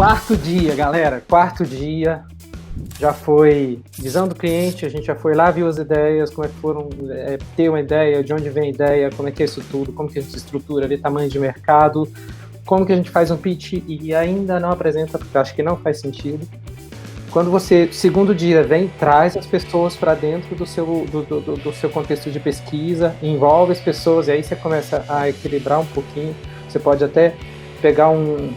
Quarto dia, galera. Quarto dia. Já foi visão do cliente, a gente já foi lá, viu as ideias, como é que foram, ter uma ideia, de onde vem a ideia, como é que é isso tudo, como que a gente estrutura ali, tamanho de mercado, como que a gente faz um pitch e ainda não apresenta, porque acho que não faz sentido. Quando você, segundo dia, vem, traz as pessoas para dentro do seu contexto de pesquisa, envolve as pessoas, e aí você começa a equilibrar um pouquinho. Você pode até pegar um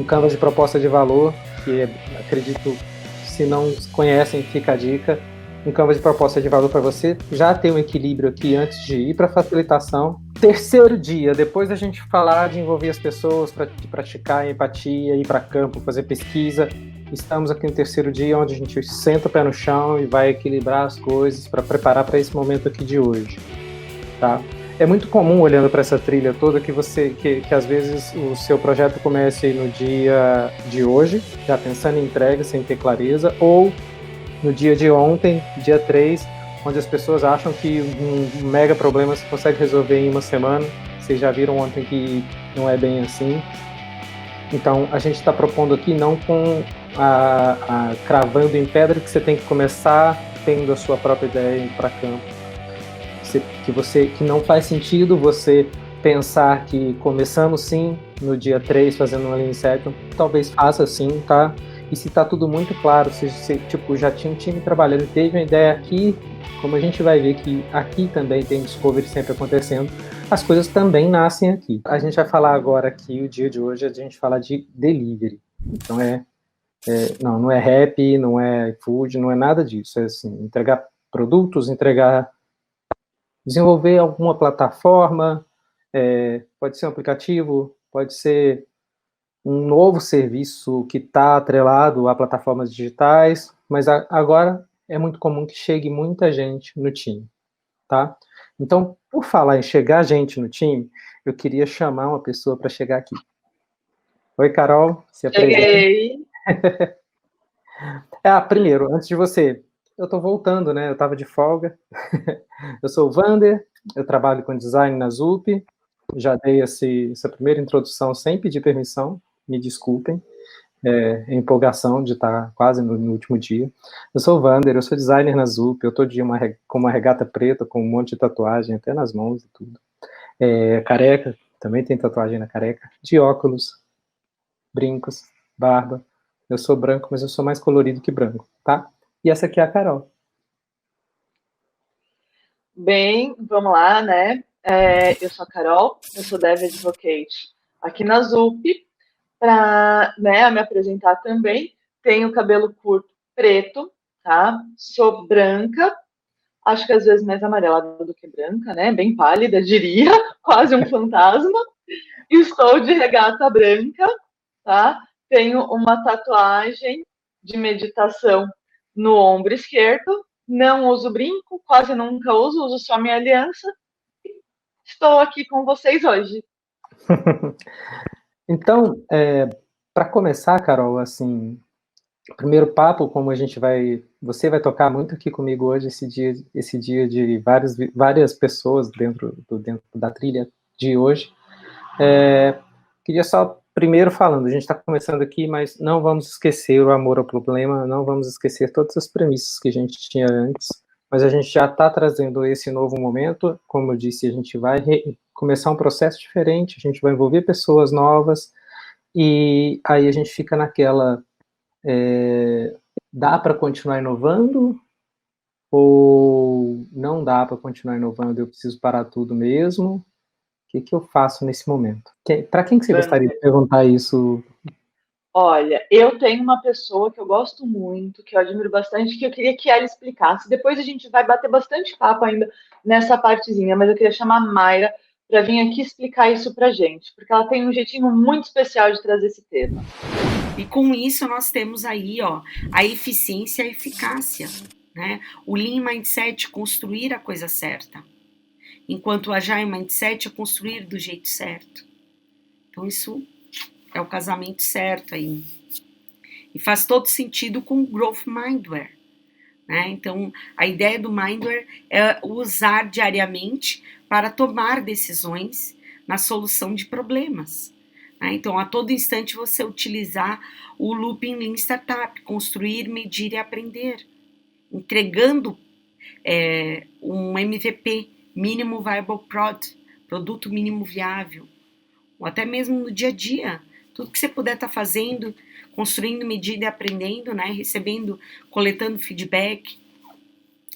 canvas de proposta de valor, que acredito, se não conhecem, fica a dica. Um canvas de proposta de valor para você já ter um equilíbrio aqui antes de ir para facilitação. Terceiro dia, depois da gente falar de envolver as pessoas, de praticar a empatia, ir para campo, fazer pesquisa, estamos aqui no terceiro dia, onde a gente senta o pé no chão e vai equilibrar as coisas para preparar para esse momento aqui de hoje, tá? É muito comum, olhando para essa trilha toda, que às vezes o seu projeto comece no dia de hoje, já pensando em entrega, sem ter clareza, ou no dia de ontem, dia 3, onde as pessoas acham que um mega problema se consegue resolver em uma semana. Vocês já viram ontem que não é bem assim. Então, a gente está propondo aqui não com cravando em pedra que você tem que começar tendo a sua própria ideia e ir para campo. Que não faz sentido você pensar que começamos sim no dia 3 fazendo uma Lean Inception, talvez faça sim, tá? E se tá tudo muito claro, se tipo, já tinha um time trabalhando, teve uma ideia aqui, como a gente vai ver que aqui também tem discovery sempre acontecendo, as coisas também nascem aqui. A gente vai falar agora aqui, o dia de hoje, a gente fala de delivery. Então não é rap, não é food, não é nada disso. É assim, entregar produtos, desenvolver alguma plataforma, pode ser um aplicativo, pode ser um novo serviço que está atrelado a plataformas digitais, mas agora é muito comum que chegue muita gente no time, tá? Então, por falar em chegar gente no time, eu queria chamar uma pessoa para chegar aqui. Oi, Carol, se apresenta. Cheguei. Primeiro, antes de você, eu estou voltando, né? Eu estava de folga. Eu sou o Vander, eu trabalho com design na ZUP, já dei essa primeira introdução sem pedir permissão, me desculpem, empolgação de estar quase no último dia. Eu sou o Vander, eu sou designer na ZUP, eu estou com uma regata preta, com um monte de tatuagem, até nas mãos e tudo. Careca, também tem tatuagem na careca, de óculos, brincos, barba. Eu sou branco, mas eu sou mais colorido que branco, tá? E essa aqui é a Carol. Bem, vamos lá, né? Eu sou a Carol, eu sou Dev Advocate aqui na ZUP. Para me apresentar também, tenho cabelo curto preto, tá? Sou branca, acho que às vezes mais amarelada do que branca, né? Bem pálida, diria, quase um fantasma. Estou de regata branca, tá? Tenho uma tatuagem de meditação no ombro esquerdo. Não uso brinco, quase nunca uso só minha aliança. Estou aqui com vocês hoje. Então, para começar, Carol, assim, primeiro papo, como você vai tocar muito aqui comigo hoje, esse dia de várias pessoas dentro da trilha de hoje. Queria só, primeiro falando, a gente está começando aqui, mas não vamos esquecer o amor ao problema, não vamos esquecer todas as premissas que a gente tinha antes, mas a gente já está trazendo esse novo momento, como eu disse, a gente vai começar um processo diferente, a gente vai envolver pessoas novas, e aí a gente fica naquela, dá para continuar inovando, ou não dá para continuar inovando, eu preciso parar tudo mesmo? O que eu faço nesse momento? Para quem que você gostaria de perguntar isso? Olha, eu tenho uma pessoa que eu gosto muito, que eu admiro bastante, que eu queria que ela explicasse. Depois a gente vai bater bastante papo ainda nessa partezinha, mas eu queria chamar a Mayra para vir aqui explicar isso pra gente, porque ela tem um jeitinho muito especial de trazer esse tema. E com isso nós temos aí, ó, a eficiência e a eficácia, né? O Lean Mindset, construir a coisa certa, enquanto o Agile Mindset é construir do jeito certo. Então isso é o casamento certo aí. E faz todo sentido com o Growth Mindware, né? Então a ideia do Mindware é usar diariamente para tomar decisões na solução de problemas, né? Então, a todo instante você utilizar o Looping Lean Startup, construir, medir e aprender, entregando um MVP, Mínimo Viable Product, produto mínimo viável, ou até mesmo no dia a dia, tudo que você puder estar fazendo, construindo, medindo e aprendendo, né? Recebendo, coletando feedback,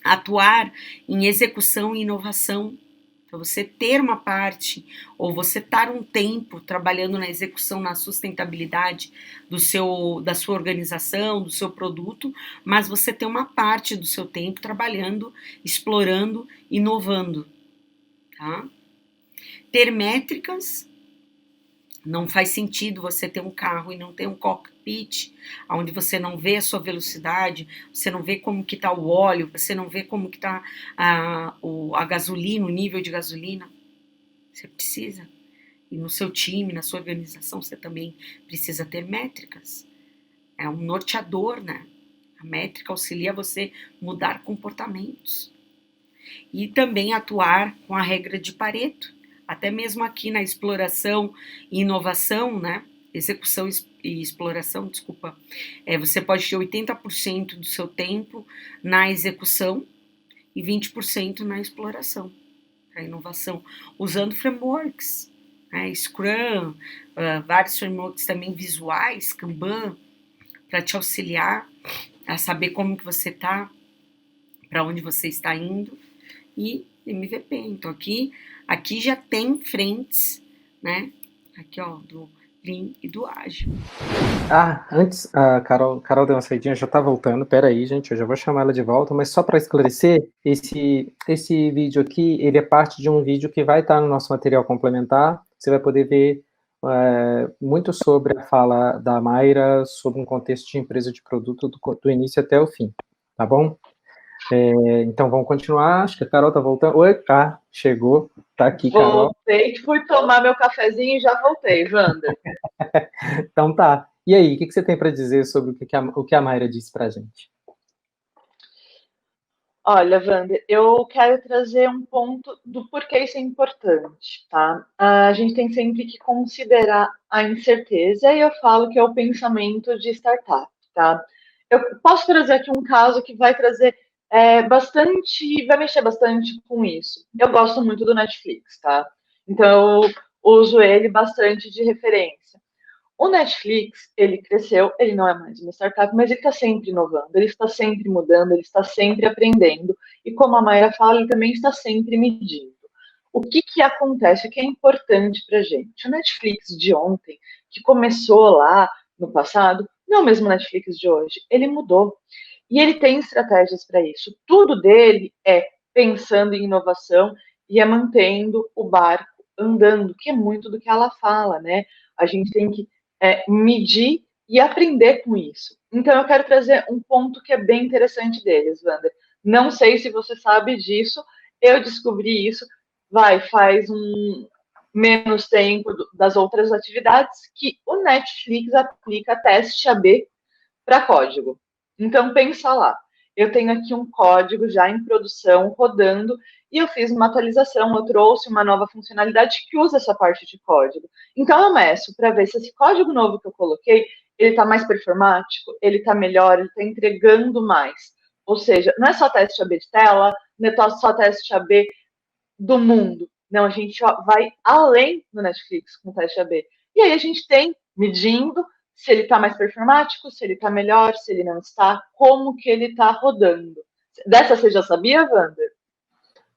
atuar em execução e inovação. Então, você ter uma parte, ou você estar um tempo trabalhando na execução, na sustentabilidade da sua organização, do seu produto, mas você ter uma parte do seu tempo trabalhando, explorando, inovando, tá? Ter métricas. Não faz sentido você ter um carro e não ter um cockpit, onde você não vê a sua velocidade, você não vê como que está o óleo, você não vê como que está a gasolina, o nível de gasolina. Você precisa. E no seu time, na sua organização, você também precisa ter métricas. É um norteador, né? A métrica auxilia você mudar comportamentos. E também atuar com a regra de Pareto. Até mesmo aqui na exploração e inovação, né? Execução e exploração, desculpa. Você pode ter 80% do seu tempo na execução e 20% na exploração, a inovação, usando frameworks, né? Scrum, vários frameworks também visuais, Kanban, para te auxiliar a saber como que você está, para onde você está indo, e MVP. Então aqui já tem frentes, né? Aqui, ó, do Lean e do Ágil. Antes, a Carol deu uma saidinha, já tá voltando. Pera aí, gente, eu já vou chamar ela de volta, mas só para esclarecer, esse vídeo aqui, ele é parte de um vídeo que vai estar no nosso material complementar. Você vai poder ver muito sobre a fala da Mayra, sobre um contexto de empresa de produto do início até o fim, tá bom? Então vamos continuar, acho que a Carol tá voltando. Oi, chegou, tá aqui, Carol. Voltei, fui tomar meu cafezinho e já voltei, Wander. Então tá. E aí, o que você tem para dizer sobre o que a Mayra disse para a gente? Olha, Wander, eu quero trazer um ponto do porquê isso é importante, tá? A gente tem sempre que considerar a incerteza, e eu falo que é o pensamento de startup, tá? Eu posso trazer aqui um caso que vai trazer vai mexer bastante com isso. Eu gosto muito do Netflix, tá? Então eu uso ele bastante de referência. O Netflix, ele cresceu, ele não é mais uma startup, mas ele está sempre inovando, ele está sempre mudando, ele está sempre aprendendo. E como a Mayra fala, ele também está sempre medindo. O que acontece, o que é importante para a gente? O Netflix de ontem, que começou lá no passado, não é o mesmo Netflix de hoje, ele mudou. E ele tem estratégias para isso. Tudo dele é pensando em inovação e é mantendo o barco andando, que é muito do que ela fala, né? A gente tem que medir e aprender com isso. Então, eu quero trazer um ponto que é bem interessante deles, Wander. Não sei se você sabe disso, eu descobri isso, faz um menos tempo das outras atividades, que o Netflix aplica teste AB para código. Então, pensa lá, eu tenho aqui um código já em produção, rodando, e eu fiz uma atualização, eu trouxe uma nova funcionalidade que usa essa parte de código. Então, eu meço para ver se esse código novo que eu coloquei, ele está mais performático, ele está melhor, ele está entregando mais. Ou seja, não é só teste AB de tela, não é só teste AB do mundo. Não, a gente vai além do Netflix com o teste AB. E aí a gente tem medindo se ele está mais performático, se ele está melhor, se ele não está, como que ele está rodando. Dessa você já sabia, Wander?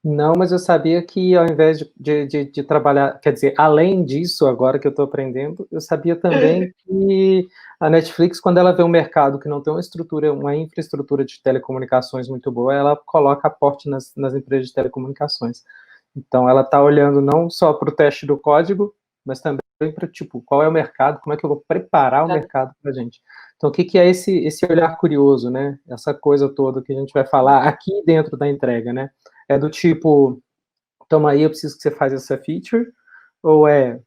Não, mas eu sabia que ao invés de trabalhar, quer dizer, além disso, agora que eu estou aprendendo, eu sabia também que a Netflix, quando ela vê um mercado que não tem uma infraestrutura de telecomunicações muito boa, ela coloca aporte nas empresas de telecomunicações. Então, ela está olhando não só para o teste do código, mas também para, tipo, qual é o mercado, como é que eu vou preparar o mercado para a gente. Então, o que é esse olhar curioso, né? Essa coisa toda que a gente vai falar aqui dentro da entrega, né? É do tipo, toma aí, eu preciso que você faça essa feature, ou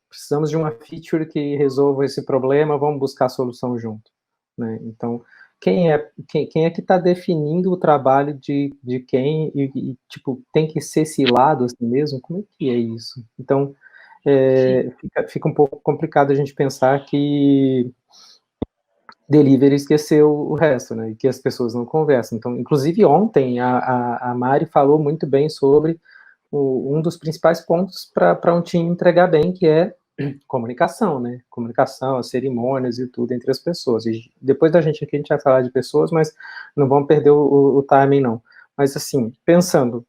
precisamos de uma feature que resolva esse problema, vamos buscar a solução junto, né? Então, quem é que está definindo o trabalho de quem e, tipo, tem que ser esse lado assim mesmo? Como é que é isso? Então, fica um pouco complicado a gente pensar que delivery esqueceu o resto, né? E que as pessoas não conversam. Então, inclusive ontem a Mari falou muito bem sobre um dos principais pontos para um time entregar bem, que é comunicação, né? Comunicação, as cerimônias e tudo entre as pessoas. E depois da gente aqui, a gente vai falar de pessoas, mas não vamos perder o timing, não. Mas, assim, pensando,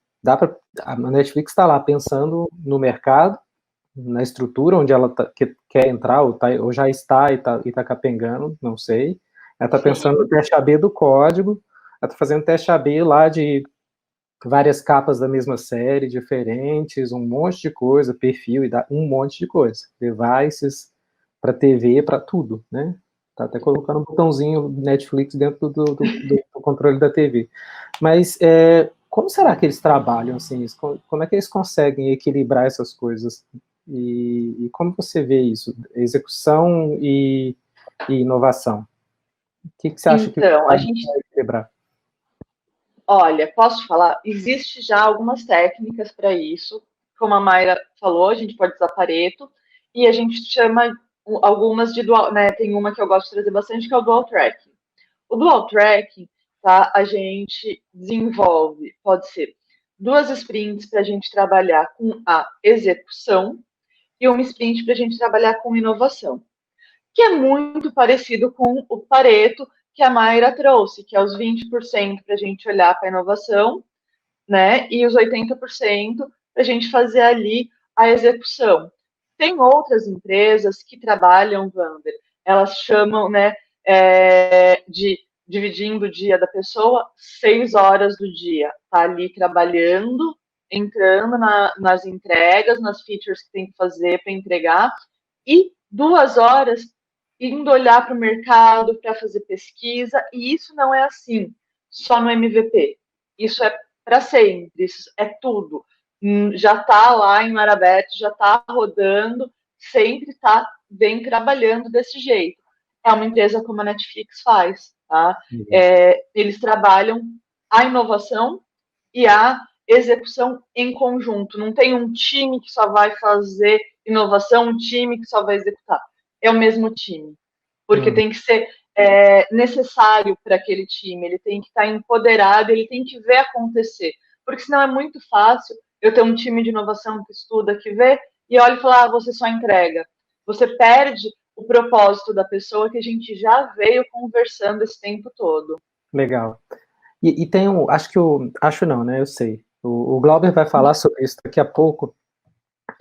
a Netflix está lá pensando no mercado, na estrutura onde ela quer entrar, ou já está e tá capengando, não sei. Ela está pensando no teste AB do código, ela está fazendo teste AB lá de várias capas da mesma série, diferentes, um monte de coisa, perfil, e um monte de coisa. Devices para TV, para tudo, né? Tá até colocando um botãozinho Netflix dentro do controle da TV. Mas como será que eles trabalham assim? Como é que eles conseguem equilibrar essas coisas? E como você vê isso? Execução e inovação. O que você acha que a gente vai equilibrar? Olha, posso falar? Existe já algumas técnicas para isso. Como a Mayra falou, a gente pode usar Pareto e a gente chama algumas de dual, né? Tem uma que eu gosto de trazer bastante, que é o dual tracking. O dual tracking, tá? A gente desenvolve, pode ser 2 sprints para a gente trabalhar com a execução e uma sprint para a gente trabalhar com inovação, que é muito parecido com o Pareto que a Mayra trouxe, que é os 20% para a gente olhar para a inovação, né? E os 80% para a gente fazer ali a execução. Tem outras empresas que trabalham, Wander, elas chamam, né, de dividindo o dia da pessoa, 6 horas do dia, tá ali trabalhando, entrando nas entregas, nas features que tem que fazer para entregar, e 2 horas indo olhar para o mercado para fazer pesquisa, e isso não é assim, só no MVP. Isso é para sempre, isso é tudo. Já está lá em mar aberto, já está rodando, sempre vem trabalhando desse jeito. É uma empresa como a Netflix faz, tá? Eles trabalham a inovação e a execução em conjunto. Não tem um time que só vai fazer inovação, um time que só vai executar. É o mesmo time, porque tem que ser necessário para aquele time, ele tem que estar empoderado, ele tem que ver acontecer, porque senão é muito fácil eu ter um time de inovação que estuda, que vê, e olha e fala, você só entrega. Você perde o propósito da pessoa que a gente já veio conversando esse tempo todo. Legal. E tem acho não, né? Eu sei. O Glauber vai falar sobre isso daqui a pouco.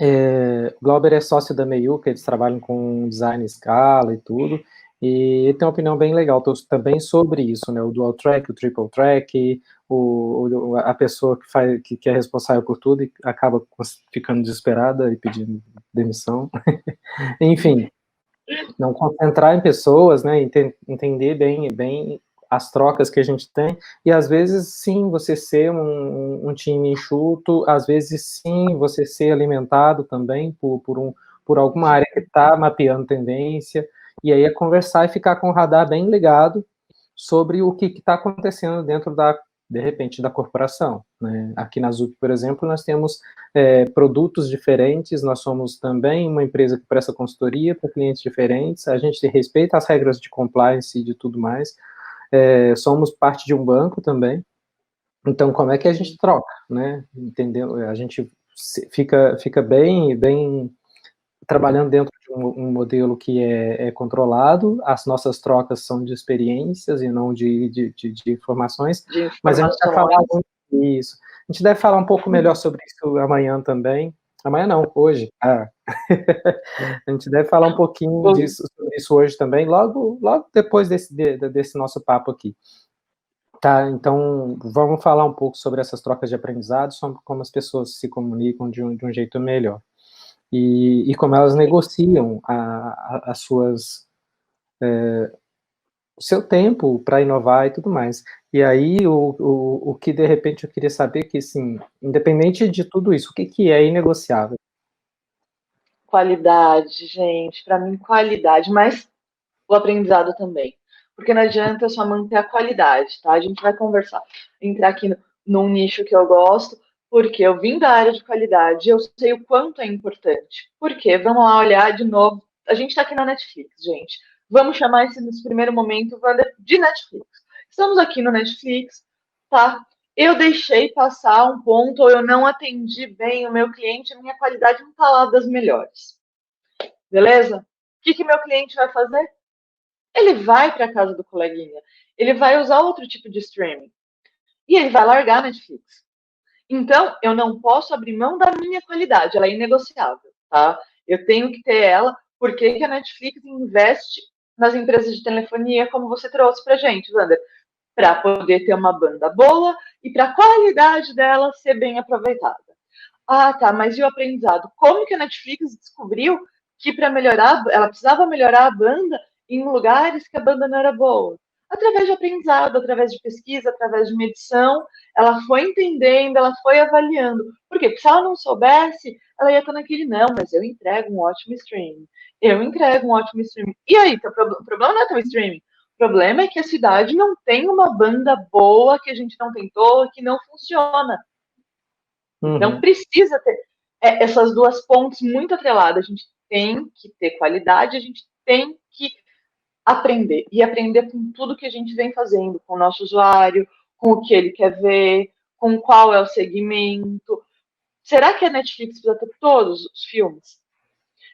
O Glauber é sócio da Meiuca, eles trabalham com design em escala e tudo, e ele tem uma opinião bem legal também sobre isso, né? O dual track, o triple track, a pessoa que é responsável por tudo e acaba ficando desesperada e pedindo demissão. Enfim, não concentrar em pessoas, né? Entender bem as trocas que a gente tem, e às vezes sim, você ser um time enxuto, às vezes sim, você ser alimentado também por alguma área que está mapeando tendência, e aí é conversar e ficar com o radar bem ligado sobre o que está acontecendo dentro de repente, da corporação, né? Aqui na ZUP, por exemplo, nós temos produtos diferentes, nós somos também uma empresa que presta consultoria para clientes diferentes, a gente respeita as regras de compliance e de tudo mais, somos parte de um banco também, então como é que a gente troca, né? Entendeu? A gente fica bem trabalhando dentro de um modelo que é controlado, as nossas trocas são de experiências e não de informações, mas a gente vai falar isso. A gente deve falar um pouco melhor sobre isso amanhã também. Amanhã não, hoje. A gente deve falar um pouquinho sobre isso hoje também, logo depois desse nosso papo aqui. Tá, então vamos falar um pouco sobre essas trocas de aprendizado, sobre como as pessoas se comunicam de um jeito melhor. E como elas negociam as suas o seu tempo para inovar e tudo mais. E aí o que de repente eu queria saber que, assim, independente de tudo isso, o que é inegociável? Qualidade, gente, para mim qualidade, mas o aprendizado também. Porque não adianta eu só manter a qualidade, tá? A gente vai conversar, entrar aqui num nicho que eu gosto, Porque eu vim da área de qualidade, eu sei o quanto é importante. Porque, vamos lá olhar de novo, a gente está aqui na Netflix, gente. Vamos chamar esse, nesse primeiro momento, Wander, de Netflix. Estamos aqui no Netflix, tá? Eu deixei passar um ponto, ou eu não atendi bem o meu cliente, a minha qualidade não está lá das melhores. Beleza? O que meu cliente vai fazer? Ele vai para a casa do coleguinha. Ele vai usar outro tipo de streaming. E ele vai largar a Netflix. Então, eu não posso abrir mão da minha qualidade, ela é inegociável, tá? Eu tenho que ter ela, porque a Netflix investe nas empresas de telefonia, como você trouxe pra gente, Wander, para poder ter uma banda boa e para a qualidade dela ser bem aproveitada. Ah, tá, mas e o aprendizado? Como que a Netflix descobriu que para melhorar, ela precisava melhorar a banda em lugares que a banda não era boa? Através de aprendizado, através de pesquisa, através de medição, ela foi entendendo, ela foi avaliando. Por quê? Porque se ela não soubesse, ela ia estar naquele, não, mas eu entrego um ótimo streaming. Eu entrego um ótimo streaming. E aí, o problema não é teu streaming. O problema é que a cidade não tem uma banda boa que a gente não tentou, que não funciona. Então, precisa ter essas duas pontes muito atreladas. A gente tem que ter qualidade, a gente tem que aprender. E aprender com tudo que a gente vem fazendo, com o nosso usuário, com o que ele quer ver, com qual é o segmento. Será que a Netflix precisa ter todos os filmes?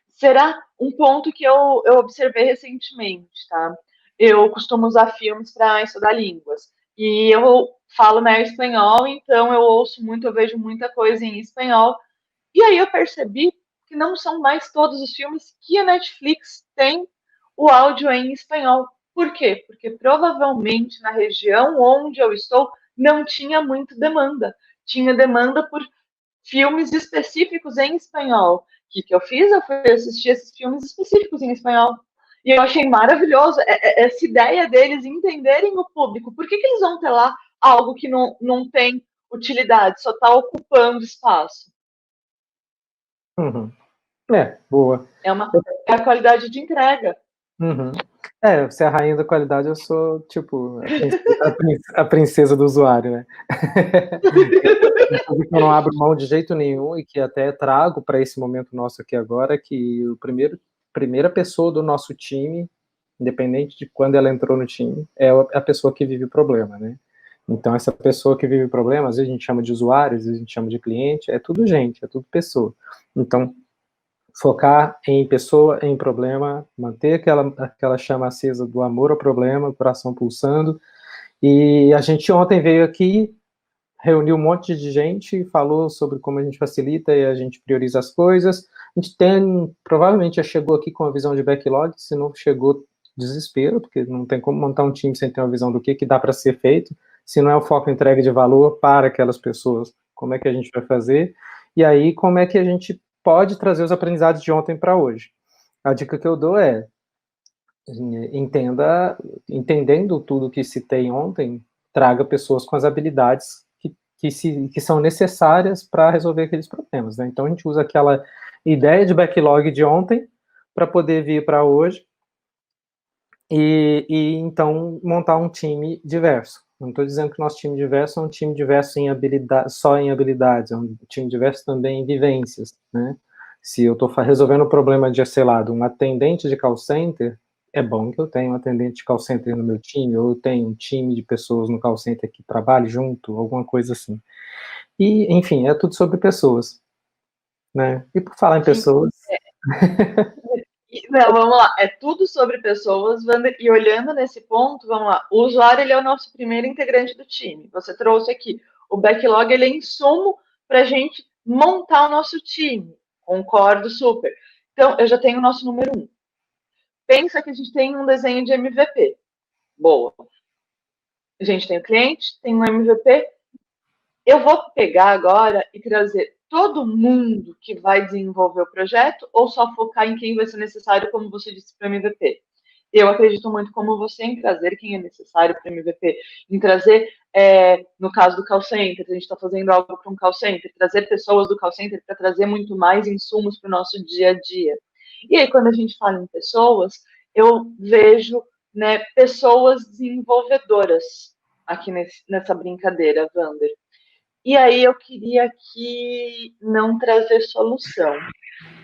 Será um ponto que eu observei recentemente, tá? Eu costumo usar filmes para estudar línguas. E eu falo, né, espanhol, então eu ouço muito, eu vejo muita coisa em espanhol. E aí eu percebi que não são mais todos os filmes que a Netflix tem o áudio em espanhol. Por quê? Porque provavelmente na região onde eu estou não tinha muita demanda. Tinha demanda por filmes específicos em espanhol. O que eu fiz? Eu fui assistir esses filmes específicos em espanhol. E eu achei maravilhoso essa ideia deles entenderem o público. Por que eles vão ter lá algo que não tem utilidade, só está ocupando espaço? Boa. É a qualidade de entrega. Você é a rainha da qualidade, eu sou, tipo, a princesa do usuário, né? Que eu não abro mão de jeito nenhum e que até trago para esse momento nosso aqui agora, que primeira pessoa do nosso time, independente de quando ela entrou no time, é a pessoa que vive o problema, né? Então, essa pessoa que vive o problema, às vezes a gente chama de usuário, às vezes a gente chama de cliente, é tudo gente, é tudo pessoa. Então, focar em pessoa, em problema, manter aquela chama acesa do amor ao problema, o coração pulsando. E a gente ontem veio aqui, reuniu um monte de gente, falou sobre como a gente facilita e a gente prioriza as coisas. A gente provavelmente já chegou aqui com a visão de backlog, se não chegou, desespero, porque não tem como montar um time sem ter uma visão do que dá para ser feito. Se não é o foco em entrega de valor para aquelas pessoas, como é que a gente vai fazer? E aí, como é que a gente pode trazer os aprendizados de ontem para hoje? A dica que eu dou é, entendendo tudo que citei ontem, traga pessoas com as habilidades que são necessárias para resolver aqueles problemas, né? Então, a gente usa aquela ideia de backlog de ontem para poder vir para hoje e então montar um time diverso. Não estou dizendo que o nosso time diverso é um time diverso só em habilidades, é um time diverso também em vivências, né? Se eu estou resolvendo o problema de, sei lá, de um atendente de call center, é bom que eu tenha um atendente de call center no meu time, ou eu tenho um time de pessoas no call center que trabalhe junto, alguma coisa assim. E, enfim, é tudo sobre pessoas, né? E por falar em pessoas... Não, vamos lá. É tudo sobre pessoas, Wander, e olhando nesse ponto, vamos lá. O usuário, ele é o nosso primeiro integrante do time. Você trouxe aqui. O backlog, ele é insumo para a gente montar o nosso time. Concordo super. Então, eu já tenho o nosso número 1. Pensa que a gente tem um desenho de MVP. Boa. A gente tem o cliente, tem um MVP. Eu vou pegar agora e trazer todo mundo que vai desenvolver o projeto ou só focar em quem vai ser necessário, como você disse, para o MVP? Eu acredito muito como você em trazer quem é necessário para o MVP, em trazer, no caso do call center, a gente está fazendo algo para um call center, trazer pessoas do call center para trazer muito mais insumos para o nosso dia a dia. E aí, quando a gente fala em pessoas, eu vejo, né, pessoas desenvolvedoras aqui nessa brincadeira, Wander. E aí eu queria aqui não trazer solução.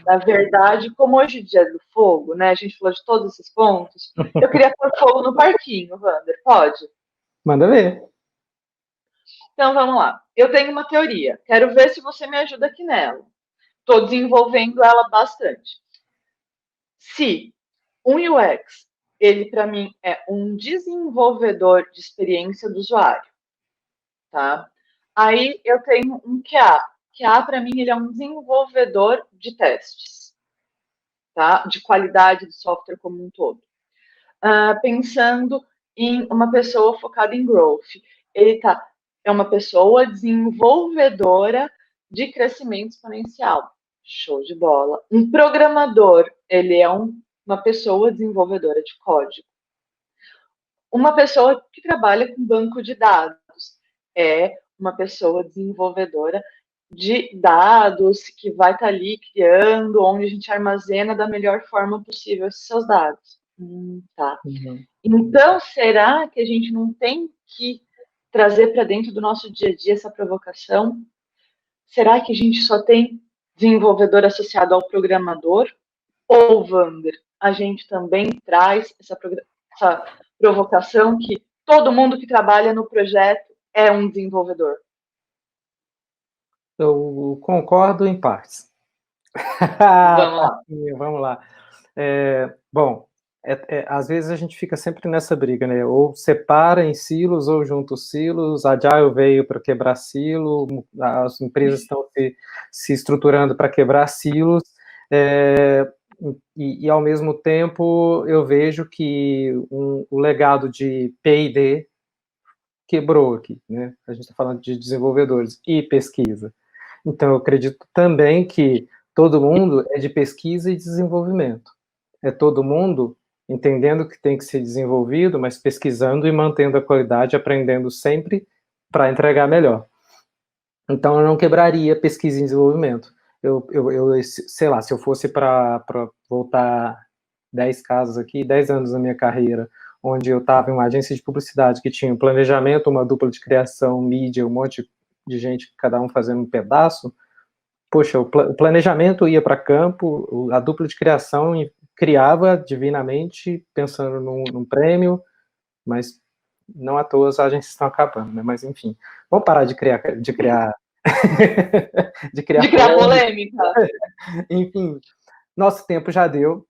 Na verdade, como hoje é dia do fogo, né? A gente falou de todos esses pontos. Eu queria pôr fogo no parquinho, Wander. Pode? Manda ver. Então vamos lá. Eu tenho uma teoria. Quero ver se você me ajuda aqui nela. Estou desenvolvendo ela bastante. Se um UX, ele para mim é um desenvolvedor de experiência do usuário, tá? Aí eu tenho um QA. QA para mim ele é um desenvolvedor de testes, tá? De qualidade do software como um todo. Pensando em uma pessoa focada em growth, é uma pessoa desenvolvedora de crescimento exponencial. Show de bola. Um programador, ele é uma pessoa desenvolvedora de código. Uma pessoa que trabalha com banco de dados é uma pessoa desenvolvedora de dados que vai estar ali criando, onde a gente armazena da melhor forma possível esses seus dados. Tá. Uhum. Então, será que a gente não tem que trazer para dentro do nosso dia a dia essa provocação? Será que a gente só tem desenvolvedor associado ao programador? Ou, Wander, a gente também traz essa provocação que todo mundo que trabalha no projeto é um desenvolvedor? Eu concordo em partes. Vamos lá. Vamos lá. Bom, às vezes a gente fica sempre nessa briga, né? Ou separa em silos ou junta os silos. A Agile veio para quebrar silo, as empresas estão se estruturando para quebrar silos, e ao mesmo tempo eu vejo que o legado de P&D quebrou aqui, né? A gente está falando de desenvolvedores e pesquisa. Então, eu acredito também que todo mundo é de pesquisa e desenvolvimento. É todo mundo entendendo que tem que ser desenvolvido, mas pesquisando e mantendo a qualidade, aprendendo sempre para entregar melhor. Então, eu não quebraria pesquisa e desenvolvimento. Eu sei lá, se eu fosse para voltar 10 casos aqui, 10 anos da minha carreira, onde eu estava em uma agência de publicidade que tinha um planejamento, uma dupla de criação, mídia, um monte de gente, cada um fazendo um pedaço, poxa, o planejamento ia para campo, a dupla de criação criava divinamente, pensando num prêmio, mas não à toa as agências estão acabando, né? Mas enfim, vamos parar de criar de criar polêmica. Enfim, nosso tempo já deu.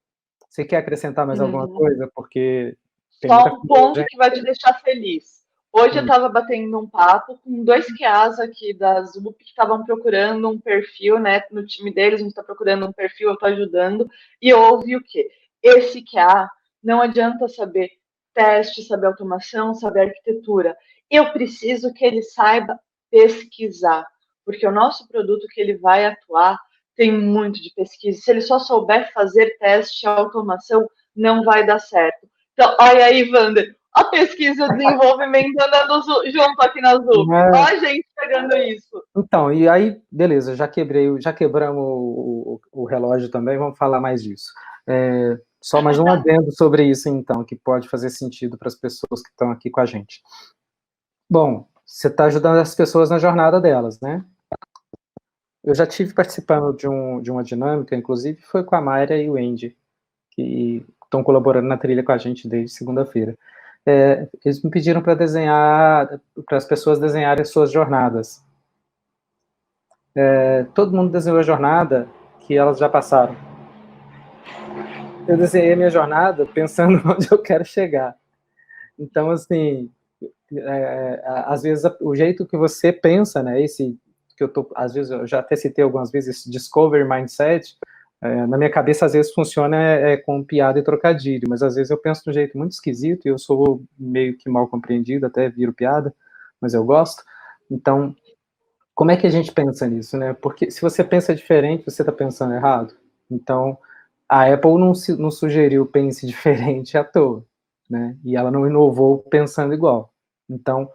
Você quer acrescentar mais alguma coisa? Porque tem só muita um ponto coisa, que vai te deixar feliz. Hoje eu estava batendo um papo com 2 QAs aqui da ZUP que estavam procurando um perfil, né? No time deles, a gente está procurando um perfil, eu estou ajudando. E eu ouvi o quê? Esse QA não adianta saber teste, saber automação, saber arquitetura. Eu preciso que ele saiba pesquisar, porque o nosso produto que ele vai atuar tem muito de pesquisa. Se ele só souber fazer teste, automação, não vai dar certo. Então, olha aí, Wander, a pesquisa e o desenvolvimento andando junto aqui na ZUP. Olha a gente pegando isso. Então, e aí, beleza, já quebramos o relógio também, vamos falar mais disso. Só mais um adendo sobre isso, então, que pode fazer sentido para as pessoas que estão aqui com a gente. Bom, você está ajudando as pessoas na jornada delas, né? Eu já tive participando de uma dinâmica, inclusive foi com a Mayra e o Andy, que estão colaborando na trilha com a gente desde segunda-feira. Eles me pediram para desenhar, para as pessoas desenharem suas jornadas. Todo mundo desenhou a jornada que elas já passaram. Eu desenhei a minha jornada pensando onde eu quero chegar. Então, assim, às vezes o jeito que você pensa, né, às vezes eu já até citei algumas vezes, esse discovery mindset, na minha cabeça às vezes funciona com piada e trocadilho, mas às vezes eu penso de um jeito muito esquisito e eu sou meio que mal compreendido, até viro piada, mas eu gosto. Então, como é que a gente pensa nisso, né? Porque se você pensa diferente, você está pensando errado. Então, a Apple não sugeriu pense diferente à toa, né? E ela não inovou pensando igual. Então,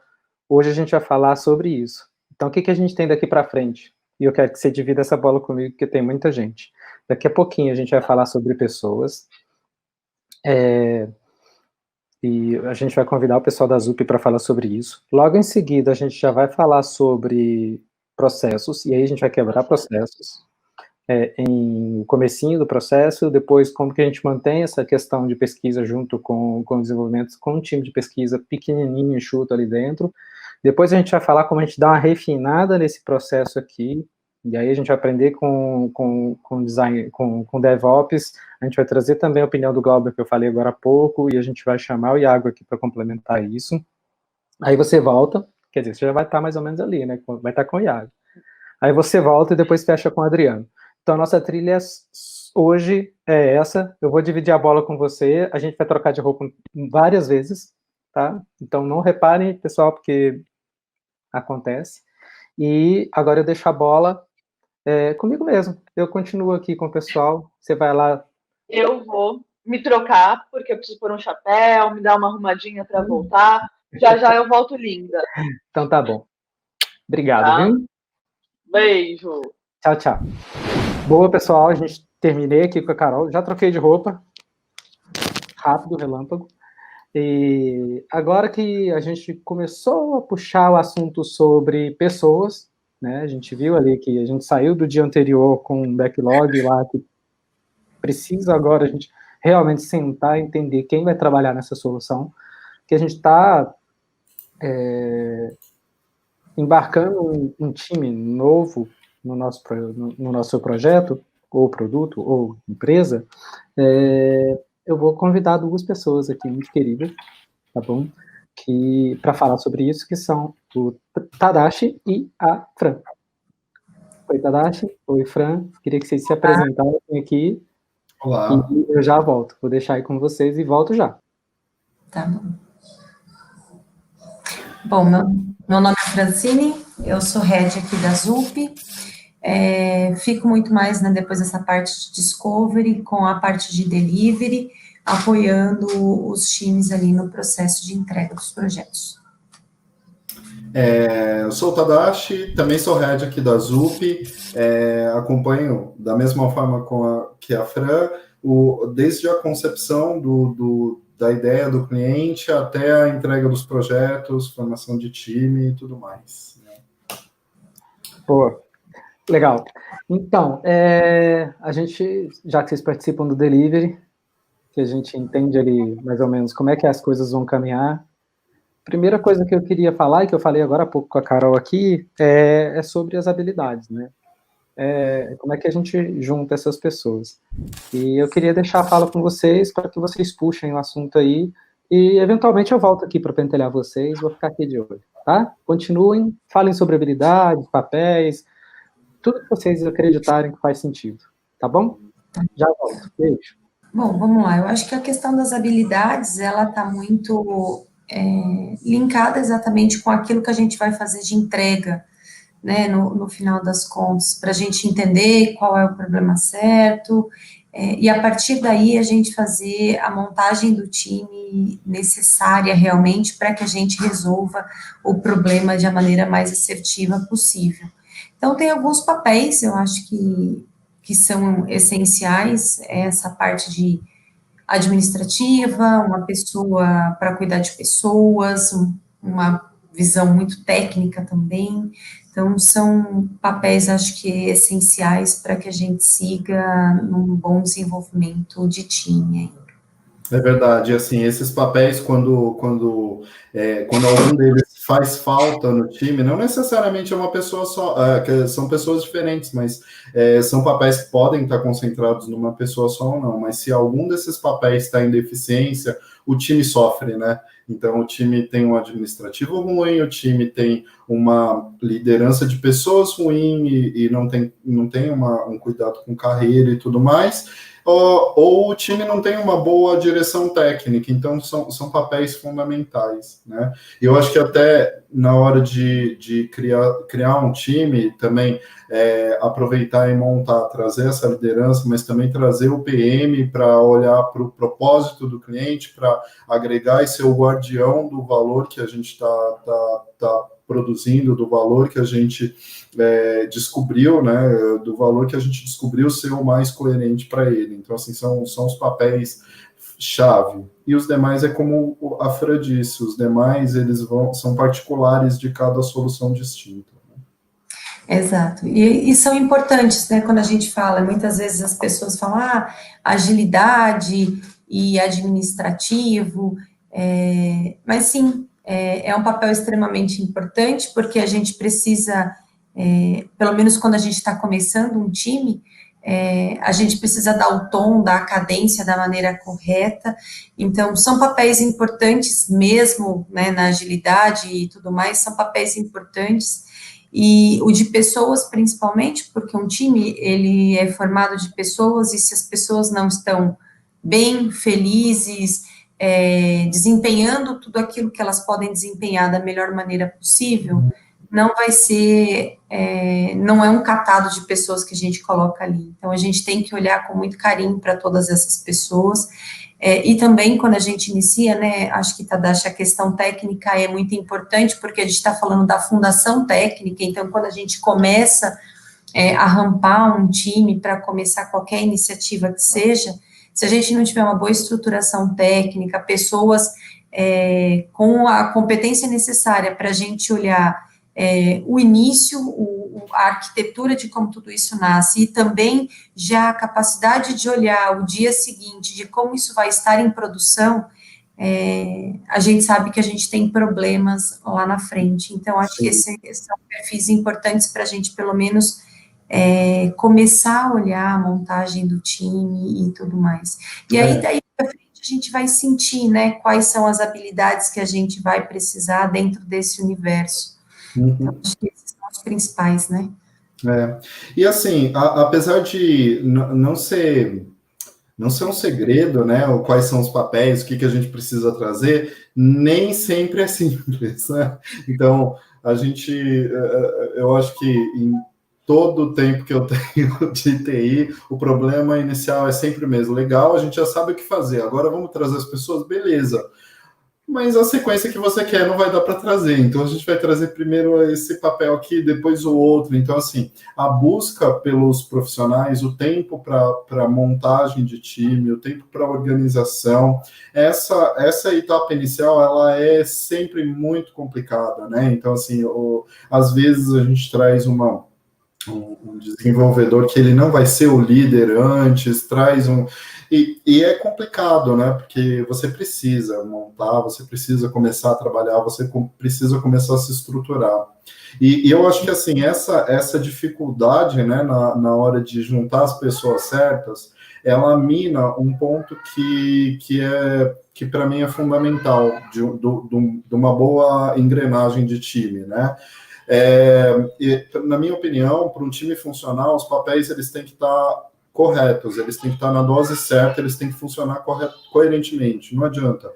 hoje a gente vai falar sobre isso. Então, o que a gente tem daqui para frente? E eu quero que você divida essa bola comigo, porque tem muita gente. Daqui a pouquinho a gente vai falar sobre pessoas. e a gente vai convidar o pessoal da ZUP para falar sobre isso. Logo em seguida, a gente já vai falar sobre processos, e aí a gente vai quebrar processos em o comecinho do processo, depois como que a gente mantém essa questão de pesquisa junto com o desenvolvimento, com um time de pesquisa pequenininho, enxuto ali dentro. Depois a gente vai falar como a gente dá uma refinada nesse processo aqui, e aí a gente vai aprender com design, com DevOps, a gente vai trazer também a opinião do Glauber, que eu falei agora há pouco, e a gente vai chamar o Iago aqui para complementar isso. Aí você volta, quer dizer, você já vai estar mais ou menos ali, né, vai estar com o Iago. Aí você volta e depois fecha com o Adriano. Então, a nossa trilha hoje é essa, eu vou dividir a bola com você, a gente vai trocar de roupa várias vezes, tá? Então, não reparem, pessoal, porque acontece. E agora eu deixo a bola comigo mesmo. Eu continuo aqui com o pessoal. Você vai lá. Eu vou me trocar, porque eu preciso pôr um chapéu, me dar uma arrumadinha para voltar. Já já eu volto linda. Então tá bom. Obrigado, Tá? viu? Beijo. Tchau, tchau. Boa, pessoal. A gente terminei aqui com a Carol. Já troquei de roupa. Rápido, relâmpago. E agora que a gente começou a puxar o assunto sobre pessoas, né? A gente viu ali que a gente saiu do dia anterior com um backlog lá que precisa agora a gente realmente sentar e entender quem vai trabalhar nessa solução, que a gente está embarcando um time novo no nosso projeto, ou produto, ou empresa. Eu vou convidar duas pessoas aqui muito queridas, tá bom? Para falar sobre isso, que são o Tadashi e a Fran. Oi, Tadashi. Oi, Fran. Queria que vocês se apresentassem aqui. Olá. E eu já volto. Vou deixar aí com vocês e volto já. Tá bom. Bom, meu nome é Francine, eu sou head aqui da ZUP. Fico muito mais, né, depois dessa parte de discovery, com a parte de delivery, apoiando os times ali no processo de entrega dos projetos. Eu sou o Tadashi, também sou head aqui da ZUP, acompanho da mesma forma que a Fran, desde a concepção da ideia do cliente até a entrega dos projetos, formação de time e tudo mais. Né? Pô, legal. Então, a gente, já que vocês participam do delivery, que a gente entende ali mais ou menos como é que as coisas vão caminhar, primeira coisa que eu queria falar, e que eu falei agora há pouco com a Carol aqui, é sobre as habilidades, né? Como é que a gente junta essas pessoas. E eu queria deixar a fala com vocês, para que vocês puxem o assunto aí, e eventualmente eu volto aqui para pentelhar vocês, vou ficar aqui de olho, tá? Continuem, falem sobre habilidades, papéis, tudo que vocês acreditarem que faz sentido, tá bom? Já volto, beijo. Bom, vamos lá, eu acho que a questão das habilidades, ela está muito linkada exatamente com aquilo que a gente vai fazer de entrega, né, no final das contas, para a gente entender qual é o problema certo, e a partir daí a gente fazer a montagem do time necessária realmente para que a gente resolva o problema de a maneira mais assertiva possível. Então, tem alguns papéis, eu acho que são essenciais, essa parte de administrativa, uma pessoa para cuidar de pessoas, uma visão muito técnica também. Então, são papéis, acho que, essenciais para que a gente siga num bom desenvolvimento de time. É verdade, assim, esses papéis, quando algum deles faz falta no time, não necessariamente é uma pessoa só, são pessoas diferentes, mas são papéis que podem estar concentrados numa pessoa só ou não, mas se algum desses papéis está em deficiência, o time sofre, né? Então, o time tem um administrativo ruim, o time tem uma liderança de pessoas ruim e não tem um cuidado com carreira e tudo mais, ou o time não tem uma boa direção técnica, então são papéis fundamentais, né? E eu acho que até na hora de criar um time, também aproveitar e montar, trazer essa liderança, mas também trazer o PM para olhar para o propósito do cliente, para agregar e ser o guardião do valor que a gente está produzindo, do valor que a gente descobriu, né, do valor que a gente descobriu ser o mais coerente para ele. Então, assim, são os papéis chave. E os demais é como a Fran disse, os demais são particulares de cada solução distinta. Exato, e são importantes, né, quando a gente fala, muitas vezes as pessoas falam, agilidade e administrativo, mas sim, é um papel extremamente importante, porque a gente precisa, pelo menos quando a gente está começando um time, a gente precisa dar o tom, dar a cadência da maneira correta, então são papéis importantes mesmo, né, na agilidade e tudo mais, são papéis importantes, e o de pessoas principalmente, porque um time, ele é formado de pessoas, e se as pessoas não estão bem, felizes, desempenhando tudo aquilo que elas podem desempenhar da melhor maneira possível, não vai ser, não é um catado de pessoas que a gente coloca ali. Então, a gente tem que olhar com muito carinho para todas essas pessoas, e também, quando a gente inicia, né, acho que, Tadashi, a questão técnica é muito importante, porque a gente está falando da fundação técnica, então, quando a gente começa a rampar um time para começar qualquer iniciativa que seja, se a gente não tiver uma boa estruturação técnica, pessoas com a competência necessária para a gente olhar o início, a arquitetura de como tudo isso nasce, e também já a capacidade de olhar o dia seguinte, de como isso vai estar em produção, a gente sabe que a gente tem problemas lá na frente. Então, acho que esses são perfis importantes para a gente, pelo menos, começar a olhar a montagem do time e tudo mais. E aí, daí para frente, a gente vai sentir, né, quais são as habilidades que a gente vai precisar dentro desse universo. Então, acho que esses são os principais, né? E assim, apesar de não ser um segredo, né, quais são os papéis, o que a gente precisa trazer, nem sempre é simples, né? Então, eu acho que em todo o tempo que eu tenho de TI, o problema inicial é sempre o mesmo. Legal, a gente já sabe o que fazer, agora vamos trazer as pessoas, beleza. Mas a sequência que você quer não vai dar para trazer, então a gente vai trazer primeiro esse papel aqui, depois o outro. Então, assim, a busca pelos profissionais, o tempo para montagem de time, o tempo para organização, essa etapa inicial, ela é sempre muito complicada, né? Então, assim, às vezes a gente traz um desenvolvedor que ele não vai ser o líder antes, traz E é complicado, né? Porque você precisa montar, você precisa começar a trabalhar, você precisa começar a se estruturar. E eu acho que, assim, essa dificuldade, né, na hora de juntar as pessoas certas, ela mina um ponto que para mim é fundamental de uma boa engrenagem de time, né? Na minha opinião, para um time funcionar, os papéis eles têm que estar corretos, eles têm que estar na dose certa, eles têm que funcionar coerentemente, não adianta.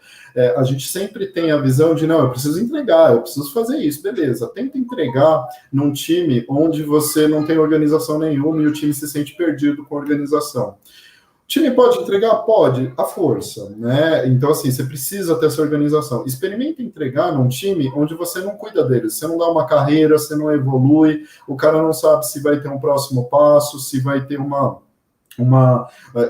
A gente sempre tem a visão de, não, eu preciso entregar, eu preciso fazer isso, beleza, tenta entregar num time onde você não tem organização nenhuma e o time se sente perdido com a organização. O time pode entregar? Pode, à força, né? Então, assim, você precisa ter essa organização. Experimenta entregar num time onde você não cuida deles, você não dá uma carreira, você não evolui, o cara não sabe se vai ter um próximo passo, se vai ter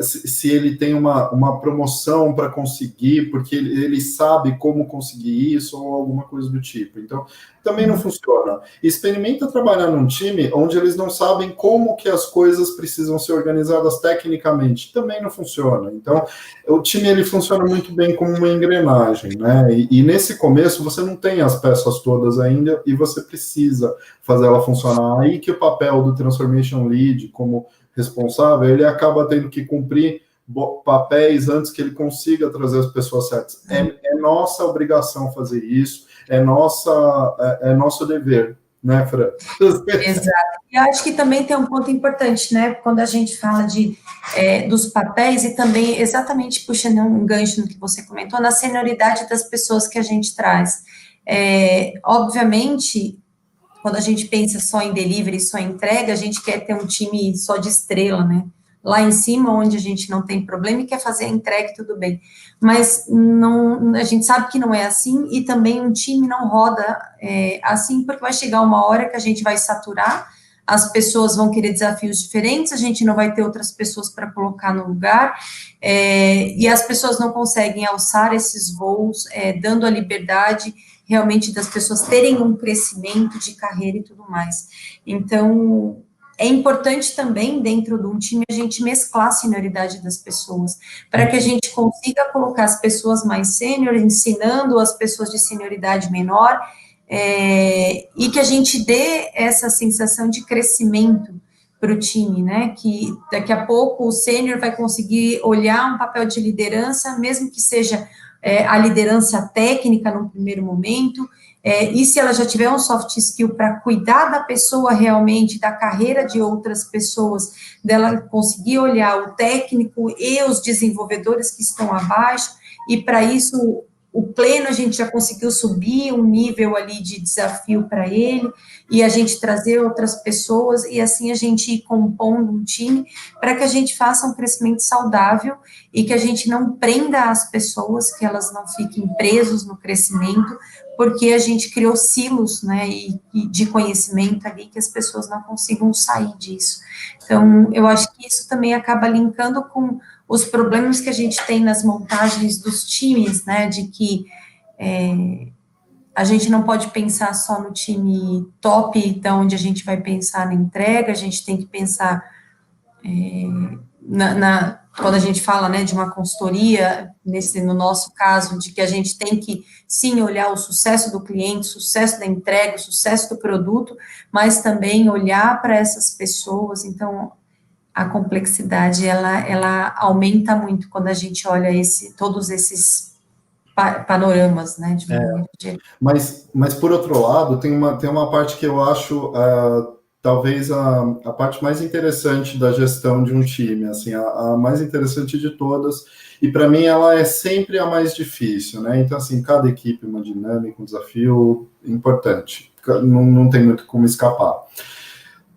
se ele tem uma promoção para conseguir, porque ele sabe como conseguir isso, ou alguma coisa do tipo. Então, também não funciona. Experimenta trabalhar num time onde eles não sabem como que as coisas precisam ser organizadas tecnicamente. Também não funciona. Então, o time ele funciona muito bem como uma engrenagem, né? E nesse começo, você não tem as peças todas ainda, e você precisa fazer ela funcionar. Aí que o papel do Transformation Lead, como responsável, ele acaba tendo que cumprir papéis antes que ele consiga trazer as pessoas certas. É nossa obrigação fazer isso, é nosso dever, né, Fran? Exato. E acho que também tem um ponto importante, né, quando a gente fala dos papéis, e também exatamente puxando um gancho no que você comentou, na senioridade das pessoas que a gente traz. Obviamente, quando a gente pensa só em delivery, só em entrega, a gente quer ter um time só de estrela, né? Lá em cima, onde a gente não tem problema e quer fazer a entrega, tudo bem. Mas não, a gente sabe que não é assim, e também um time não roda assim, porque vai chegar uma hora que a gente vai saturar, as pessoas vão querer desafios diferentes, a gente não vai ter outras pessoas para colocar no lugar, e as pessoas não conseguem alçar esses voos, dando a liberdade realmente das pessoas terem um crescimento de carreira e tudo mais. Então, é importante também, dentro de um time, a gente mesclar a senioridade das pessoas, para que a gente consiga colocar as pessoas mais sênior, ensinando as pessoas de senioridade menor, e que a gente dê essa sensação de crescimento para o time, né, que daqui a pouco o sênior vai conseguir olhar um papel de liderança, mesmo que seja a liderança técnica no primeiro momento, e se ela já tiver um soft skill para cuidar da pessoa realmente, da carreira de outras pessoas, dela conseguir olhar o técnico e os desenvolvedores que estão abaixo, e para isso o pleno a gente já conseguiu subir um nível ali de desafio para ele, e a gente trazer outras pessoas, e assim a gente ir compondo um time, para que a gente faça um crescimento saudável, e que a gente não prenda as pessoas, que elas não fiquem presos no crescimento, porque a gente criou silos, né, e de conhecimento ali, que as pessoas não consigam sair disso. Então, eu acho que isso também acaba linkando com os problemas que a gente tem nas montagens dos times, né, de que a gente não pode pensar só no time top, então, onde a gente vai pensar na entrega, a gente tem que pensar quando a gente fala, né, de uma consultoria, no nosso caso, de que a gente tem que, sim, olhar o sucesso do cliente, o sucesso da entrega, o sucesso do produto, mas também olhar para essas pessoas. Então, a complexidade, ela aumenta muito quando a gente olha todos esses panoramas, né, de maneira geral. Mas, por outro lado, tem uma parte que eu acho, talvez, a parte mais interessante da gestão de um time, assim, a mais interessante de todas, e para mim ela é sempre a mais difícil, né? Então, assim, cada equipe uma dinâmica, um desafio importante, não tem muito como escapar.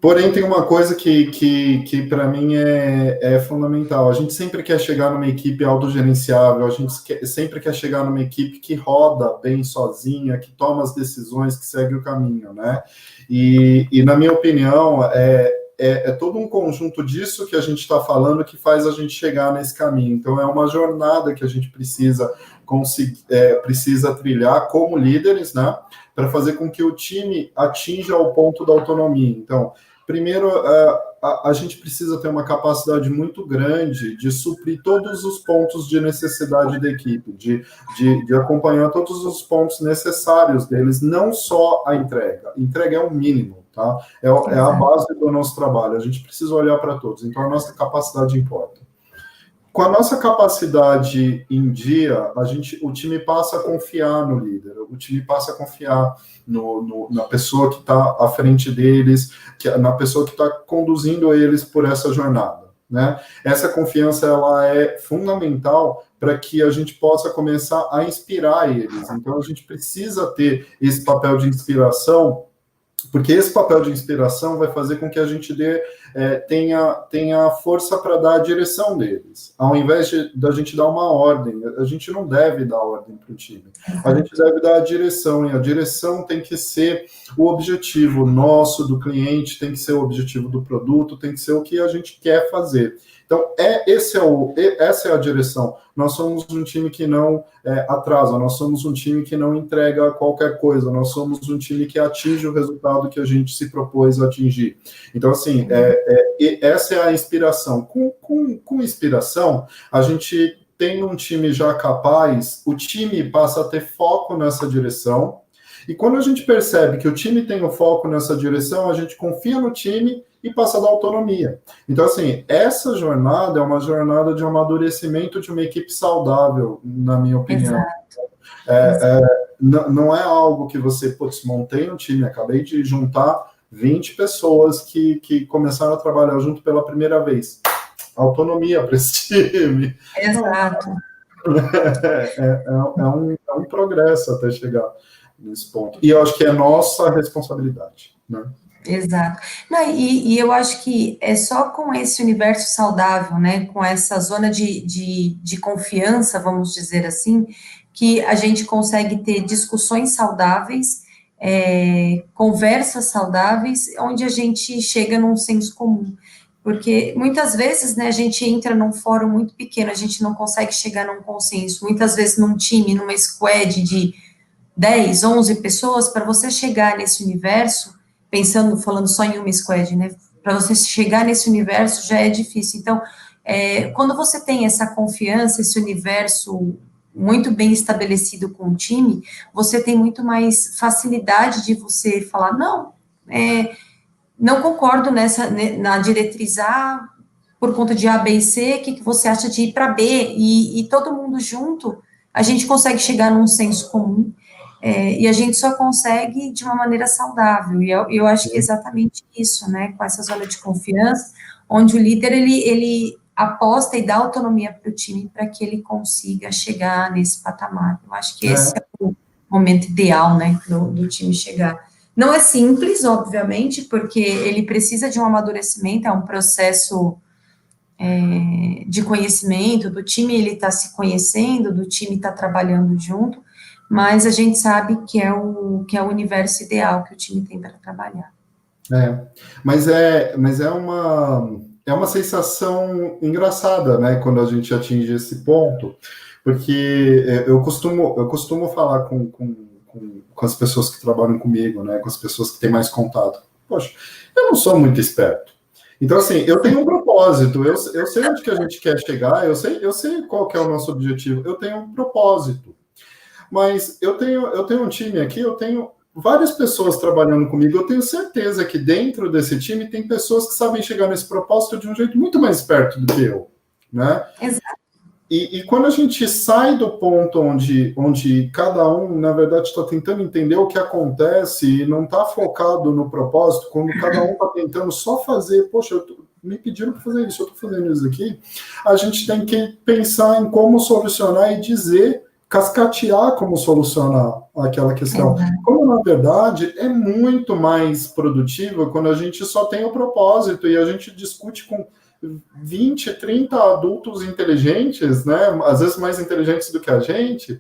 Porém, tem uma coisa que para mim é fundamental. A gente sempre quer chegar numa equipe autogerenciável, a gente sempre quer chegar numa equipe que roda bem sozinha, que toma as decisões, que segue o caminho, né? E na minha opinião, é todo um conjunto disso que a gente está falando que faz a gente chegar nesse caminho. Então, é uma jornada que a gente precisa trilhar como líderes, né? Para fazer com que o time atinja o ponto da autonomia. Então, primeiro, a gente precisa ter uma capacidade muito grande de suprir todos os pontos de necessidade da equipe, de acompanhar todos os pontos necessários deles, não só a entrega. Entrega é o mínimo, tá? É a base do nosso trabalho. A gente precisa olhar para todos. Então, a nossa capacidade importa. Com a nossa capacidade em dia, o time passa a confiar no líder, o time passa a confiar na pessoa que está à frente deles, na pessoa que está conduzindo eles por essa jornada, né? Essa confiança, ela é fundamental para que a gente possa começar a inspirar eles. Então, a gente precisa ter esse papel de inspiração, porque esse papel de inspiração vai fazer com que a gente tenha força para dar a direção deles. Ao invés da gente dar uma ordem, a gente não deve dar ordem para o time. A gente deve dar a direção, e a direção tem que ser o objetivo nosso, do cliente, tem que ser o objetivo do produto, tem que ser o que a gente quer fazer. Então, essa é a direção. Nós somos um time que não atrasa, nós somos um time que não entrega qualquer coisa, nós somos um time que atinge o resultado que a gente se propôs a atingir. Então, assim, essa é a inspiração. Com inspiração, a gente tem um time já capaz, o time passa a ter foco nessa direção, e quando a gente percebe que o time tem o foco nessa direção, a gente confia no time e passa a dar autonomia. Então, assim, essa jornada é uma jornada de amadurecimento de uma equipe saudável, na minha opinião. Não é algo que você, montei um time, acabei de juntar 20 pessoas que começaram a trabalhar junto pela primeira vez. Autonomia para esse time. Exato. É um progresso até chegar nesse ponto. E eu acho que é nossa responsabilidade, né? Exato. Não, e eu acho que é só com esse universo saudável, né, com essa zona de confiança, vamos dizer assim, que a gente consegue ter discussões saudáveis, conversas saudáveis, onde a gente chega num senso comum. Porque muitas vezes, né, a gente entra num fórum muito pequeno, a gente não consegue chegar num consenso. Muitas vezes num time, numa squad de 10, 11 pessoas, para você chegar nesse universo, falando só em uma squad, né, para você chegar nesse universo já é difícil. Então, quando você tem essa confiança, esse universo muito bem estabelecido com o time, você tem muito mais facilidade de você falar, não concordo na diretriz A, por conta de A, B e C, o que você acha de ir para B? E todo mundo junto, a gente consegue chegar num senso comum, e a gente só consegue de uma maneira saudável, e eu acho que é exatamente isso, né, com essa zona de confiança, onde o líder, ele aposta e dá autonomia para o time para que ele consiga chegar nesse patamar. Eu acho que esse é o momento ideal, né, do time chegar. Não é simples, obviamente, porque ele precisa de um amadurecimento, é um processo de conhecimento, do time ele está se conhecendo, do time está trabalhando junto, mas a gente sabe que é o universo ideal que o time tem para trabalhar. Mas é uma sensação engraçada, né, quando a gente atinge esse ponto, porque eu costumo falar com as pessoas que trabalham comigo, né, com as pessoas que têm mais contato. Poxa, eu não sou muito esperto. Então, assim, eu tenho um propósito, eu sei onde que a gente quer chegar, eu sei qual que é o nosso objetivo, eu tenho um propósito. Mas eu tenho um time aqui, eu tenho várias pessoas trabalhando comigo, eu tenho certeza que dentro desse time tem pessoas que sabem chegar nesse propósito de um jeito muito mais esperto do que eu, né? Exato. E quando a gente sai do ponto onde cada um, na verdade, está tentando entender o que acontece e não está focado no propósito, quando cada um está tentando só fazer, poxa, me pediram para fazer isso, eu estou fazendo isso aqui, a gente tem que pensar em como solucionar e cascatear como solucionar aquela questão. Como, na verdade, é muito mais produtivo quando a gente só tem o propósito e a gente discute com 20, 30 adultos inteligentes, né? Às vezes mais inteligentes do que a gente.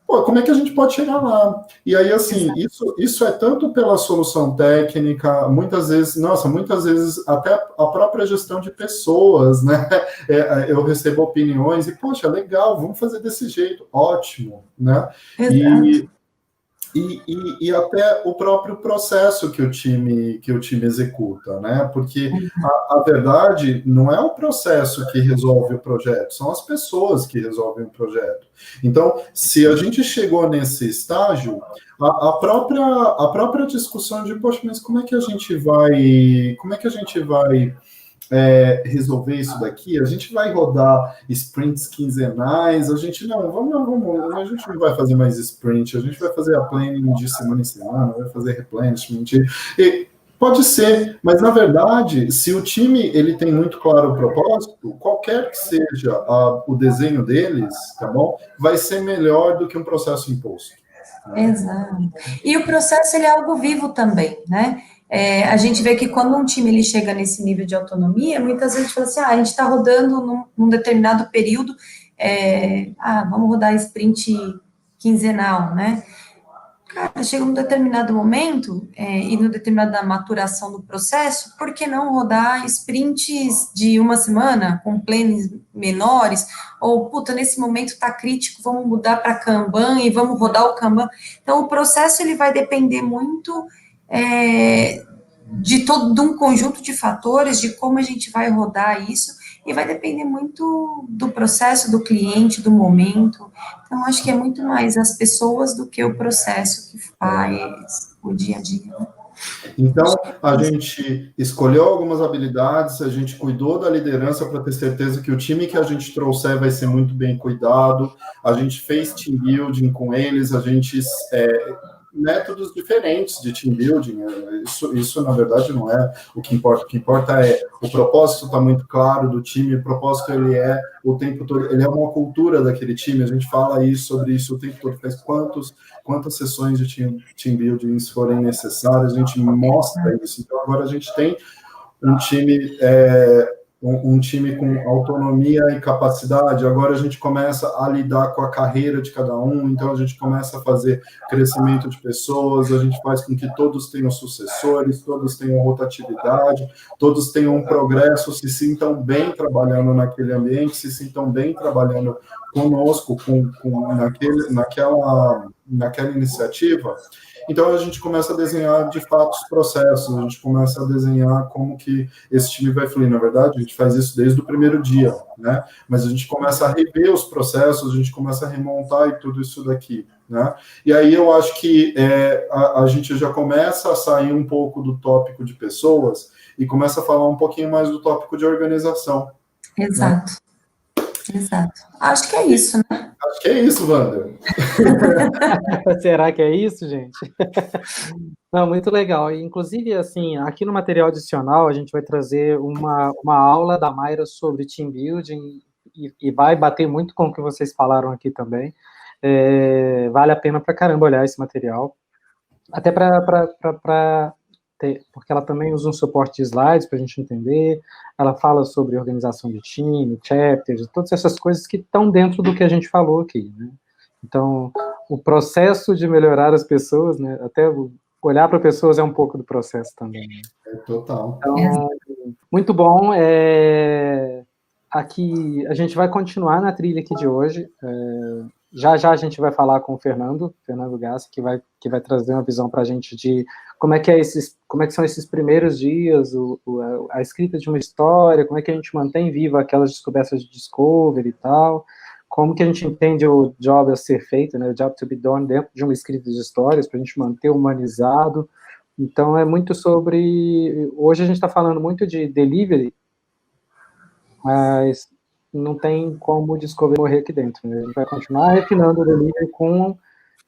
Pô, como é que a gente pode chegar lá? E aí, assim, isso é tanto pela solução técnica, muitas vezes até a própria gestão de pessoas, né? Eu recebo opiniões e, poxa, legal, vamos fazer desse jeito, ótimo, né? E até o próprio processo que o time executa, né? Porque a verdade não é o processo que resolve o projeto, são as pessoas que resolvem o projeto. Então, se a gente chegou nesse estágio, a própria discussão de, poxa, mas como é que a gente vai resolver isso daqui? A gente vai rodar sprints quinzenais, a gente a gente não vai fazer mais sprint, a gente vai fazer a planning de semana em semana, vai fazer replenishment, pode ser, mas na verdade, se o time ele tem muito claro o propósito, qualquer que seja o desenho deles, tá bom? Vai ser melhor do que um processo imposto. Exato. E o processo ele é algo vivo também, né? A gente vê que quando um time ele chega nesse nível de autonomia, muitas vezes a gente fala assim, a gente está rodando num determinado período, vamos rodar sprint quinzenal, né? Cara, chega num determinado momento, e no determinada maturação do processo, por que não rodar sprints de uma semana, com plannings menores, ou, nesse momento tá crítico, vamos mudar para Kanban e vamos rodar o Kanban. Então, o processo, ele vai depender muito de um conjunto de fatores, de como a gente vai rodar isso, e vai depender muito do processo, do cliente, do momento. Então, acho que é muito mais as pessoas do que o processo que faz o dia a dia. Então, a gente escolheu algumas habilidades, a gente cuidou da liderança para ter certeza que o time que a gente trouxer vai ser muito bem cuidado, a gente fez team building com eles, a gente... métodos diferentes de team building, isso na verdade não é o que importa é o propósito está muito claro do time, o propósito ele é o tempo todo, ele é uma cultura daquele time, a gente fala sobre isso o tempo todo, faz quantas sessões de team building forem necessárias, a gente mostra isso, então agora a gente tem um time um time com autonomia e capacidade, agora a gente começa a lidar com a carreira de cada um, então a gente começa a fazer crescimento de pessoas, a gente faz com que todos tenham sucessores, todos tenham rotatividade, todos tenham um progresso, se sintam bem trabalhando naquele ambiente, se sintam bem trabalhando conosco, naquela iniciativa. Então, a gente começa a desenhar, de fato, os processos, a gente começa a desenhar como que esse time vai fluir. Na verdade, a gente faz isso desde o primeiro dia, né? Mas a gente começa a rever os processos, a gente começa a remontar e tudo isso daqui, né? E aí eu acho que a gente já começa a sair um pouco do tópico de pessoas e começa a falar um pouquinho mais do tópico de organização. Exato. Né? Exato. Acho que é isso, né? Acho que é isso, Wander. Será que é isso, gente? Não, muito legal. Inclusive, assim, aqui no material adicional, a gente vai trazer uma aula da Mayra sobre team building e vai bater muito com o que vocês falaram aqui também. Vale a pena pra caramba olhar esse material. Até para ter, porque ela também usa um suporte de slides para a gente entender. Ela fala sobre organização de time, chapters, todas essas coisas que estão dentro do que a gente falou aqui, né? Então, o processo de melhorar as pessoas, né? Até olhar para pessoas é um pouco do processo também. Né? Total. Então, muito bom. Aqui a gente vai continuar na trilha aqui de hoje. Já a gente vai falar com o Fernando Gassi, que vai trazer uma visão para a gente de como é que são esses primeiros dias, a escrita de uma história, como é que a gente mantém viva aquelas descobertas de discovery e tal, como que a gente entende o job a ser feito, né, o job to be done dentro de uma escrita de histórias, para a gente manter humanizado. Então, é muito sobre... Hoje a gente está falando muito de delivery, mas não tem como Discovery morrer aqui dentro. Né? A gente vai continuar refinando o delivery com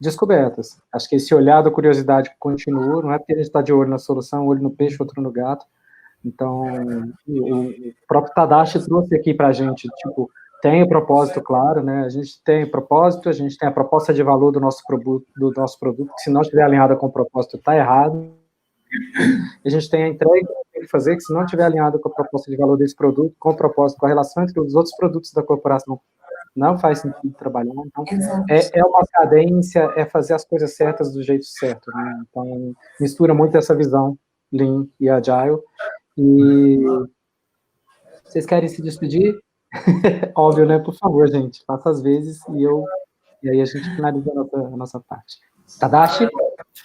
descobertas. Acho que esse olhar da curiosidade continua, não é porque a gente está de olho na solução, olho no peixe, outro no gato. Então, o próprio Tadashi trouxe aqui para a gente, tipo, tem o propósito, claro, né? A gente tem o propósito, a gente tem a proposta de valor do nosso produto, que se não estiver alinhada com o propósito, está errado. A gente tem a entrega que tem que fazer, que se não estiver alinhado com a proposta de valor desse produto, com o propósito, com a relação entre os outros produtos da corporação, não faz sentido trabalhar. Então, é uma cadência, é fazer as coisas certas do jeito certo. Né? Então, mistura muito essa visão Lean e Agile. E vocês querem se despedir? Óbvio, né? Por favor, gente, faça as vezes e aí a gente finaliza a nossa parte. Tadashi?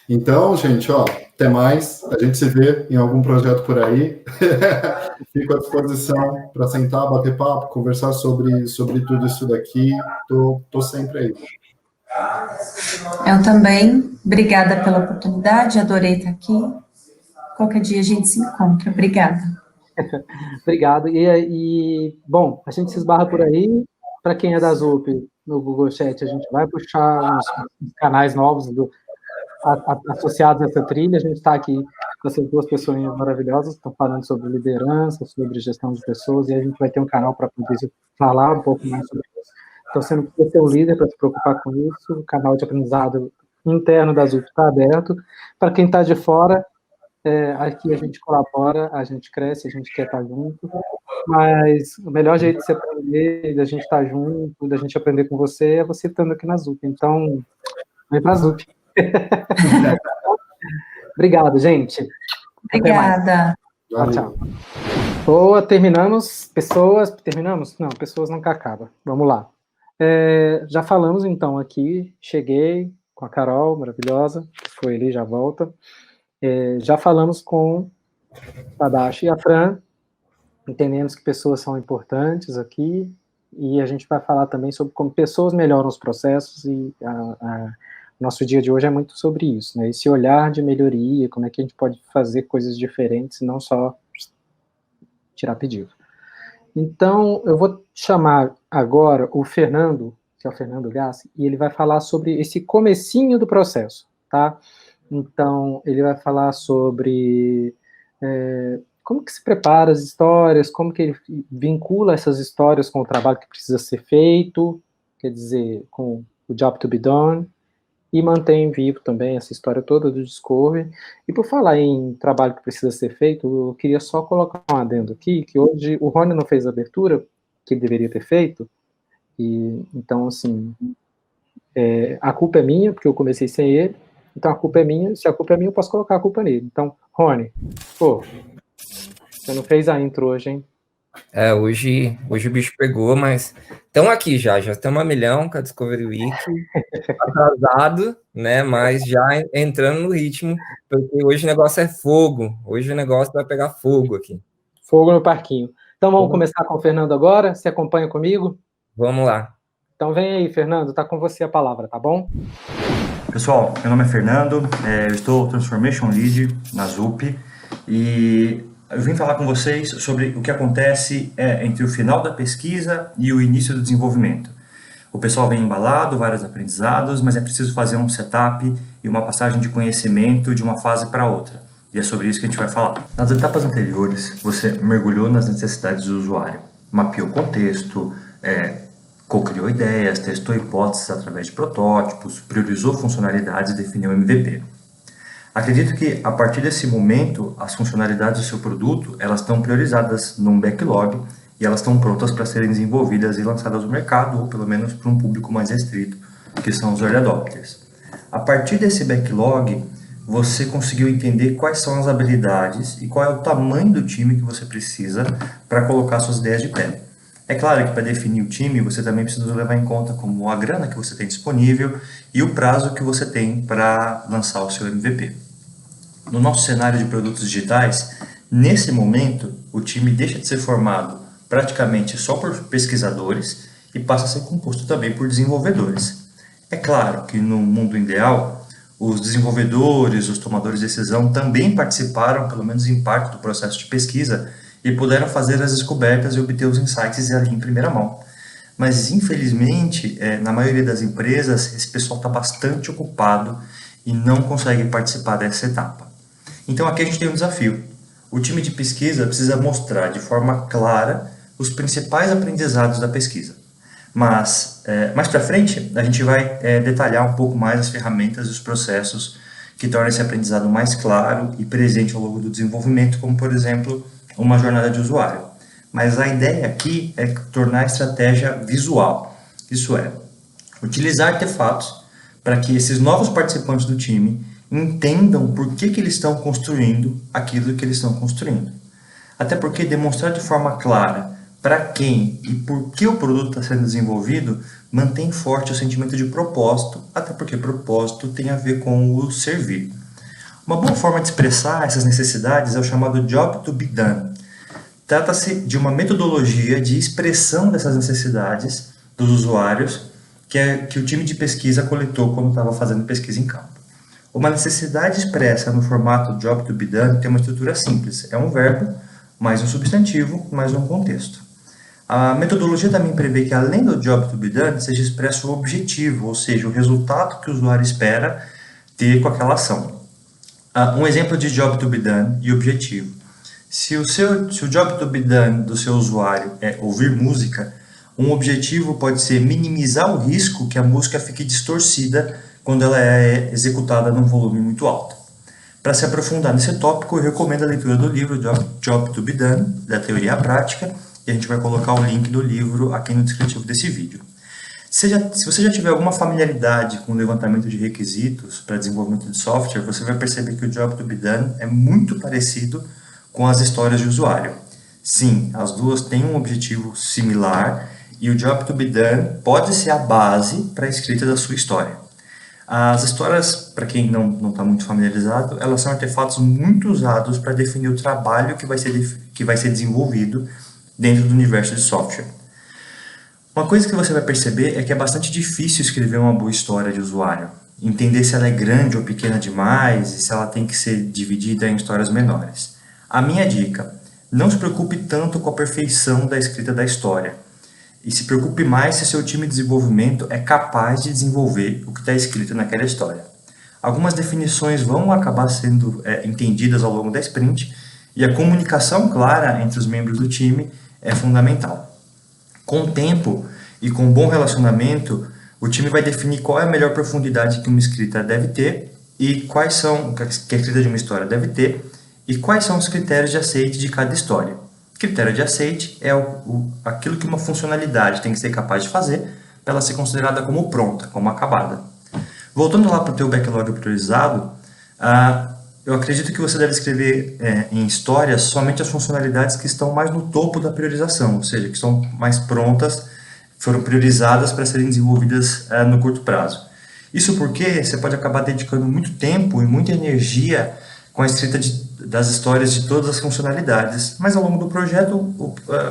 Então, gente, até mais. A gente se vê em algum projeto por aí. Fico à disposição para sentar, bater papo, conversar sobre tudo isso daqui. Tô sempre aí. Eu também. Obrigada pela oportunidade, adorei estar aqui. Qualquer dia a gente se encontra. Obrigada. Obrigado. Bom, a gente se esbarra por aí. Para quem é da ZUP, no Google Chat, a gente vai puxar uns canais novos associados a essa trilha. A gente está aqui com essas duas pessoas maravilhosas, estão falando sobre liderança, sobre gestão de pessoas, e a gente vai ter um canal para poder falar um pouco mais sobre isso. Então, você não precisa ser um líder para se preocupar com isso, o canal de aprendizado interno da ZUP está aberto. Para quem está de fora, aqui a gente colabora, a gente cresce, a gente quer estar junto, mas o melhor jeito de se aprender, da gente estar junto, da gente aprender com você, é você estando aqui na ZUP. Então, vem para a ZUP. Obrigado, gente. Obrigada. Tchau. Boa, terminamos. Terminamos? Não, pessoas nunca acaba. Vamos lá. Já falamos, então, aqui. Cheguei com a Carol, maravilhosa, que foi ali, já volta. Já falamos com Tadashi e a Fran, entendemos que pessoas são importantes aqui, e a gente vai falar também sobre como pessoas melhoram os processos, e nosso dia de hoje é muito sobre isso, né? Esse olhar de melhoria, como é que a gente pode fazer coisas diferentes, não só tirar pedido. Então, eu vou chamar agora o Fernando, que é o Fernando Gassi, e ele vai falar sobre esse comecinho do processo, tá? Então, ele vai falar sobre como que se prepara as histórias, como que ele vincula essas histórias com o trabalho que precisa ser feito, quer dizer, com o job to be done, e mantém vivo também essa história toda do Discovery. E por falar em trabalho que precisa ser feito, eu queria só colocar um adendo aqui, que hoje o Rony não fez a abertura, que ele deveria ter feito, e então, assim, a culpa é minha, porque eu comecei sem ele, então a culpa é minha, se a culpa é minha, eu posso colocar a culpa nele. Então, Rony, pô, você não fez a intro hoje, hein? Hoje o bicho pegou, mas estamos aqui já estamos a milhão com a Discovery Week, atrasado, né, mas já entrando no ritmo, porque hoje o negócio é fogo, hoje o negócio vai pegar fogo aqui. Fogo no parquinho. Então vamos começar com o Fernando agora, você acompanha comigo? Vamos lá. Então vem aí, Fernando, tá com você a palavra, tá bom? Pessoal, meu nome é Fernando, eu estou Transformation Lead na ZUP e eu vim falar com vocês sobre o que acontece entre o final da pesquisa e o início do desenvolvimento. O pessoal vem embalado, vários aprendizados, mas é preciso fazer um setup e uma passagem de conhecimento de uma fase para outra. E é sobre isso que a gente vai falar. Nas etapas anteriores, você mergulhou nas necessidades do usuário, mapeou o contexto, co-criou ideias, testou hipóteses através de protótipos, priorizou funcionalidades e definiu MVP. Acredito que, a partir desse momento, as funcionalidades do seu produto elas estão priorizadas num backlog e elas estão prontas para serem desenvolvidas e lançadas no mercado, ou pelo menos para um público mais restrito, que são os early adopters. A partir desse backlog, você conseguiu entender quais são as habilidades e qual é o tamanho do time que você precisa para colocar suas ideias de pé. É claro que para definir o time, você também precisa levar em conta como a grana que você tem disponível e o prazo que você tem para lançar o seu MVP. No nosso cenário de produtos digitais, nesse momento, o time deixa de ser formado praticamente só por pesquisadores e passa a ser composto também por desenvolvedores. É claro que no mundo ideal, os desenvolvedores, os tomadores de decisão também participaram, pelo menos em parte, do processo de pesquisa e puderam fazer as descobertas e obter os insights ali em primeira mão. Mas, infelizmente, na maioria das empresas, esse pessoal está bastante ocupado e não consegue participar dessa etapa. Então, aqui a gente tem um desafio. O time de pesquisa precisa mostrar de forma clara os principais aprendizados da pesquisa. Mas, mais para frente, a gente vai detalhar um pouco mais as ferramentas e os processos que tornam esse aprendizado mais claro e presente ao longo do desenvolvimento, como, por exemplo, uma jornada de usuário. Mas a ideia aqui é tornar a estratégia visual. Isso é, utilizar artefatos para que esses novos participantes do time entendam por que eles estão construindo aquilo que eles estão construindo. Até porque demonstrar de forma clara para quem e por que o produto está sendo desenvolvido mantém forte o sentimento de propósito, até porque propósito tem a ver com o servir. Uma boa forma de expressar essas necessidades é o chamado Job to be Done. Trata-se de uma metodologia de expressão dessas necessidades dos usuários que o time de pesquisa coletou quando estava fazendo pesquisa em campo. Uma necessidade expressa no formato Job to be Done tem uma estrutura simples. É um verbo, mais um substantivo, mais um contexto. A metodologia também prevê que, além do Job to be Done, seja expresso o objetivo, ou seja, o resultado que o usuário espera ter com aquela ação. Um exemplo de Job to be Done e objetivo. Se o Job to be Done do seu usuário é ouvir música, um objetivo pode ser minimizar o risco que a música fique distorcida quando ela é executada num volume muito alto. Para se aprofundar nesse tópico, eu recomendo a leitura do livro Job to be Done, da teoria à prática, e a gente vai colocar o link do livro aqui no descritivo desse vídeo. Se você já tiver alguma familiaridade com o levantamento de requisitos para desenvolvimento de software, você vai perceber que o Job to be Done é muito parecido com as histórias de usuário. Sim, as duas têm um objetivo similar e o Job to be Done pode ser a base para a escrita da sua história. As histórias, para quem não está muito familiarizado, elas são artefatos muito usados para definir o trabalho que vai ser desenvolvido dentro do universo de software. Uma coisa que você vai perceber é que é bastante difícil escrever uma boa história de usuário, entender se ela é grande ou pequena demais e se ela tem que ser dividida em histórias menores. A minha dica, não se preocupe tanto com a perfeição da escrita da história e se preocupe mais se seu time de desenvolvimento é capaz de desenvolver o que está escrito naquela história. Algumas definições vão acabar sendo entendidas ao longo da sprint e a comunicação clara entre os membros do time é fundamental. Com o tempo e com um bom relacionamento, O time vai definir qual é a melhor profundidade que uma escrita deve ter e quais são, que a escrita de uma história deve ter, e quais são os critérios de aceite de cada história. Critério de aceite é aquilo que uma funcionalidade tem que ser capaz de fazer para ela ser considerada como pronta, como acabada. Voltando lá para o teu backlog priorizado, eu acredito que você deve escrever em histórias somente as funcionalidades que estão mais no topo da priorização, ou seja, que estão mais prontas, foram priorizadas para serem desenvolvidas no curto prazo. Isso porque você pode acabar dedicando muito tempo e muita energia com a escrita das histórias de todas as funcionalidades, mas ao longo do projeto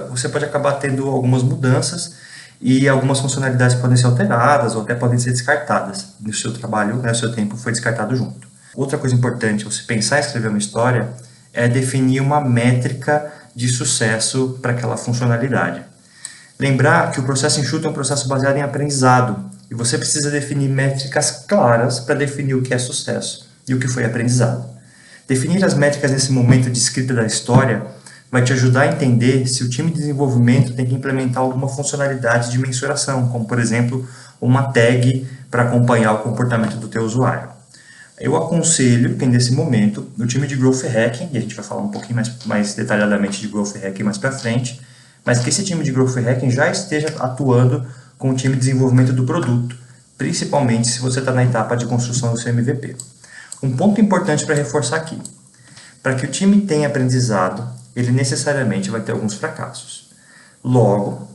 você pode acabar tendo algumas mudanças e algumas funcionalidades podem ser alteradas ou até podem ser descartadas. No seu trabalho, o seu tempo foi descartado junto. Outra coisa importante, você pensar em escrever uma história, é definir uma métrica de sucesso para aquela funcionalidade. Lembrar que o processo enxuto é um processo baseado em aprendizado, e você precisa definir métricas claras para definir o que é sucesso e o que foi aprendizado. Definir as métricas nesse momento de escrita da história vai te ajudar a entender se o time de desenvolvimento tem que implementar alguma funcionalidade de mensuração, como, por exemplo, uma tag para acompanhar o comportamento do teu usuário. Eu aconselho que, nesse momento, o time de Growth Hacking, e a gente vai falar um pouquinho mais detalhadamente de Growth Hacking mais para frente, mas que esse time de Growth Hacking já esteja atuando com o time de desenvolvimento do produto, principalmente se você está na etapa de construção do seu MVP. Um ponto importante para reforçar aqui: para que o time tenha aprendizado, ele necessariamente vai ter alguns fracassos. Logo,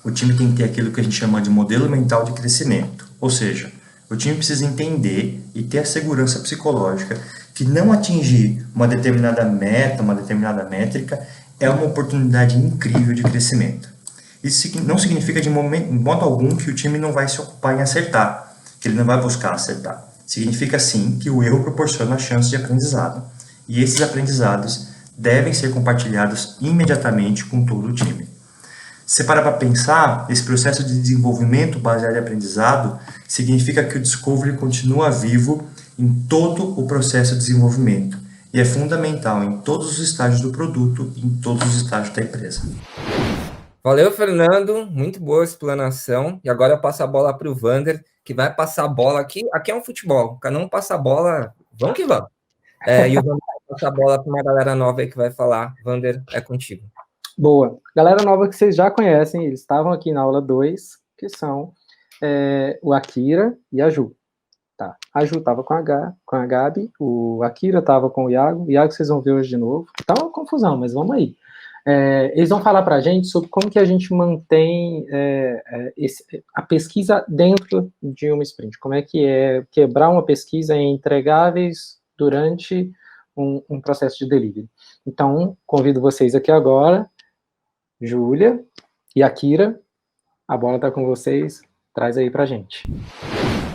o time tem que ter aquilo que a gente chama de modelo mental de crescimento, ou seja, o time precisa entender e ter a segurança psicológica que não atingir uma determinada meta, uma determinada métrica, é uma oportunidade incrível de crescimento. Isso não significa de modo algum que o time não vai se ocupar em acertar, que ele não vai buscar acertar. Significa sim que o erro proporciona a chance de aprendizado, e esses aprendizados devem ser compartilhados imediatamente com todo o time. Se parar para pensar, esse processo de desenvolvimento baseado em aprendizado significa que o Discovery continua vivo em todo o processo de desenvolvimento e é fundamental em todos os estágios do produto e em todos os estágios da empresa. Valeu, Fernando. Muito boa explanação. E agora eu passo a bola para o Vander, que vai passar a bola aqui. Aqui é um futebol. Cada um passa a bola. Vamos que vamos. E o Vander vai passar a bola para uma galera nova aí que vai falar. Vander, é contigo. Boa. Galera nova que vocês já conhecem, eles estavam aqui na aula 2, que são o Akira e a Ju. Tá. A Ju estava com a Gabi, o Akira estava com o Iago vocês vão ver hoje de novo. Tá uma confusão, mas vamos aí. Eles vão falar para a gente sobre como que a gente mantém a pesquisa dentro de uma sprint, como é que é quebrar uma pesquisa em entregáveis durante um processo de delivery. Então, convido vocês aqui agora, Júlia e Akira, a bola está com vocês, traz aí para a gente.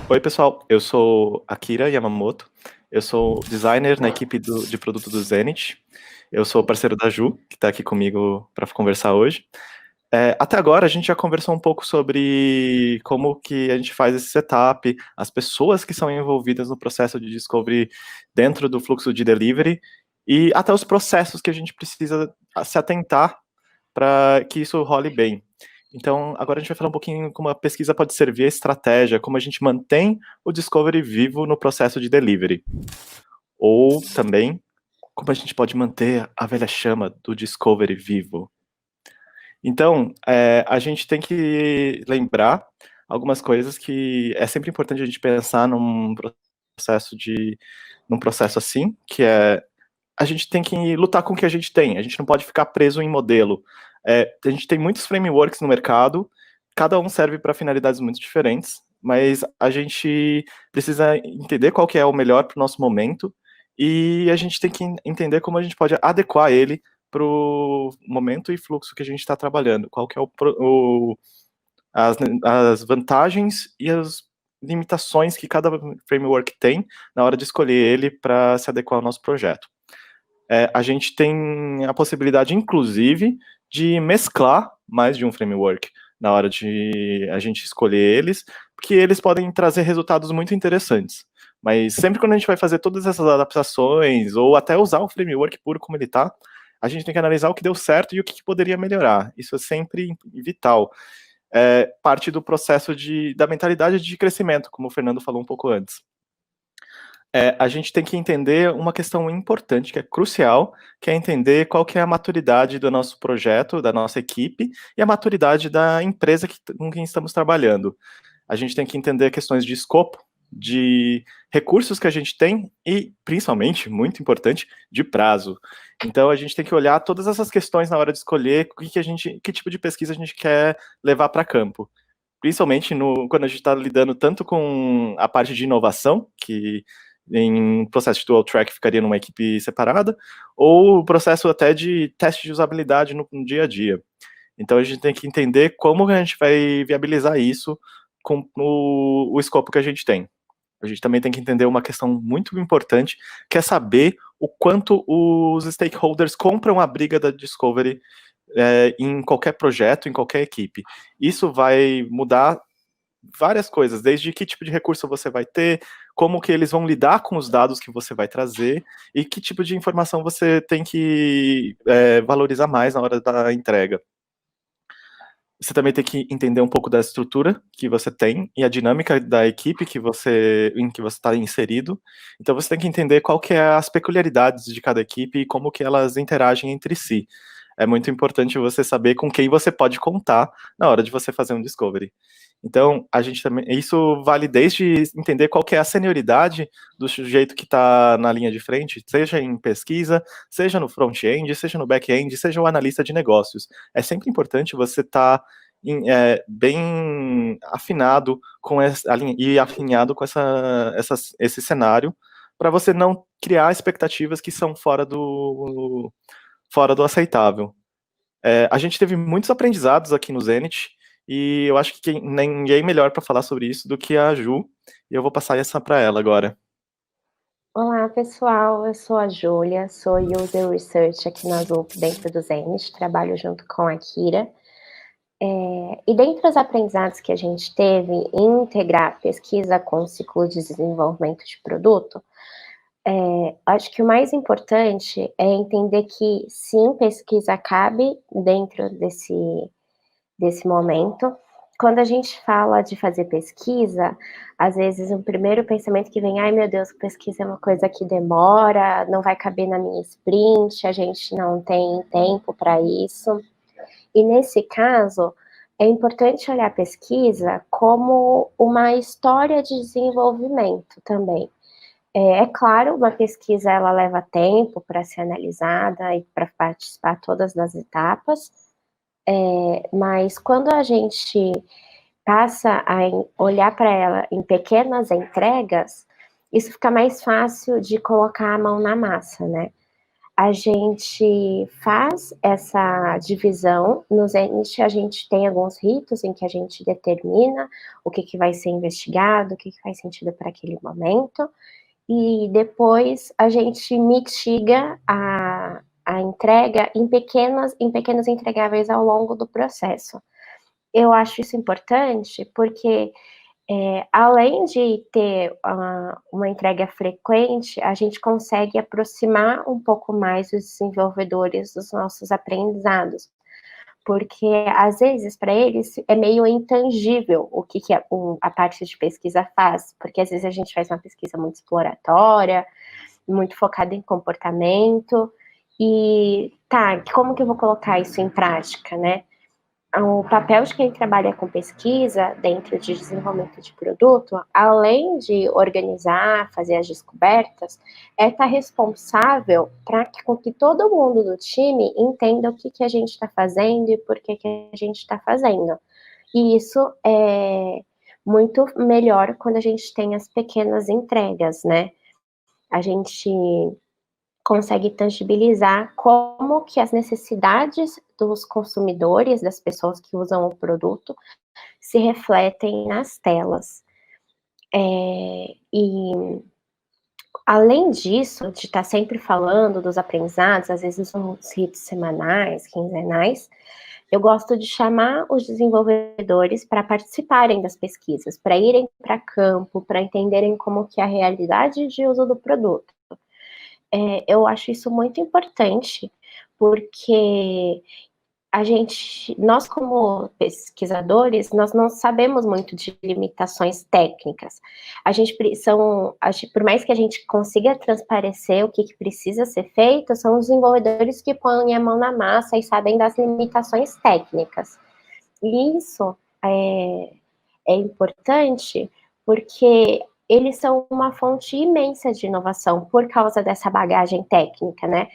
Oi, pessoal, eu sou Akira Yamamoto, eu sou designer na equipe de produto do Zenit, eu sou parceiro da Ju, que está aqui comigo para conversar hoje. Até agora a gente já conversou um pouco sobre como que a gente faz esse setup, as pessoas que são envolvidas no processo de discovery dentro do fluxo de delivery e até os processos que a gente precisa se atentar para que isso role bem. Então, agora a gente vai falar um pouquinho como a pesquisa pode servir a estratégia, como a gente mantém o discovery vivo no processo de delivery. Ou também, como a gente pode manter a velha chama do discovery vivo. Então, a gente tem que lembrar algumas coisas que é sempre importante a gente pensar num processo assim, que é a gente tem que lutar com o que a gente tem, a gente não pode ficar preso em modelo. A gente tem muitos frameworks no mercado, cada um serve para finalidades muito diferentes, mas a gente precisa entender qual que é o melhor para o nosso momento, e a gente tem que entender como a gente pode adequar ele para o momento e fluxo que a gente está trabalhando, qual que é as vantagens e as limitações que cada framework tem na hora de escolher ele para se adequar ao nosso projeto. A gente tem a possibilidade, inclusive, de mesclar mais de um framework na hora de a gente escolher eles, porque eles podem trazer resultados muito interessantes. Mas sempre quando a gente vai fazer todas essas adaptações, ou até usar o framework puro como ele está, a gente tem que analisar o que deu certo e o que poderia melhorar. Isso é sempre vital. parte do processo da mentalidade de crescimento, como o Fernando falou um pouco antes. A gente tem que entender uma questão importante, que é crucial, que é entender qual que é a maturidade do nosso projeto, da nossa equipe, e a maturidade da empresa com quem estamos trabalhando. A gente tem que entender questões de escopo, de recursos que a gente tem e, principalmente, muito importante, de prazo. Então, a gente tem que olhar todas essas questões na hora de escolher que tipo de pesquisa a gente quer levar para campo. Principalmente quando a gente está lidando tanto com a parte de inovação, que em processo de dual track ficaria numa equipe separada, ou o processo até de teste de usabilidade no dia a dia. Então a gente tem que entender como a gente vai viabilizar isso com o escopo que a gente tem. A gente também tem que entender uma questão muito importante, que é saber o quanto os stakeholders compram a briga da Discovery em qualquer projeto, em qualquer equipe. Isso vai mudar várias coisas, desde que tipo de recurso você vai ter, como que eles vão lidar com os dados que você vai trazer, e que tipo de informação você tem que valorizar mais na hora da entrega. Você também tem que entender um pouco da estrutura que você tem e a dinâmica da equipe em que você está inserido. Então você tem que entender qual que é as peculiaridades de cada equipe e como que elas interagem entre si. É muito importante você saber com quem você pode contar na hora de você fazer um discovery. Então, isso vale desde entender qual que é a senioridade do sujeito que está na linha de frente, seja em pesquisa, seja no front-end, seja no back-end, seja o analista de negócios. É sempre importante você estar bem afinado e afinhado com esse cenário, para você não criar expectativas que são fora do aceitável. A gente teve muitos aprendizados aqui no Zenit, e eu acho que ninguém melhor para falar sobre isso do que a Ju, e eu vou passar essa para ela agora. Olá, pessoal, eu sou a Júlia, sou User Research aqui na ZUP dentro do Zenit, trabalho junto com a Kira. E dentre os aprendizados que a gente teve em integrar pesquisa com o ciclo de desenvolvimento de produto, acho que o mais importante é entender que, sim, pesquisa cabe dentro desse momento. Quando a gente fala de fazer pesquisa, às vezes o primeiro pensamento que vem, ai meu Deus, pesquisa é uma coisa que demora, não vai caber na minha sprint, a gente não tem tempo para isso. E nesse caso, é importante olhar a pesquisa como uma história de desenvolvimento também. É claro, uma pesquisa ela leva tempo para ser analisada e para participar todas das etapas, mas quando a gente passa a olhar para ela em pequenas entregas, isso fica mais fácil de colocar a mão na massa, né? A gente faz essa divisão, no Zenit a gente tem alguns ritos em que a gente determina o que vai ser investigado, o que faz sentido para aquele momento, e depois a gente mitiga a entrega em pequenos entregáveis ao longo do processo. Eu acho isso importante porque, além de ter uma entrega frequente, a gente consegue aproximar um pouco mais os desenvolvedores dos nossos aprendizados, porque às vezes para eles é meio intangível o que a parte de pesquisa faz, porque às vezes a gente faz uma pesquisa muito exploratória, muito focada em comportamento, e como que eu vou colocar isso em prática, né? O papel de quem trabalha com pesquisa dentro de desenvolvimento de produto, além de organizar, fazer as descobertas, é estar responsável para com que todo mundo do time entenda o que a gente está fazendo e por que a gente está fazendo. E isso é muito melhor quando a gente tem as pequenas entregas, né? A gente consegue tangibilizar como que as necessidades dos consumidores, das pessoas que usam o produto, se refletem nas telas. E além disso, de estar sempre falando dos aprendizados, às vezes uns ritos semanais, quinzenais, eu gosto de chamar os desenvolvedores para participarem das pesquisas, para irem para campo, para entenderem como que é a realidade de uso do produto. Eu acho isso muito importante, porque nós como pesquisadores, nós não sabemos muito de limitações técnicas. Por mais que a gente consiga transparecer o que precisa ser feito, são os desenvolvedores que põem a mão na massa e sabem das limitações técnicas. E isso é importante porque eles são uma fonte imensa de inovação por causa dessa bagagem técnica, né?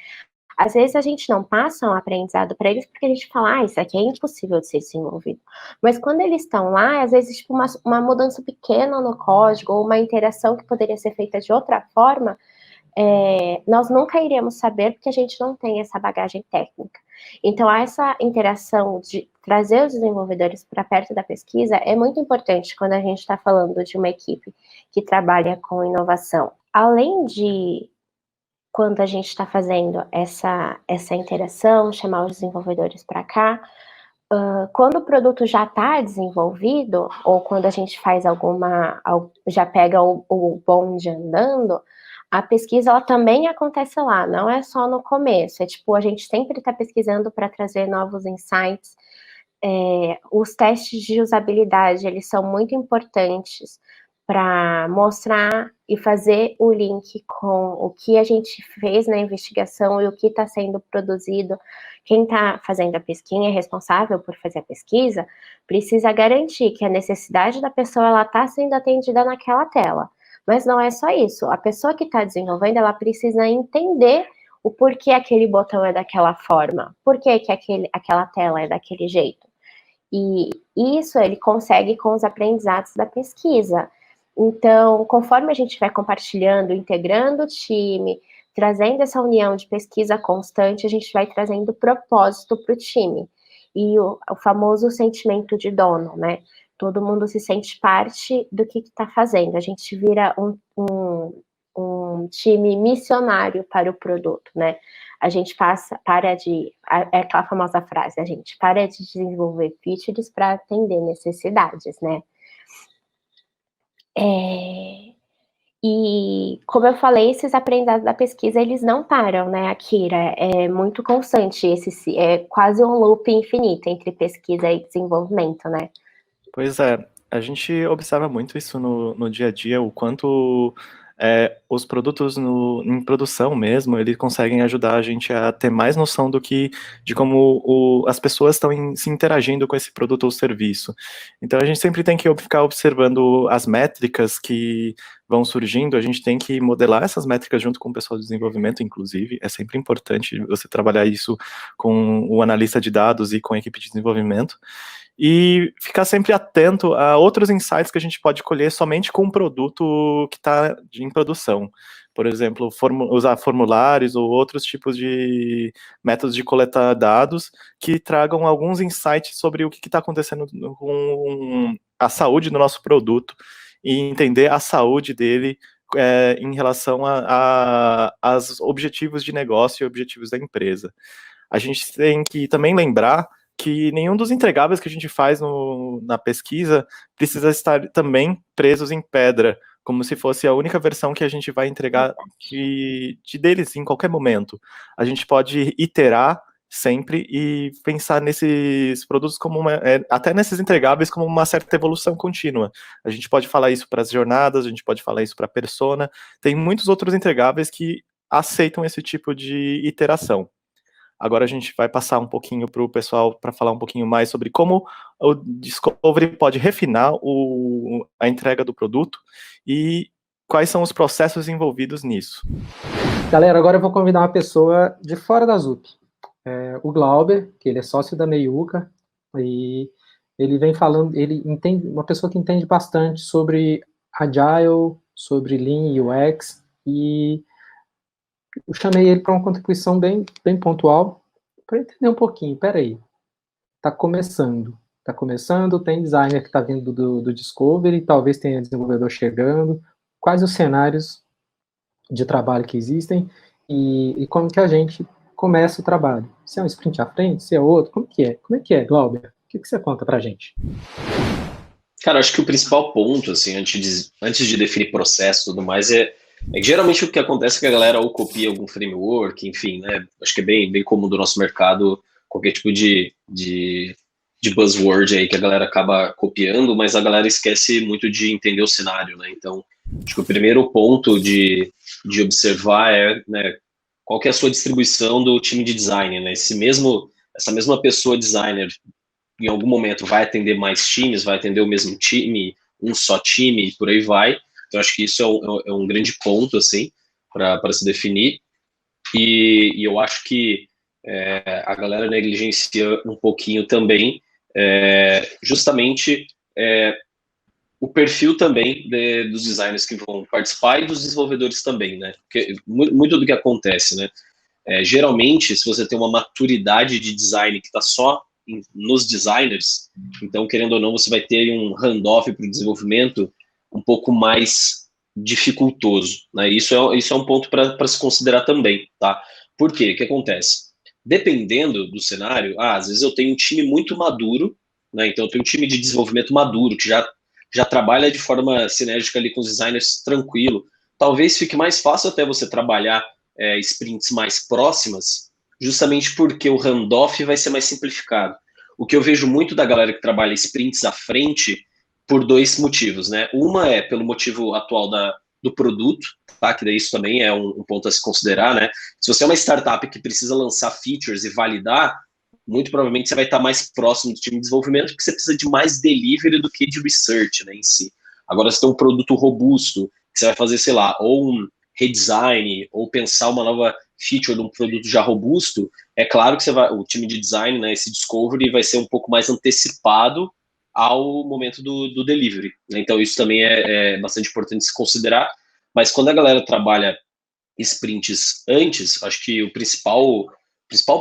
Às vezes a gente não passa um aprendizado para eles porque a gente fala, isso aqui é impossível de ser desenvolvido. Mas quando eles estão lá, às vezes tipo uma mudança pequena no código ou uma interação que poderia ser feita de outra forma, nós nunca iremos saber porque a gente não tem essa bagagem técnica. Então, essa interação de trazer os desenvolvedores para perto da pesquisa é muito importante quando a gente está falando de uma equipe que trabalha com inovação. Além de, quando a gente está fazendo essa interação, chamar os desenvolvedores para cá, quando o produto já está desenvolvido, ou quando a gente faz já pega o bonde andando, a pesquisa ela também acontece lá, não é só no começo, a gente sempre está pesquisando para trazer novos insights. Os testes de usabilidade, eles são muito importantes para mostrar e fazer o link com o que a gente fez na investigação e o que está sendo produzido. Quem está fazendo a pesquisa, quem é responsável por fazer a pesquisa, precisa garantir que a necessidade da pessoa está sendo atendida naquela tela. Mas não é só isso. A pessoa que está desenvolvendo, ela precisa entender o porquê aquele botão é daquela forma, porquê que aquela tela é daquele jeito. E isso ele consegue com os aprendizados da pesquisa. Então, conforme a gente vai compartilhando, integrando o time, trazendo essa união de pesquisa constante, a gente vai trazendo propósito para o time. E o famoso sentimento de dono, né? Todo mundo se sente parte do que está fazendo. A gente vira um time missionário para o produto, né? A gente é aquela famosa frase, a gente para de desenvolver features para atender necessidades, né? E, como eu falei, esses aprendizados da pesquisa, eles não param, né, Akira? É muito constante, é quase um loop infinito entre pesquisa e desenvolvimento, né? Pois é, a gente observa muito isso no dia a dia, o quanto os produtos em produção mesmo, eles conseguem ajudar a gente a ter mais noção de como as pessoas estão se interagindo com esse produto ou serviço. Então a gente sempre tem que ficar observando as métricas que vão surgindo, a gente tem que modelar essas métricas junto com o pessoal de desenvolvimento, inclusive, é sempre importante você trabalhar isso com o analista de dados e com a equipe de desenvolvimento, e ficar sempre atento a outros insights que a gente pode colher somente com um produto que está em produção. Por exemplo, usar formulários ou outros tipos de métodos de coletar dados que tragam alguns insights sobre o que está acontecendo com a saúde do nosso produto e entender a saúde dele em relação aos objetivos de negócio e objetivos da empresa. A gente tem que também lembrar que nenhum dos entregáveis que a gente faz na pesquisa precisa estar também presos em pedra, como se fosse a única versão que a gente vai entregar deles em qualquer momento. A gente pode iterar sempre e pensar nesses produtos como até nesses entregáveis como uma certa evolução contínua. A gente pode falar isso para as jornadas, a gente pode falar isso para a persona, tem muitos outros entregáveis que aceitam esse tipo de iteração. Agora a gente vai passar um pouquinho para o pessoal para falar um pouquinho mais sobre como o Discovery pode refinar a entrega do produto e quais são os processos envolvidos nisso. Galera, agora eu vou convidar uma pessoa de fora da ZUP. O Glauber, que ele é sócio da Meiuca, e ele vem falando, ele entende, uma pessoa que entende bastante sobre Agile, sobre Lean UX, e eu chamei ele para uma contribuição bem pontual, para entender um pouquinho. Peraí, está começando, tem designer que está vindo do Discovery, talvez tenha desenvolvedor chegando, quais os cenários de trabalho que existem e como que a gente começa o trabalho. Se é um sprint à frente, se é outro, como que é, Glauber? O que você conta para a gente? Cara, acho que o principal ponto, assim, antes de definir processo e tudo mais, é que geralmente o que acontece é que a galera ou copia algum framework, enfim, né? Acho que é bem comum do nosso mercado qualquer tipo de buzzword aí que a galera acaba copiando, mas a galera esquece muito de entender o cenário, né? Então, acho que o primeiro ponto de observar é, né, qual que é a sua distribuição do time de design, né? Essa mesma pessoa designer, em algum momento, vai atender mais times, vai atender o mesmo time, um só time, e por aí vai. Então, acho que isso é um grande ponto, assim, para se definir. E eu acho que a galera negligencia um pouquinho também, justamente o perfil também dos designers que vão participar e dos desenvolvedores também, né? Porque muito do que acontece, né? Geralmente, se você tem uma maturidade de design que está só nos designers, então, querendo ou não, você vai ter um handoff para o desenvolvimento um pouco mais dificultoso, né? Isso é um ponto para se considerar também, tá? Por quê? O que acontece? Dependendo do cenário, às vezes eu tenho um time muito maduro, né? Então, eu tenho um time de desenvolvimento maduro, que já trabalha de forma sinérgica ali com os designers tranquilo. Talvez fique mais fácil até você trabalhar sprints mais próximas, justamente porque o handoff vai ser mais simplificado. O que eu vejo muito da galera que trabalha sprints à frente, por dois motivos, né? Uma é pelo motivo atual do produto, tá? Que daí isso também é um ponto a se considerar, né? Se você é uma startup que precisa lançar features e validar, muito provavelmente você vai estar mais próximo do time de desenvolvimento, porque você precisa de mais delivery do que de research, né, em si. Agora, se tem um produto robusto, que você vai fazer, sei lá, ou um redesign, ou pensar uma nova feature de um produto já robusto, é claro que o time de design, né, esse discovery vai ser um pouco mais antecipado ao momento do delivery, né? Então, isso também é bastante importante se considerar, mas quando a galera trabalha sprints antes, acho que o principal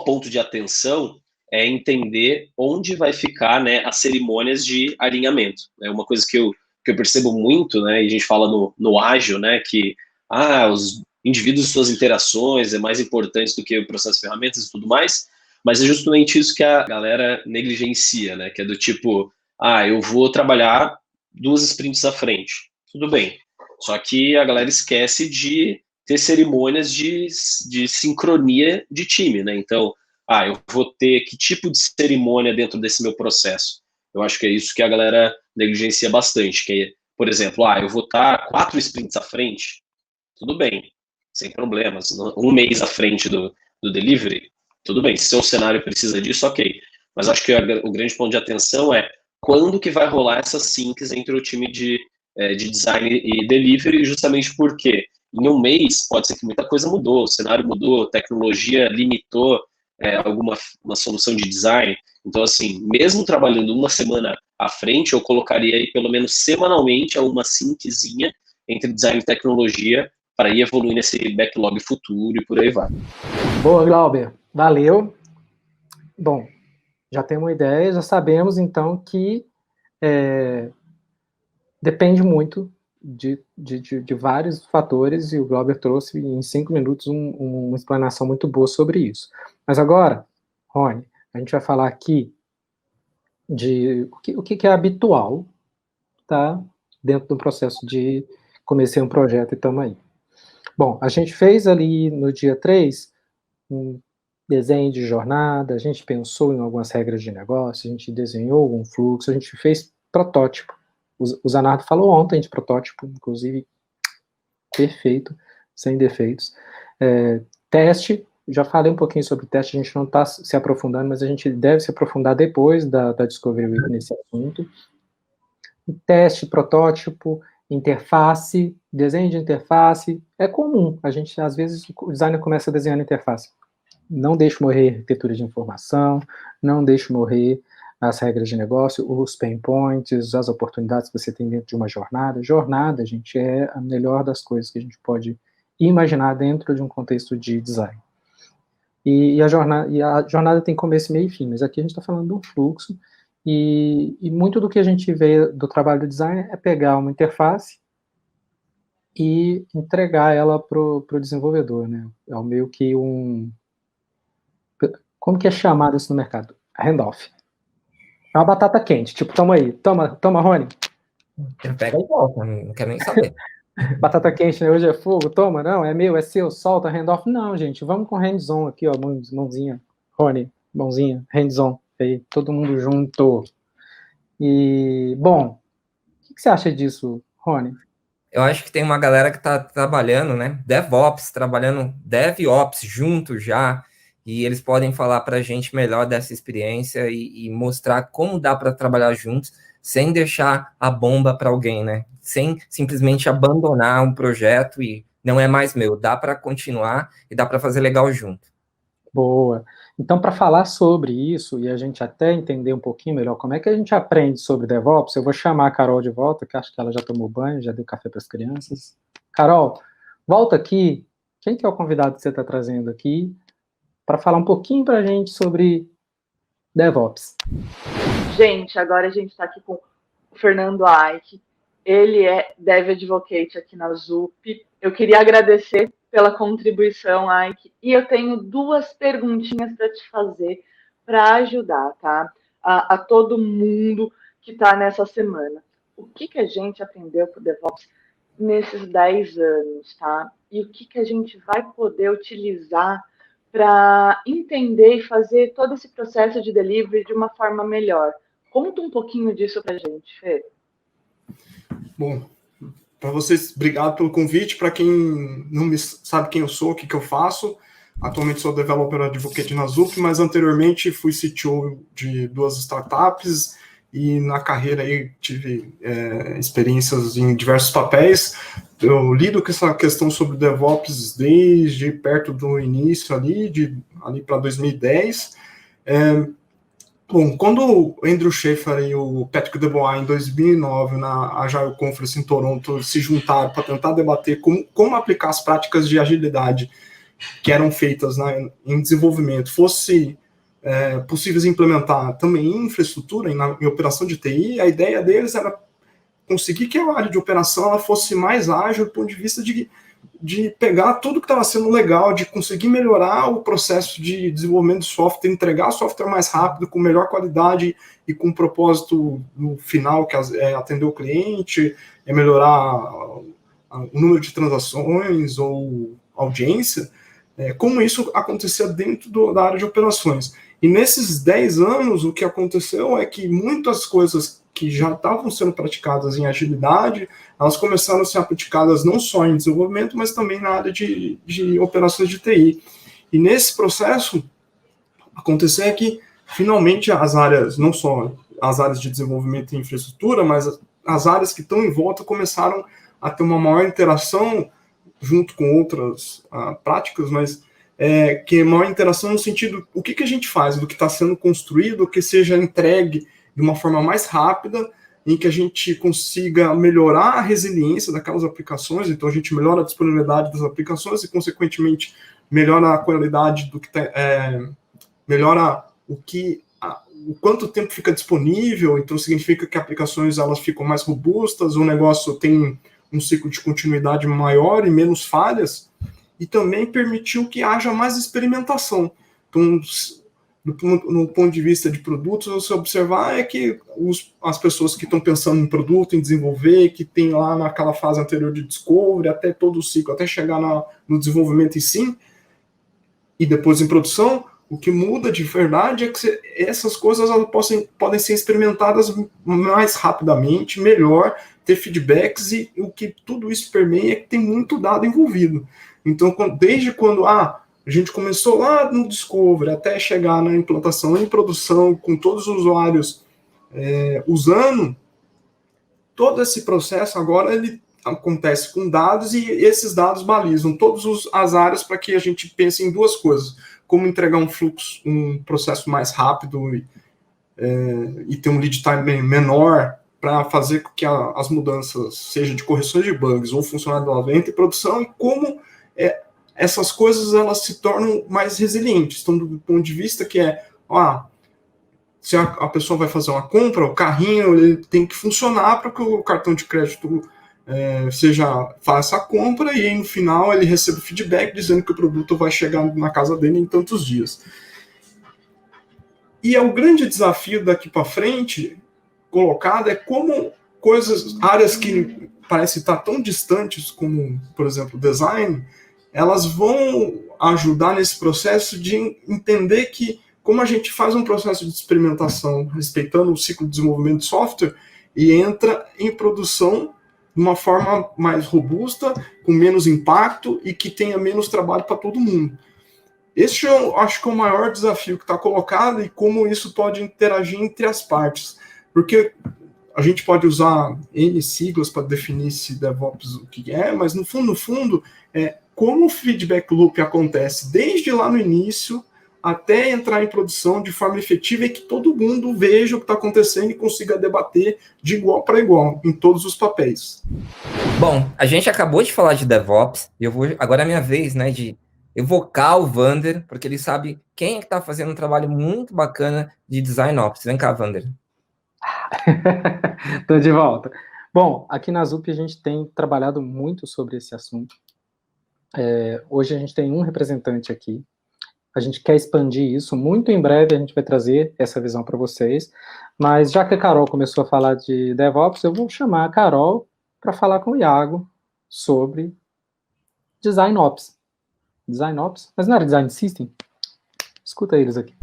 ponto de atenção é entender onde vai ficar, né, as cerimônias de alinhamento. É uma coisa que eu percebo muito, né, e a gente fala no ágil, né, que os indivíduos e suas interações é mais importante do que o processo de ferramentas e tudo mais, mas é justamente isso que a galera negligencia, né, que é do tipo, eu vou trabalhar 2 sprints à frente. Tudo bem. Só que a galera esquece de ter cerimônias de sincronia de time, né? Então, eu vou ter que tipo de cerimônia dentro desse meu processo? Eu acho que é isso que a galera negligencia bastante, que é, por exemplo, eu vou estar 4 sprints à frente, tudo bem, sem problemas. Um mês à frente do delivery, tudo bem. Se seu cenário precisa disso, ok. Mas acho que o grande ponto de atenção é quando que vai rolar essa syncs entre o time de design e delivery, justamente porque em um mês pode ser que muita coisa mudou, o cenário mudou, tecnologia limitou uma solução de design. Então, assim, mesmo trabalhando uma semana à frente, eu colocaria aí pelo menos semanalmente uma synczinha entre design e tecnologia para ir evoluir nesse backlog futuro e por aí vai. Boa, Glauber. Valeu. Bom, já temos uma ideia, já sabemos, então, que depende muito de vários fatores, e o Glauber trouxe em 5 minutos uma explanação muito boa sobre isso. Mas agora, Rony, a gente vai falar aqui de o que é habitual, tá, dentro do processo de comecei um projeto e estamos aí. Bom, a gente fez ali no dia 3 um desenho de jornada, a gente pensou em algumas regras de negócio, a gente desenhou um fluxo, a gente fez protótipo. O Zanardo falou ontem de protótipo, inclusive, perfeito, sem defeitos. Teste, já falei um pouquinho sobre teste, a gente não está se aprofundando, mas a gente deve se aprofundar depois da Discovery Week nesse assunto. Teste, protótipo, interface, desenho de interface, é comum. A gente, às vezes, o designer começa desenhando interface. Não deixe morrer a arquitetura de informação, não deixe morrer as regras de negócio, os pain points, as oportunidades que você tem dentro de uma jornada. Jornada, gente, é a melhor das coisas que a gente pode imaginar dentro de um contexto de design. E a jornada tem começo, meio e fim, mas aqui a gente está falando de um fluxo, e muito do que a gente vê do trabalho do designer é pegar uma interface e entregar ela para o desenvolvedor, né? É meio que como que é chamado isso no mercado? Handoff. É uma batata quente, tipo, toma aí, toma, Rony. Pega e volta, não quero nem saber. Batata quente, né? Hoje é fogo, toma, não, é meu, é seu, solta, handoff. Não, gente, vamos com hands-on aqui, ó, mãozinha, Rony, bonzinho, hands-on, aí, todo mundo junto. E, bom, o que você acha disso, Rony? Eu acho que tem uma galera que está trabalhando, né? DevOps, trabalhando DevOps junto já, e eles podem falar para a gente melhor dessa experiência e mostrar como dá para trabalhar juntos, sem deixar a bomba para alguém, né? Sem simplesmente abandonar um projeto e não é mais meu, dá para continuar e dá para fazer legal junto. Boa. Então, para falar sobre isso e a gente até entender um pouquinho melhor como é que a gente aprende sobre DevOps, eu vou chamar a Carol de volta, que acho que ela já tomou banho, já deu café para as crianças. Carol, volta aqui. Quem que é o convidado que você está trazendo aqui para falar um pouquinho para a gente sobre DevOps? Gente, agora a gente está aqui com o Fernando Aik. Ele é Dev Advocate aqui na ZUP. Eu queria agradecer pela contribuição, Aik. E eu tenho 2 perguntinhas para te fazer para ajudar, tá? A todo mundo que está nessa semana. O que a gente aprendeu com o DevOps nesses 10 anos, tá? E o que a gente vai poder utilizar para entender e fazer todo esse processo de delivery de uma forma melhor. Conta um pouquinho disso para a gente, Fê. Bom, para vocês, obrigado pelo convite. Para quem não sabe quem eu sou, o que eu faço, atualmente sou Developer Advocate na ZUP, mas anteriormente fui CTO de 2 startups e na carreira aí tive experiências em diversos papéis. Eu lido com essa questão sobre DevOps desde perto do início ali para 2010. Bom, quando o Andrew Schaefer e o Patrick Debois, em 2009, na Agile Conference em Toronto, se juntaram para tentar debater como aplicar as práticas de agilidade que eram feitas em desenvolvimento fosse possíveis implementar também em infraestrutura, em operação de TI, a ideia deles era conseguir que a área de operação ela fosse mais ágil do ponto de vista de pegar tudo que estava sendo legal, de conseguir melhorar o processo de desenvolvimento de software, entregar software mais rápido, com melhor qualidade e com um propósito no final, que é atender o cliente, é melhorar o número de transações ou audiência, como isso acontecia dentro da área de operações. E nesses 10 anos, o que aconteceu é que muitas coisas que já estavam sendo praticadas em agilidade, elas começaram a ser aplicadas não só em desenvolvimento, mas também na área de operações de TI. E nesse processo, aconteceu é que, finalmente, as áreas, não só as áreas de desenvolvimento e infraestrutura, mas as áreas que estão em volta começaram a ter uma maior interação junto com outras práticas, mas que é maior interação no sentido, o que a gente faz do que está sendo construído, que seja entregue de uma forma mais rápida, em que a gente consiga melhorar a resiliência daquelas aplicações, então a gente melhora a disponibilidade das aplicações e, consequentemente, melhora a qualidade do que melhora o quanto tempo fica disponível, então significa que aplicações elas ficam mais robustas, o negócio tem um ciclo de continuidade maior e menos falhas, e também permitiu que haja mais experimentação. Então, no ponto de vista de produtos, você observar é que as pessoas que estão pensando em produto, em desenvolver, que tem lá naquela fase anterior de discovery, até todo o ciclo, até chegar no desenvolvimento em si, e depois em produção, o que muda de verdade é que essas coisas elas podem ser experimentadas mais rapidamente, melhor, ter feedbacks, e o que tudo isso permeia é que tem muito dado envolvido. Então, desde quando a gente começou lá no Discovery até chegar na implantação em produção, com todos os usuários usando, todo esse processo agora ele acontece com dados e esses dados balizam todas as áreas para que a gente pense em 2 coisas. Como entregar um fluxo, um processo mais rápido e ter um lead time menor para fazer com que as mudanças, seja de correções de bugs ou funcionalidade e produção, e como essas coisas elas se tornam mais resilientes. Então, do ponto de vista que se a pessoa vai fazer uma compra, o carrinho ele tem que funcionar para que o cartão de crédito faça a compra e aí, no final ele recebe feedback dizendo que o produto vai chegar na casa dele em tantos dias. E o grande desafio daqui para frente colocado é como áreas que parecem estar tão distantes como, por exemplo, design, elas vão ajudar nesse processo de entender que como a gente faz um processo de experimentação respeitando o ciclo de desenvolvimento de software e entra em produção de uma forma mais robusta, com menos impacto e que tenha menos trabalho para todo mundo. Esse eu acho que é o maior desafio que está colocado e como isso pode interagir entre as partes. Porque a gente pode usar N siglas para definir se DevOps o que é, mas no fundo, como o feedback loop acontece desde lá no início até entrar em produção de forma efetiva e que todo mundo veja o que está acontecendo e consiga debater de igual para igual, em todos os papéis. Bom, a gente acabou de falar de DevOps, e agora é a minha vez, né, de evocar o Vander, porque ele sabe quem é que está fazendo um trabalho muito bacana de Design Ops. Vem cá, Vander. Estou de volta. Bom, aqui na ZUP a gente tem trabalhado muito sobre esse assunto. Hoje a gente tem um representante aqui. A gente quer expandir isso. Muito em breve a gente vai trazer essa visão para vocês. Mas já que a Carol começou a falar de DevOps, eu vou chamar a Carol para falar com o Iago sobre Design Ops. Design Ops? Mas não era Design System? Escuta eles aqui.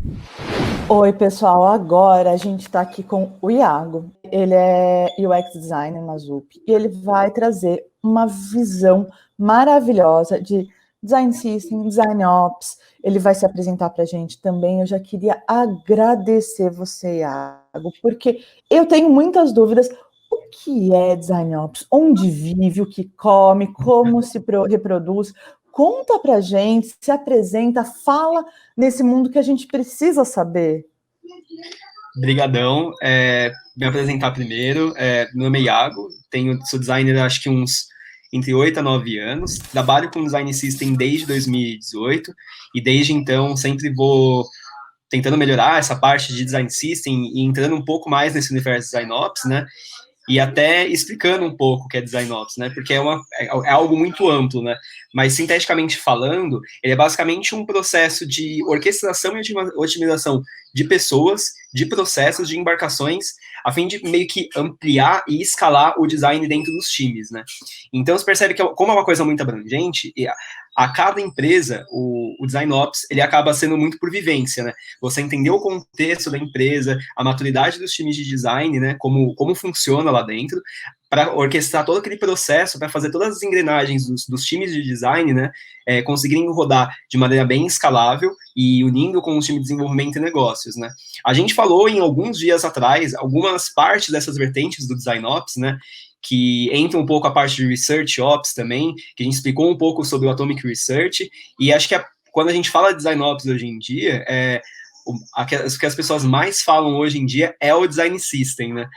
Oi, pessoal. Agora a gente está aqui com o Iago. Ele é UX Designer na ZUP e ele vai trazer uma visão maravilhosa de Design System, Design Ops. Ele vai se apresentar para a gente também. Eu já queria agradecer você, Iago, porque eu tenho muitas dúvidas. O que é Design Ops? Onde vive, o que come, como se reproduz? Conta pra gente, se apresenta, fala nesse mundo que a gente precisa saber. Brigadão. Me apresentar primeiro. Meu nome é Iago, sou designer acho que entre 8 a 9 anos. Trabalho com Design System desde 2018 e desde então sempre vou tentando melhorar essa parte de Design System e entrando um pouco mais nesse universo de Design Ops, né? E até explicando um pouco o que é Design Ops, né? Porque é algo muito amplo, né? Mas, sinteticamente falando, ele é basicamente um processo de orquestração e otimização de pessoas, de processos, de embarcações, a fim de meio que ampliar e escalar o design dentro dos times, né? Então, você percebe que, como é uma coisa muito abrangente, a cada empresa, o Design Ops, ele acaba sendo muito por vivência, né? Você entender o contexto da empresa, a maturidade dos times de design, né? Como funciona lá dentro, para orquestrar todo aquele processo, para fazer todas as engrenagens dos times de design, né? Conseguirem rodar de maneira bem escalável e unindo com os times de desenvolvimento e negócios, né? A gente falou em alguns dias atrás, algumas partes dessas vertentes do Design Ops, né? Que entra um pouco a parte de Research Ops também, que a gente explicou um pouco sobre o Atomic Research, e acho que quando a gente fala de Design Ops hoje em dia, o que as pessoas mais falam hoje em dia é o Design System, né?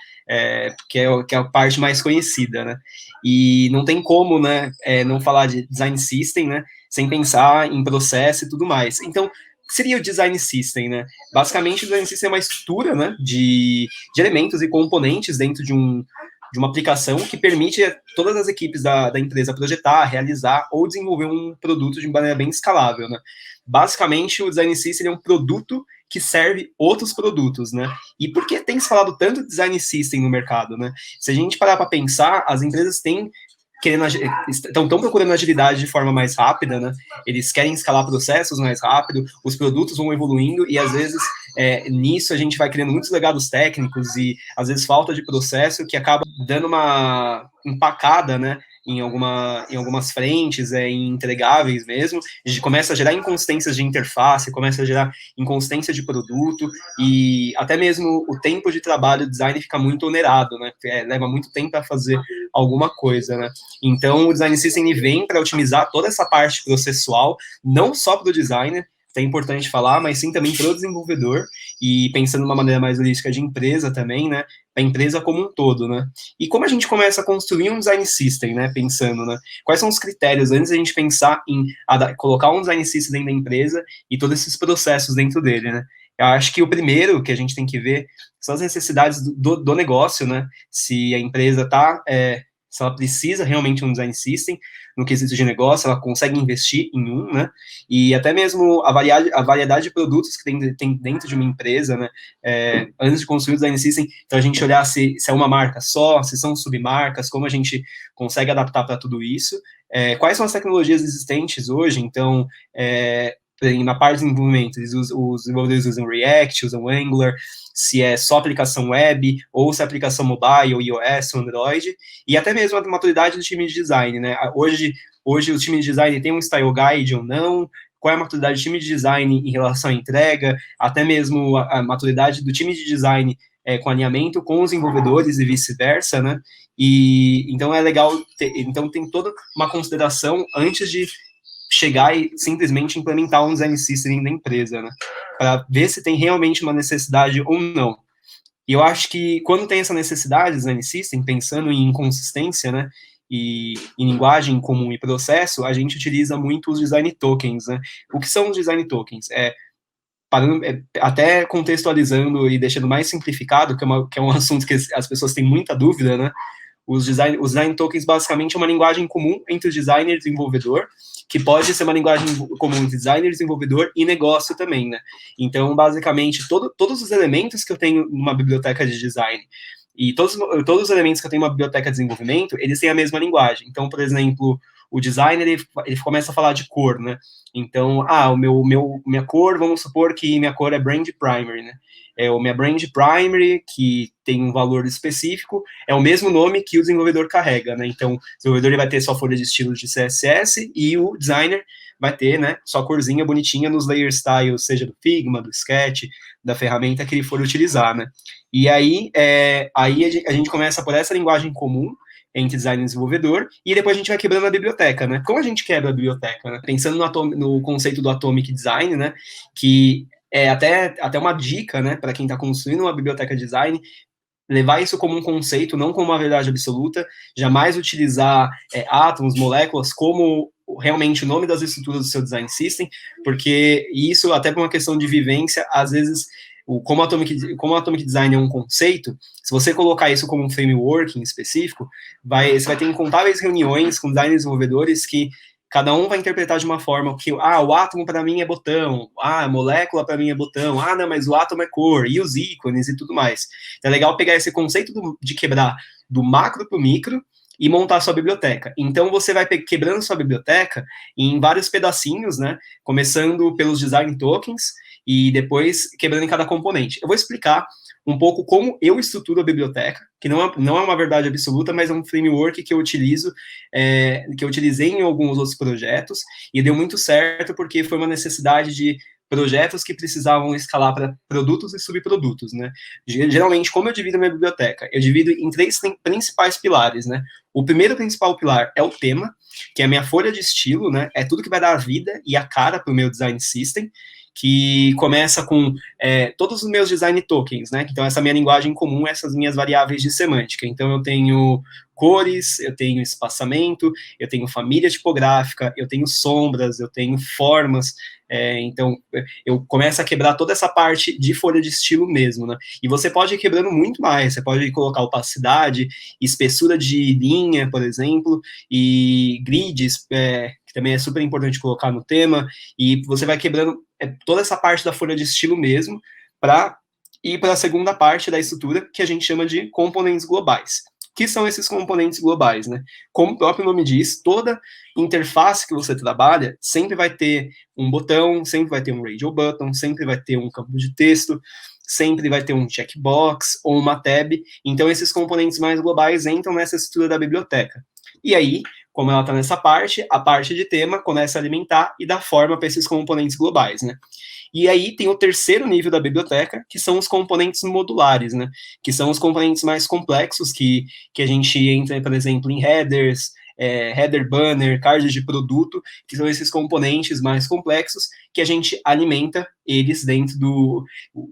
Que é a parte mais conhecida, né? E não tem como, né, não falar de Design System, né, sem pensar em processo e tudo mais. Então, o que seria o Design System, né? Basicamente, o Design System é uma estrutura, né, de elementos e componentes dentro de uma aplicação que permite a todas as equipes da empresa projetar, realizar ou desenvolver um produto de maneira bem escalável, né? Basicamente, o Design System é um produto que serve outros produtos, né? E por que tem se falado tanto de Design System no mercado, né? Se a gente parar para pensar, as empresas estão procurando agilidade de forma mais rápida, né? Eles querem escalar processos mais rápido, os produtos vão evoluindo e às vezes nisso a gente vai criando muitos legados técnicos e às vezes falta de processo que acaba dando uma empacada, né? Em algumas frentes, em entregáveis mesmo, a gente começa a gerar inconsistências de interface, começa a gerar inconsistência de produto, e até mesmo o tempo de trabalho do design fica muito onerado, né? Leva muito tempo para fazer alguma coisa, né? Então, o Design System vem para otimizar toda essa parte processual, não só para o designer, é importante falar, mas sim também para o desenvolvedor, e pensando de uma maneira mais holística de empresa também, né, a empresa como um todo, né, e como a gente começa a construir um design system, né, pensando, né, quais são os critérios antes da gente pensar em colocar um design system dentro da empresa e todos esses processos dentro dele, né. Eu acho que o primeiro que a gente tem que ver são as necessidades do negócio, né, se a empresa se ela precisa realmente de um design system, no quesito de negócio, ela consegue investir em um, né, e até mesmo a variedade de produtos que tem dentro de uma empresa, né, antes de construir o design system, então a gente olhar se é uma marca só, se são submarcas, como a gente consegue adaptar para tudo isso, quais são as tecnologias existentes hoje, então, na parte de desenvolvimento, os desenvolvedores usam React, usam Angular, se é só aplicação web, ou se é aplicação mobile, ou iOS, ou Android, e até mesmo a maturidade do time de design, né? Hoje o time de design tem um style guide ou não, qual é a maturidade do time de design em relação à entrega, até mesmo a maturidade do time de design com alinhamento com os desenvolvedores e vice-versa, né? E então é legal, então tem toda uma consideração antes de chegar e simplesmente implementar um design system na empresa, né? Para ver se tem realmente uma necessidade ou não. E eu acho que quando tem essa necessidade de design system, pensando em inconsistência, né? E em linguagem comum e processo, a gente utiliza muito os design tokens, né? O que são os design tokens? Até contextualizando e deixando mais simplificado, que é um assunto que as pessoas têm muita dúvida, né? Os design tokens basicamente é uma linguagem comum entre o designer e o desenvolvedor, que pode ser uma linguagem comum entre designer, desenvolvedor e negócio também, né? Então, basicamente, todos os elementos que eu tenho numa biblioteca de design e todos os elementos que eu tenho numa biblioteca de desenvolvimento, eles têm a mesma linguagem. Então, por exemplo, o designer, ele começa a falar de cor, né? Então, minha cor, vamos supor que minha cor é brand primary, né? Minha brand primary, que tem um valor específico, é o mesmo nome que o desenvolvedor carrega, né? Então, o desenvolvedor ele vai ter sua folha de estilos de CSS e o designer vai ter, né, sua corzinha bonitinha nos layer styles, seja do Figma, do Sketch, da ferramenta que ele for utilizar, né? E aí a gente começa por essa linguagem comum entre design e desenvolvedor, e depois a gente vai quebrando a biblioteca, né? Como a gente quebra a biblioteca, né? Pensando no conceito do Atomic Design, né? Que é até uma dica, né, para quem está construindo uma biblioteca de design, levar isso como um conceito, não como uma verdade absoluta, jamais utilizar átomos, moléculas como realmente o nome das estruturas do seu design system, porque isso, até por uma questão de vivência, às vezes, como Atomic Design é um conceito, se você colocar isso como um framework em específico, você vai ter incontáveis reuniões com designers e desenvolvedores que cada um vai interpretar de uma forma que, o átomo para mim é botão, a molécula para mim é botão, não, mas o átomo é cor, e os ícones e tudo mais. Então é legal pegar esse conceito de quebrar do macro para o micro e montar a sua biblioteca. Então você vai quebrando sua biblioteca em vários pedacinhos, né? Começando pelos design tokens e depois quebrando em cada componente. Eu vou explicar um pouco como eu estruturo a biblioteca, que não é uma verdade absoluta, mas é um framework que eu utilizo, que eu utilizei em alguns outros projetos, e deu muito certo porque foi uma necessidade de projetos que precisavam escalar para produtos e subprodutos, né? Geralmente, como eu divido a minha biblioteca? Eu divido em 3 principais pilares, né? O primeiro principal pilar é o tema, que é a minha folha de estilo, né? É tudo que vai dar a vida e a cara para o meu design system, que começa com todos os meus design tokens, né? Então, essa minha linguagem comum, essas minhas variáveis de semântica. Então, eu tenho cores, eu tenho espaçamento, eu tenho família tipográfica, eu tenho sombras, eu tenho formas. Então, eu começo a quebrar toda essa parte de folha de estilo mesmo, né? E você pode ir quebrando muito mais. Você pode colocar opacidade, espessura de linha, por exemplo, e grids, que também é super importante colocar no tema, e você vai quebrando toda essa parte da folha de estilo mesmo, para ir para a segunda parte da estrutura, que a gente chama de componentes globais. Que são esses componentes globais, né? Como o próprio nome diz, toda interface que você trabalha sempre vai ter um botão, sempre vai ter um radio button, sempre vai ter um campo de texto, sempre vai ter um checkbox ou uma tab. Então, esses componentes mais globais entram nessa estrutura da biblioteca. E aí, como ela está nessa parte, a parte de tema começa a alimentar e dar forma para esses componentes globais, né? E aí tem o terceiro nível da biblioteca, que são os componentes modulares, né? Que são os componentes mais complexos que a gente entra, por exemplo, em headers, header banner, cards de produto, que são esses componentes mais complexos que a gente alimenta eles dentro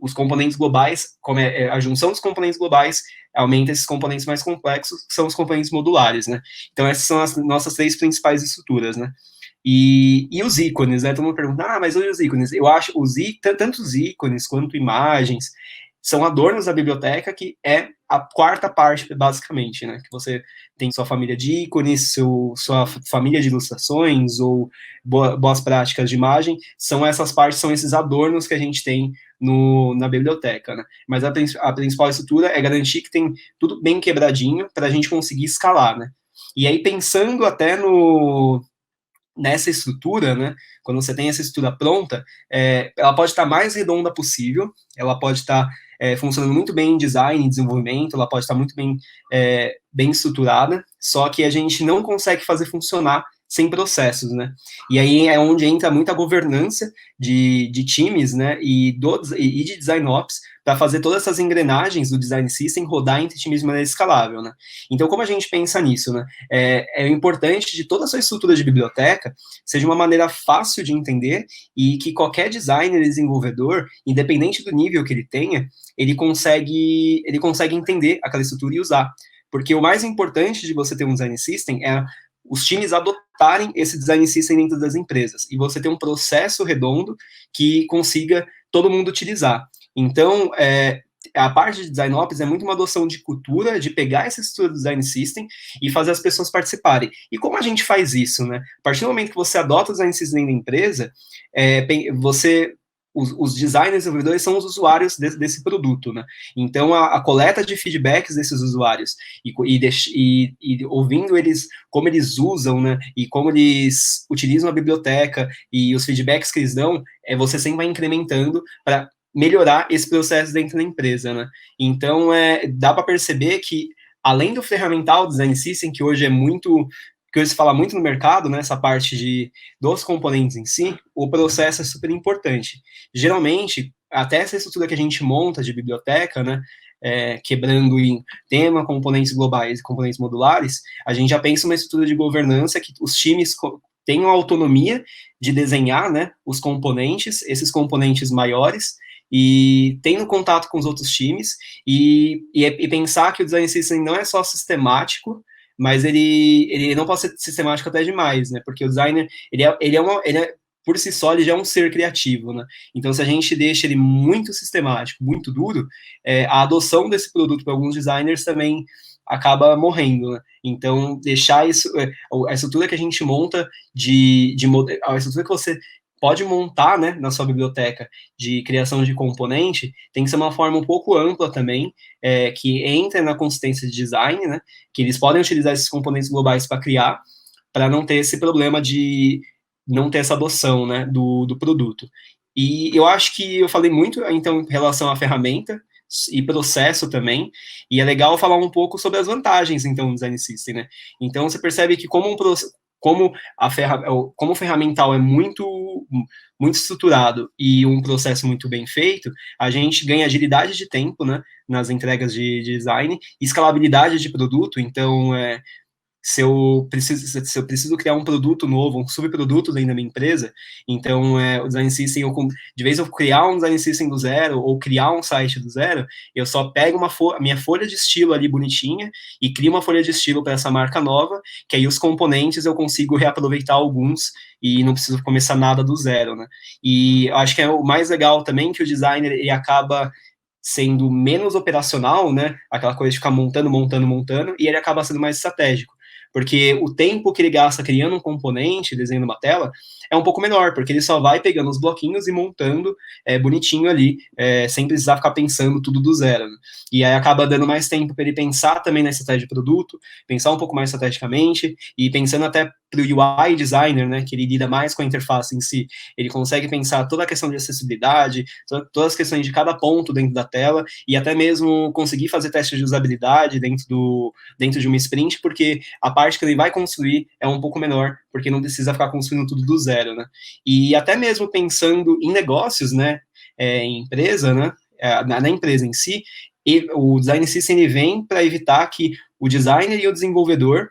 os componentes globais, como a junção dos componentes globais aumenta esses componentes mais complexos, que são os componentes modulares, né? Então essas são as nossas 3 principais estruturas, né? E os ícones, né? Todo mundo pergunta, mas olha os ícones. Eu acho tanto os ícones quanto imagens são adornos da biblioteca, que é a quarta parte, basicamente, né? Que você tem sua família de ícones, sua família de ilustrações ou boas práticas de imagem, essas partes, são esses adornos que a gente tem na biblioteca, né? Mas a principal estrutura é garantir que tem tudo bem quebradinho para a gente conseguir escalar, né? E aí, pensando até nessa estrutura, né, quando você tem essa estrutura pronta, ela pode estar mais redonda possível, ela pode estar funcionando muito bem em design, em desenvolvimento, ela pode estar muito bem, bem estruturada, só que a gente não consegue fazer funcionar sem processos, né? E aí é onde entra muita governança de times, né, e de design ops, para fazer todas essas engrenagens do design system rodar entre times de maneira escalável, né? Então, como a gente pensa nisso, né? É importante de toda a sua estrutura de biblioteca seja uma maneira fácil de entender e que qualquer designer e desenvolvedor, independente do nível que ele tenha, ele consegue entender aquela estrutura e usar. Porque o mais importante de você ter um design system é os times adotarem esse design system dentro das empresas, e você ter um processo redondo que consiga todo mundo utilizar. Então, a parte de Design Ops é muito uma adoção de cultura, de pegar essa estrutura do Design System e fazer as pessoas participarem. E como a gente faz isso, né? A partir do momento que você adota o Design System da empresa, os designers e desenvolvedores são os usuários desse produto, né? Então, a coleta de feedbacks desses usuários e ouvindo eles, como eles usam, né? E como eles utilizam a biblioteca e os feedbacks que eles dão, você sempre vai incrementando para melhorar esse processo dentro da empresa, né? Então, dá para perceber que, além do ferramental Design System, que hoje que hoje se fala muito no mercado, né, essa parte dos componentes em si, o processo é super importante. Geralmente, até essa estrutura que a gente monta de biblioteca, né, quebrando em tema, componentes globais e componentes modulares, a gente já pensa uma estrutura de governança que os times tenham a autonomia de desenhar, né, os componentes, esses componentes maiores, e tendo contato com os outros times, e pensar que o Design System não é só sistemático, mas ele não pode ser sistemático até demais, né, porque o designer, por si só, ele já é um ser criativo, né, então se a gente deixa ele muito sistemático, muito duro, a adoção desse produto para alguns designers também acaba morrendo, né, então deixar isso, a estrutura que a gente monta a estrutura que você pode montar, né, na sua biblioteca de criação de componente, tem que ser uma forma um pouco ampla também, que entra na consistência de design, né, que eles podem utilizar esses componentes globais para criar, para não ter esse problema de não ter essa adoção, né, do produto. E eu acho que eu falei muito, então, em relação à ferramenta e processo também, e é legal falar um pouco sobre as vantagens, então, do Design System, né. Então, você percebe que como o ferramental é muito estruturado e um processo muito bem feito, a gente ganha agilidade de tempo, né, nas entregas de design, escalabilidade de produto. Então, se eu preciso criar um produto novo, um subproduto dentro da minha empresa, então o Design System, de vez eu criar um Design System do zero, ou criar um site do zero, eu só pego a minha folha de estilo ali bonitinha, e crio uma folha de estilo para essa marca nova, que aí os componentes eu consigo reaproveitar alguns, e não preciso começar nada do zero, né? E eu acho que é o mais legal também, que o designer, ele acaba sendo menos operacional, né? Aquela coisa de ficar montando, e ele acaba sendo mais estratégico. Porque o tempo que ele gasta criando um componente, desenhando uma tela, é um pouco menor, porque ele só vai pegando os bloquinhos e montando bonitinho ali, sem precisar ficar pensando tudo do zero, né? E aí acaba dando mais tempo para ele pensar também na estratégia de produto, pensar um pouco mais estrategicamente, e pensando até para o UI designer, né, que ele lida mais com a interface em si, ele consegue pensar toda a questão de acessibilidade, todas as questões de cada ponto dentro da tela, e até mesmo conseguir fazer testes de usabilidade dentro de uma sprint, porque a parte que ele vai construir é um pouco menor, porque não precisa ficar construindo tudo do zero, né? E até mesmo pensando em negócios, né, em empresa, né, na empresa em si, o Design System ele vem para evitar que o designer e o desenvolvedor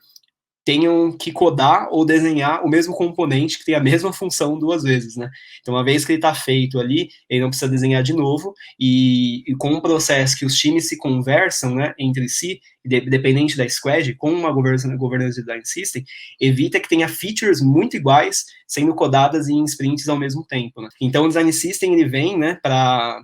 tenham que codar ou desenhar o mesmo componente que tem a mesma função duas vezes, né? Então, uma vez que ele está feito ali, ele não precisa desenhar de novo, e com um processo que os times se conversam, né, entre si, dependente da squad, com uma governança de Design System, evita que tenha features muito iguais sendo codadas em sprints ao mesmo tempo, né? Então, o Design System, ele vem, né, para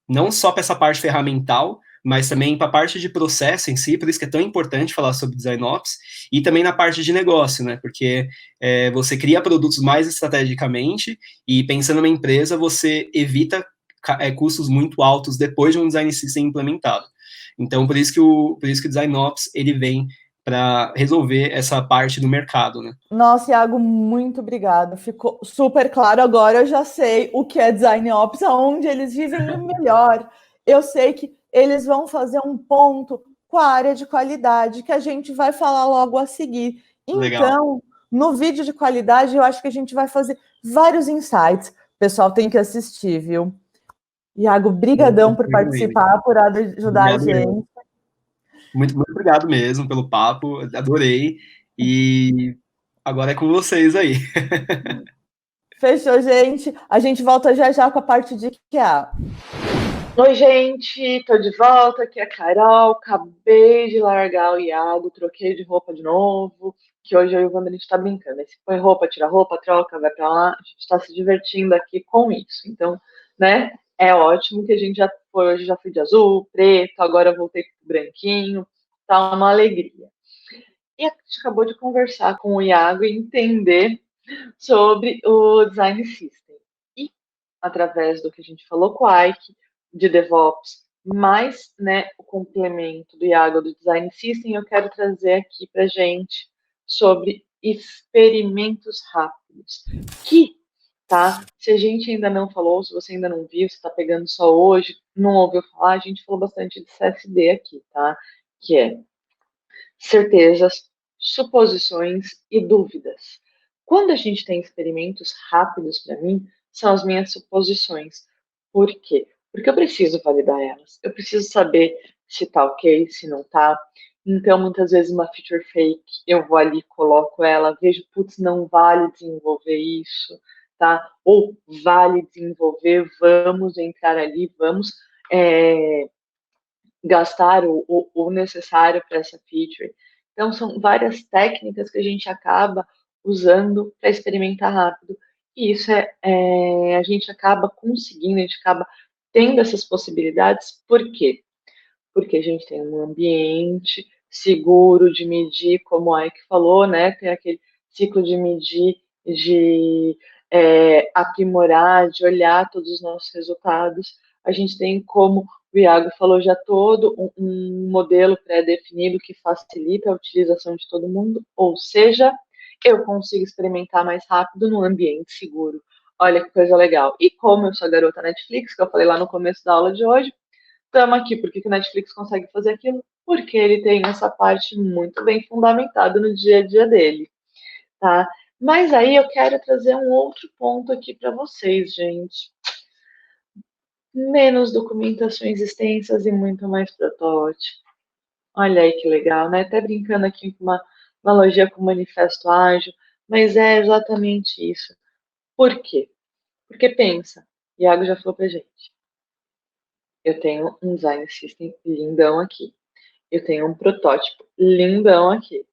não só para essa parte ferramental, mas também para a parte de processo em si, por isso que é tão importante falar sobre Design Ops, e também na parte de negócio, né, porque você cria produtos mais estrategicamente, e pensando numa empresa, você evita custos muito altos depois de um Design System implementado. Então, por isso que o Design Ops, ele vem para resolver essa parte do mercado, né? Nossa, Iago, muito obrigado. Ficou super claro agora. Eu já sei o que é Design Ops, aonde eles vivem o melhor. Eu sei que eles vão fazer um ponto com a área de qualidade, que a gente vai falar logo a seguir. Legal. Então, no vídeo de qualidade, eu acho que a gente vai fazer vários insights. O pessoal tem que assistir, viu? Iago, brigadão por participar, por ajudar a gente. Muito obrigado mesmo pelo papo, adorei. E agora é com vocês aí. Fechou, gente. A gente volta já já com a parte de QA. Oi, gente, tô de volta, aqui é a Carol, acabei de largar o Iago, troquei de roupa de novo, que hoje eu e o Wander a gente tá brincando, aí se põe roupa, tira roupa, troca, vai pra lá, a gente tá se divertindo aqui com isso, então, né, é ótimo que a gente já foi, hoje já fui de azul, preto, agora eu voltei pro branquinho, tá uma alegria. E a gente acabou de conversar com o Iago e entender sobre o Design System. E, através do que a gente falou com o Ike, de DevOps, mais, né, o complemento do Iago do Design System, eu quero trazer aqui para gente sobre experimentos rápidos. Que, tá? Se a gente ainda não falou, se você ainda não viu, se está pegando só hoje, não ouviu falar, a gente falou bastante de CSD aqui, tá? Que é certezas, suposições e dúvidas. Quando a gente tem experimentos rápidos, para mim, são as minhas suposições. Por quê? Porque eu preciso validar elas. Eu preciso saber se tá ok, se não tá. Então, muitas vezes, uma feature fake, eu vou ali, coloco ela, vejo, putz, não vale desenvolver isso, tá? Ou vale desenvolver, vamos entrar ali, vamos gastar o necessário para essa feature. Então, são várias técnicas que a gente acaba usando para experimentar rápido. E isso a gente acaba conseguindo, a gente acaba tendo essas possibilidades. Por quê? Porque a gente tem um ambiente seguro de medir, como o Ike falou, né? Tem aquele ciclo de medir, de aprimorar, de olhar todos os nossos resultados. A gente tem, como o Iago falou, já todo um modelo pré-definido que facilita a utilização de todo mundo, ou seja, eu consigo experimentar mais rápido num ambiente seguro. Olha que coisa legal. E como eu sou a garota Netflix, que eu falei lá no começo da aula de hoje, estamos aqui. Por que o Netflix consegue fazer aquilo? Porque ele tem essa parte muito bem fundamentada no dia a dia dele, tá? Mas aí eu quero trazer um outro ponto aqui para vocês, gente. Menos documentações extensas e muito mais protótipo. Olha aí que legal, né? Até brincando aqui com uma analogia com o manifesto ágil, mas é exatamente isso. Por quê? Porque pensa, Iago já falou pra gente, eu tenho um design system lindão aqui. Eu tenho um protótipo lindão aqui.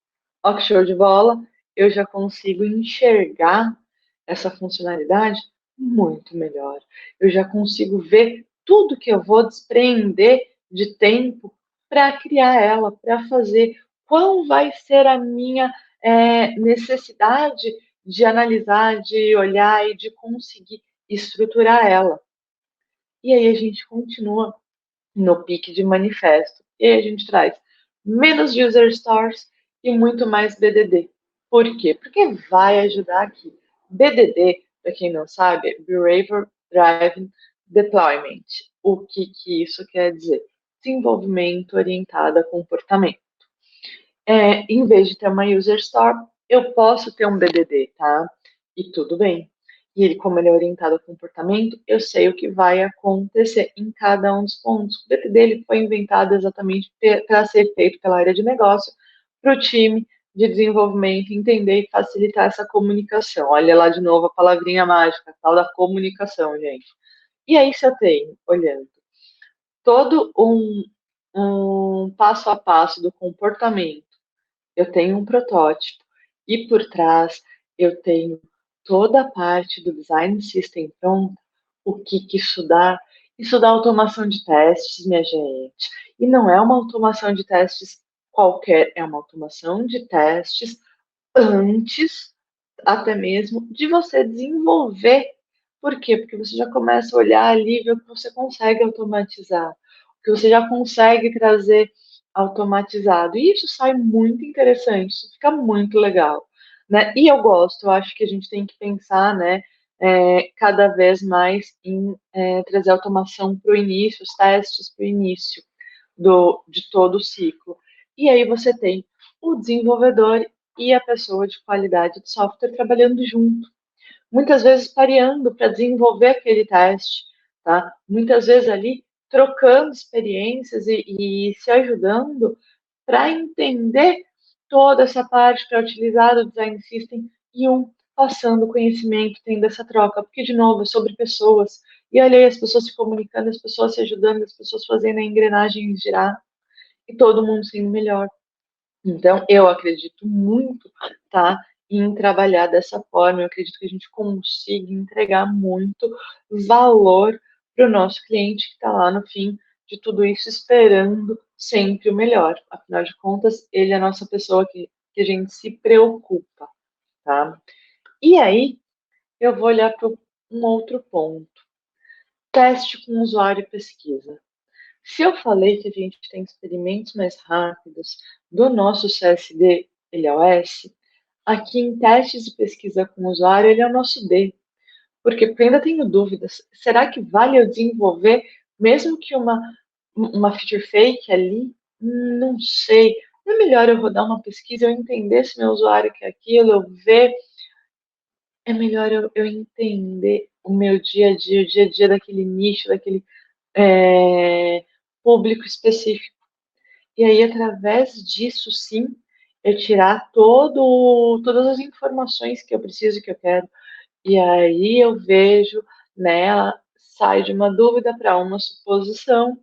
Ó que show de bola, eu já consigo enxergar essa funcionalidade muito melhor. Eu já consigo ver tudo que eu vou despreender de tempo para criar ela, para fazer. Qual vai ser a minha necessidade de analisar, de olhar e de conseguir estruturar ela. E aí a gente continua no pique de manifesto. E aí a gente traz menos user stores e muito mais BDD. Por quê? Porque vai ajudar aqui. BDD, para quem não sabe, é Behavior Driven Deployment. O que isso quer dizer? Desenvolvimento orientado a comportamento. Em vez de ter uma user store, eu posso ter um BDD, tá? E tudo bem. E ele, como ele é orientado a comportamento, eu sei o que vai acontecer em cada um dos pontos. O BDD ele foi inventado exatamente para ser feito pela área de negócio, para o time de desenvolvimento entender e facilitar essa comunicação. Olha lá de novo a palavrinha mágica, a tal da comunicação, gente. E aí, se eu tenho, olhando, todo um passo a passo do comportamento, eu tenho um protótipo e por trás eu tenho toda a parte do design system pronta, o que isso dá? Isso dá automação de testes, minha gente. E não é uma automação de testes qualquer, é uma automação de testes antes até mesmo de você desenvolver. Por quê? Porque você já começa a olhar ali e ver o que você consegue automatizar, o que você já consegue trazer automatizado. E isso sai muito interessante, isso fica muito legal, né? E eu acho que a gente tem que pensar, né, cada vez mais em trazer automação para o início, os testes para o início de todo o ciclo. E aí você tem o desenvolvedor e a pessoa de qualidade de software trabalhando junto, muitas vezes pareando para desenvolver aquele teste, tá? Muitas vezes ali trocando experiências e se ajudando para entender toda essa parte, para utilizar o design system e passando conhecimento, tendo essa troca, porque, de novo, é sobre pessoas. E olha aí, as pessoas se comunicando, as pessoas se ajudando, as pessoas fazendo a engrenagem girar e todo mundo sendo melhor. Então, eu acredito muito, tá, em trabalhar dessa forma. Eu acredito que a gente consiga entregar muito valor para o nosso cliente que está lá no fim de tudo isso esperando sempre o melhor. Afinal de contas, ele é a nossa pessoa que a gente se preocupa, tá? E aí, eu vou olhar para um outro ponto. Teste com usuário e pesquisa. Se eu falei que a gente tem experimentos mais rápidos do nosso CSD, ele é o S, aqui em testes de pesquisa com o usuário, ele é o nosso D. Porque eu ainda tenho dúvidas. Será que vale eu desenvolver, mesmo que uma feature fake ali? Não sei. Não é melhor eu rodar uma pesquisa, eu entender se meu usuário quer aquilo, eu ver. É melhor eu entender o meu dia a dia, o dia a dia daquele nicho, daquele público específico. E aí, através disso, sim, eu tirar todas as informações que eu preciso, que eu quero. E aí eu vejo, né, sai de uma dúvida para uma suposição,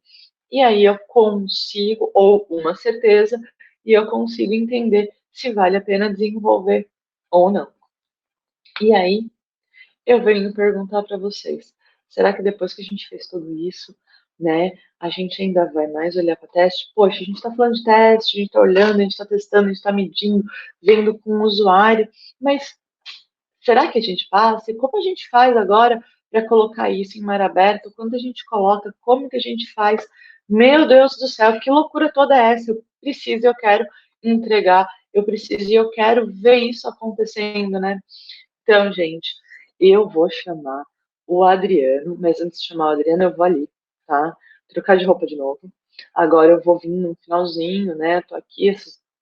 e aí eu consigo, ou uma certeza, e eu consigo entender se vale a pena desenvolver ou não. E aí eu venho perguntar para vocês, será que depois que a gente fez tudo isso, né, a gente ainda vai mais olhar para teste? Poxa, a gente está falando de teste, a gente está olhando, a gente está testando, a gente está medindo, vendo com o usuário, mas será que a gente passa? E como a gente faz agora para colocar isso em mar aberto? Quando a gente coloca, como que a gente faz? Meu Deus do céu, que loucura toda é essa? Eu preciso, eu quero entregar, eu preciso e eu quero ver isso acontecendo, né? Então, gente, eu vou chamar o Adriano, mas antes de chamar o Adriano, eu vou ali, tá? Trocar de roupa de novo. Agora eu vou vir no finalzinho, né? Tô aqui,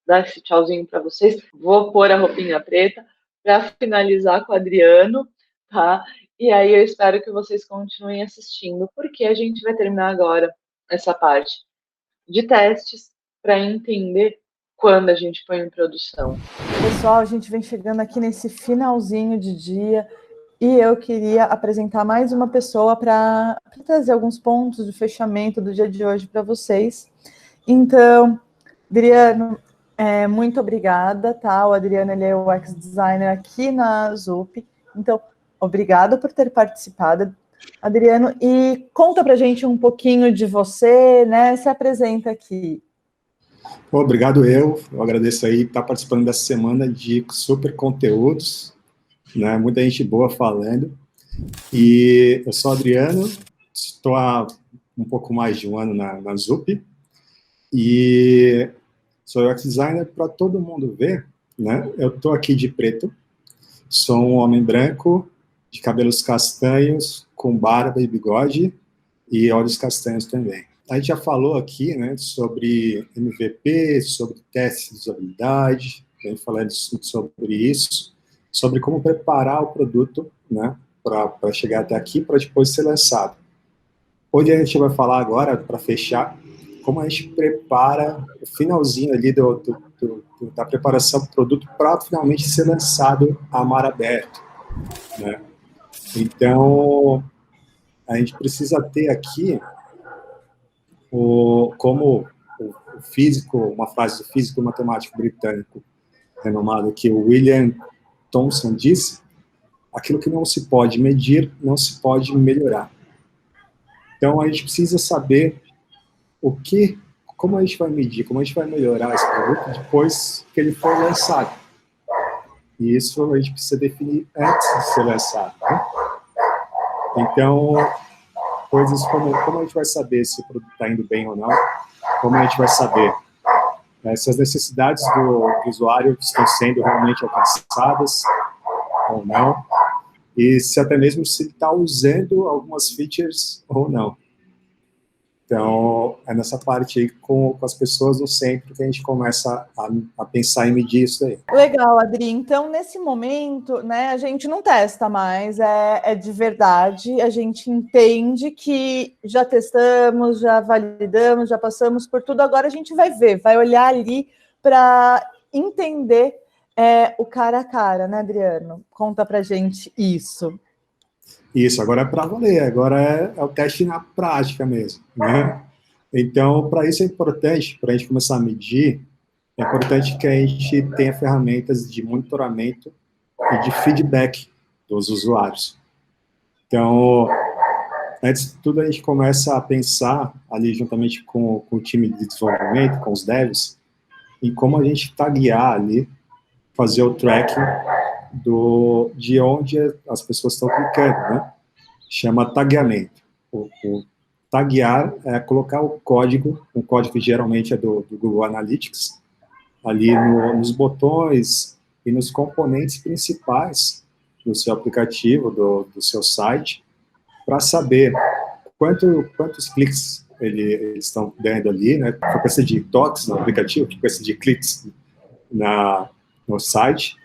dar esse tchauzinho para vocês. Vou pôr a roupinha preta para finalizar com o Adriano, tá? E aí eu espero que vocês continuem assistindo, porque a gente vai terminar agora essa parte de testes para entender quando a gente põe em produção. Pessoal, a gente vem chegando aqui nesse finalzinho de dia e eu queria apresentar mais uma pessoa para trazer alguns pontos de fechamento do dia de hoje para vocês. Então, Adriano, muito obrigada, tá? O Adriano, ele é o UX Designer aqui na ZUP, então, obrigada por ter participado, Adriano, e conta pra gente um pouquinho de você, né? Se apresenta aqui. Obrigado, eu agradeço aí estar participando dessa semana de super conteúdos, né? Muita gente boa falando. E eu sou Adriano, estou há um pouco mais de um ano na ZUP e sou UX designer para todo mundo ver, né? Eu estou aqui de preto, sou um homem branco, de cabelos castanhos, com barba e bigode e olhos castanhos também. A gente já falou aqui, né, sobre MVP, sobre testes de usabilidade, a gente falou sobre isso, sobre como preparar o produto, né, para chegar até aqui, para depois ser lançado. Hoje a gente vai falar agora, para fechar, como a gente prepara o finalzinho ali da preparação do produto para finalmente ser lançado a mar aberto, né? Então, a gente precisa ter aqui como o físico, uma frase do físico e matemático britânico renomado que o William Thomson disse, aquilo que não se pode medir, não se pode melhorar. Então, a gente precisa saber como a gente vai medir, como a gente vai melhorar esse produto depois que ele for lançado. E isso a gente precisa definir antes de ser lançado, né? Então, coisas como a gente vai saber se o produto está indo bem ou não, como a gente vai saber se as necessidades do usuário estão sendo realmente alcançadas ou não, e se até mesmo se ele está usando algumas features ou não. Então, é nessa parte aí, com as pessoas no centro, que a gente começa a pensar em medir isso aí. Legal, Adri. Então, nesse momento, né, a gente não testa mais, é de verdade, a gente entende que já testamos, já validamos, já passamos por tudo, agora a gente vai ver, vai olhar ali para entender o cara a cara, né, Adriano? Conta pra gente isso. Isso, agora é para valer, agora é o teste na prática mesmo, né? Então, para isso é importante, para a gente começar a medir, é importante que a gente tenha ferramentas de monitoramento e de feedback dos usuários. Então, antes de tudo, a gente começa a pensar ali juntamente com o time de desenvolvimento, com os devs, em como a gente taguear ali, fazer o tracking de onde as pessoas estão clicando, né? Chama tagueamento. O taguear é colocar o código que geralmente é do Google Analytics, ali nos botões e nos componentes principais do seu aplicativo, do seu site, para saber quantos cliques eles estão dando ali, né? Frequência de toques no aplicativo, frequência de cliques no site.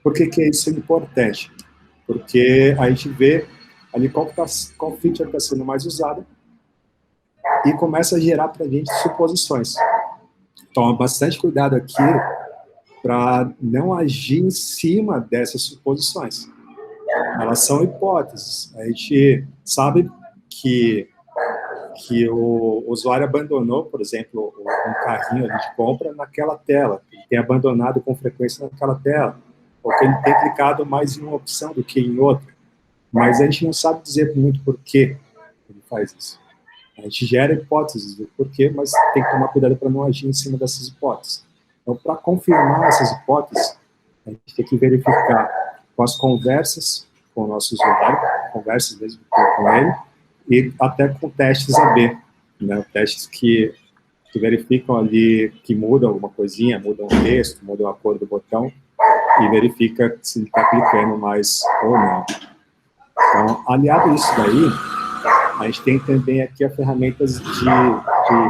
Por que isso é importante? Porque a gente vê ali qual feature está sendo mais usada e começa a gerar para a gente suposições. Toma bastante cuidado aqui para não agir em cima dessas suposições. Elas são hipóteses. A gente sabe que o usuário abandonou, por exemplo, um carrinho ali de compra naquela tela, ele tem abandonado com frequência naquela tela, ou que ele tem clicado mais em uma opção do que em outra, mas a gente não sabe dizer muito por que ele faz isso. A gente gera hipóteses do porquê, mas tem que tomar cuidado para não agir em cima dessas hipóteses. Então, para confirmar essas hipóteses, a gente tem que verificar com as conversas com o nosso usuário, conversas mesmo com ele, e até com testes AB, né? Testes que verificam ali, que mudam alguma coisinha, mudam o texto, mudam a cor do botão, e verifica se ele está clicando mais ou não. Então, aliado a isso daí, a gente tem também aqui as ferramentas de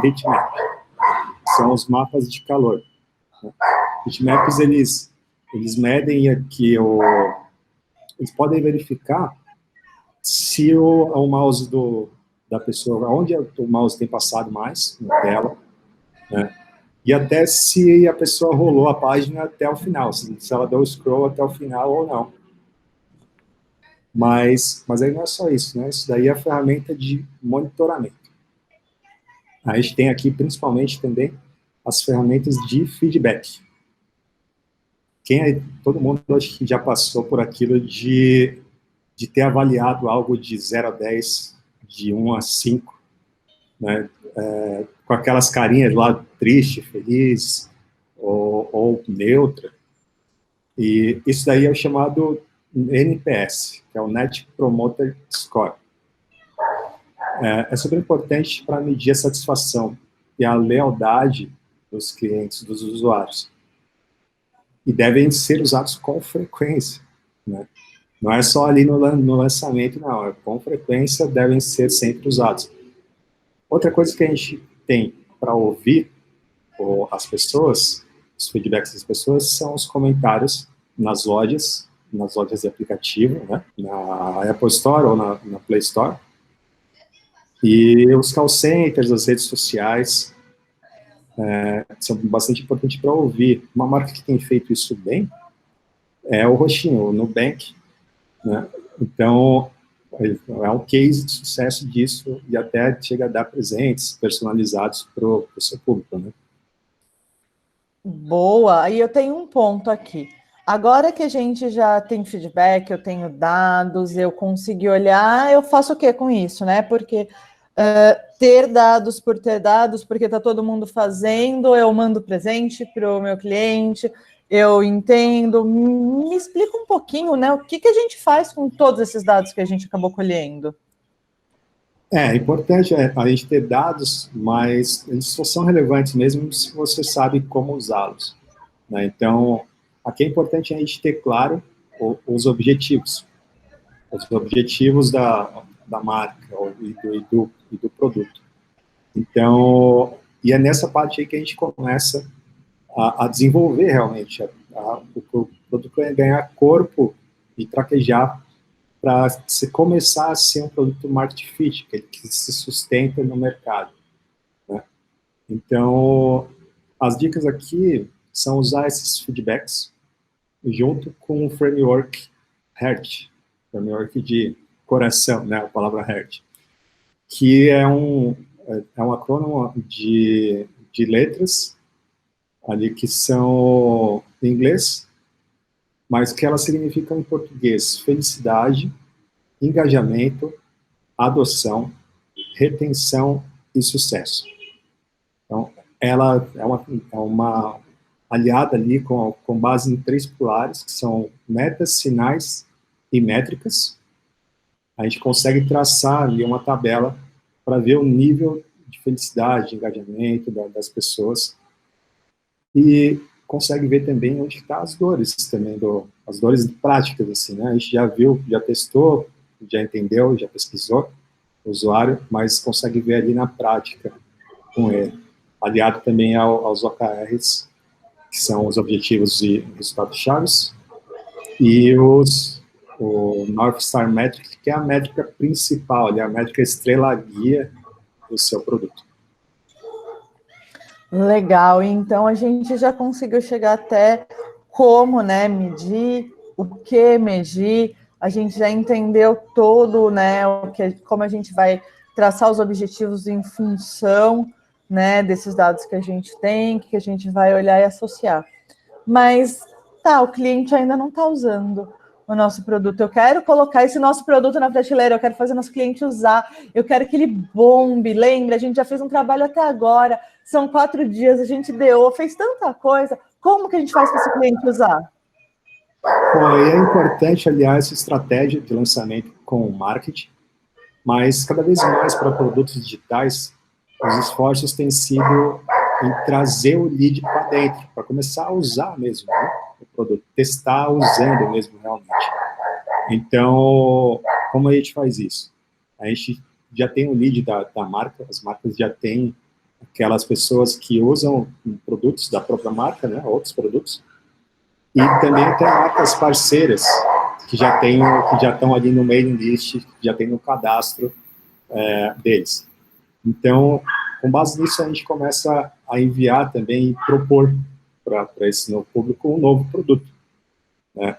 heatmap, que são os mapas de calor. Heatmaps, eles medem aqui, eles podem verificar se o mouse da pessoa, onde o mouse tem passado mais na tela, né? E até se a pessoa rolou a página até o final, se ela deu o scroll até o final ou não. Mas aí não é só isso, né? Isso daí é a ferramenta de monitoramento. A gente tem aqui, principalmente, também as ferramentas de feedback. Todo mundo, acho que já passou por aquilo de ter avaliado algo de 0 a 10, de 1 a 5, né? Com aquelas carinhas lá, triste, feliz, ou neutra. E isso daí é o chamado NPS, que é o Net Promoter Score. É super importante para medir a satisfação e a lealdade dos clientes, dos usuários. E devem ser usados com frequência, né? Não é só ali no lançamento, não. Com frequência devem ser sempre usados. Outra coisa que a gente tem para ouvir as pessoas, os feedbacks das pessoas, são os comentários nas lojas de aplicativo, né? Na Apple Store ou na Play Store. E os call centers, as redes sociais, são bastante importantes para ouvir. Uma marca que tem feito isso bem é o Roxinho, o Nubank, né? Então, é um case de sucesso disso e até chega a dar presentes personalizados para o seu público, né? Boa, e eu tenho um ponto aqui. Agora que a gente já tem feedback, eu tenho dados, eu consegui olhar, eu faço o que com isso, né? Porque ter dados por ter dados, porque está todo mundo fazendo, eu mando presente para o meu cliente, eu entendo. Me explica um pouquinho, né? O que a gente faz com todos esses dados que a gente acabou colhendo? É importante a gente ter dados, mas eles só são relevantes mesmo se você sabe como usá-los, né? Então, aqui é importante a gente ter claro os objetivos da marca e do produto. Então, e é nessa parte aí que a gente começa a desenvolver realmente o produto ganhar corpo e traquejar para começar a ser um produto market fit, que se sustenta no mercado, né? Então, as dicas aqui são usar esses feedbacks junto com o framework HEART, framework de coração, né, a palavra HEART, que é um acrônimo de letras ali que são em inglês, mas que elas significam em português felicidade, engajamento, adoção, retenção e sucesso. Então, ela é uma aliada ali com base em 3 pilares, que são metas, sinais e métricas. A gente consegue traçar ali uma tabela para ver o nível de felicidade, de engajamento das pessoas, e consegue ver também onde estão as dores também, as dores práticas, assim, né? A gente já viu, já testou, já entendeu, já pesquisou o usuário, mas consegue ver ali na prática com ele, aliado também aos OKRs, que são os objetivos e resultados chaves, e o North Star Metric, que é a métrica principal, a métrica estrela guia do seu produto. Legal, então a gente já conseguiu chegar até como, né, medir, o que medir, a gente já entendeu todo, né, como a gente vai traçar os objetivos em função, né, desses dados que a gente tem, que a gente vai olhar e associar. Mas, tá, o cliente ainda não está usando o nosso produto. Eu quero colocar esse nosso produto na prateleira, eu quero fazer nosso cliente usar, eu quero que ele bombe. Lembra, a gente já fez um trabalho até agora, são 4 dias, a gente deu, fez tanta coisa. Como que a gente faz para esse cliente usar? Bom, e é importante aliar essa estratégia de lançamento com o marketing, mas cada vez mais para produtos digitais, os esforços têm sido em trazer o lead para dentro, para começar a usar mesmo, né, o produto, testar usando mesmo realmente. Então, como a gente faz isso? A gente já tem o lead da marca, as marcas já têm aquelas pessoas que usam produtos da própria marca, né, outros produtos, e também tem marcas parceiras que já estão ali no mailing list, que já tem no cadastro deles. Então, com base nisso, a gente começa a enviar também e propor para esse novo público um novo produto, né?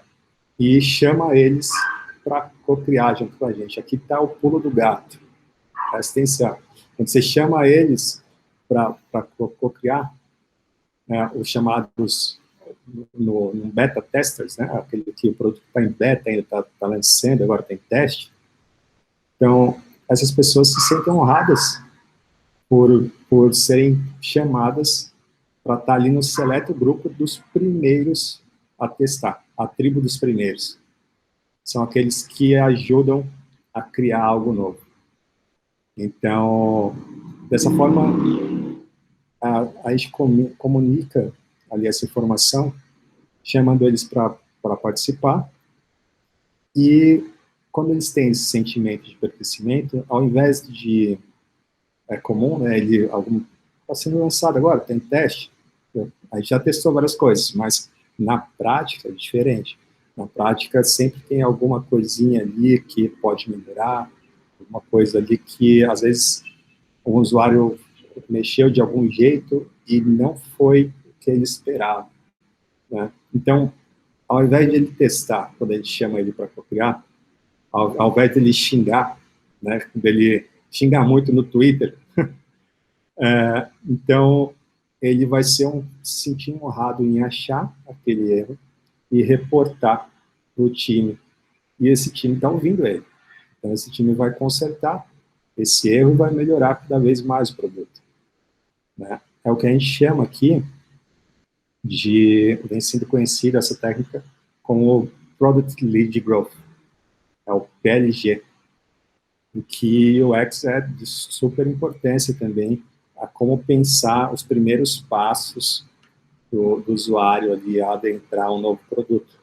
E chama eles para co-criar junto com a gente. Aqui está o pulo do gato. Presta atenção. Quando você chama eles para co-criar, os chamados no beta testers, né? Aquele que o produto está em beta, ainda está lançando, agora tem teste. Então, essas pessoas se sentem honradas por serem chamadas para estar ali no seleto grupo dos primeiros a testar, a tribo dos primeiros. São aqueles que ajudam a criar algo novo. Então, dessa forma, a gente comunica ali essa informação, chamando eles para participar, e quando eles têm esse sentimento de pertencimento, ao invés de é comum, né, está sendo lançado agora, tem teste, a gente já testou várias coisas, mas na prática é diferente. Na prática sempre tem alguma coisinha ali que pode melhorar, alguma coisa ali que às vezes o usuário mexeu de algum jeito e não foi o que ele esperava, né? Então, ao invés de ele testar, quando a gente chama ele para copiar, ao invés de ele xingar, né, dele xingar muito no Twitter, então ele vai se sentir honrado em achar aquele erro e reportar para o time. E esse time está ouvindo ele. Então esse time vai consertar esse erro e vai melhorar cada vez mais o produto, né? É o que a gente chama aqui vem sendo conhecida essa técnica como Product Lead Growth, é o PLG. em que o UX é de super importância também, a como pensar os primeiros passos do usuário ali a adentrar um novo produto.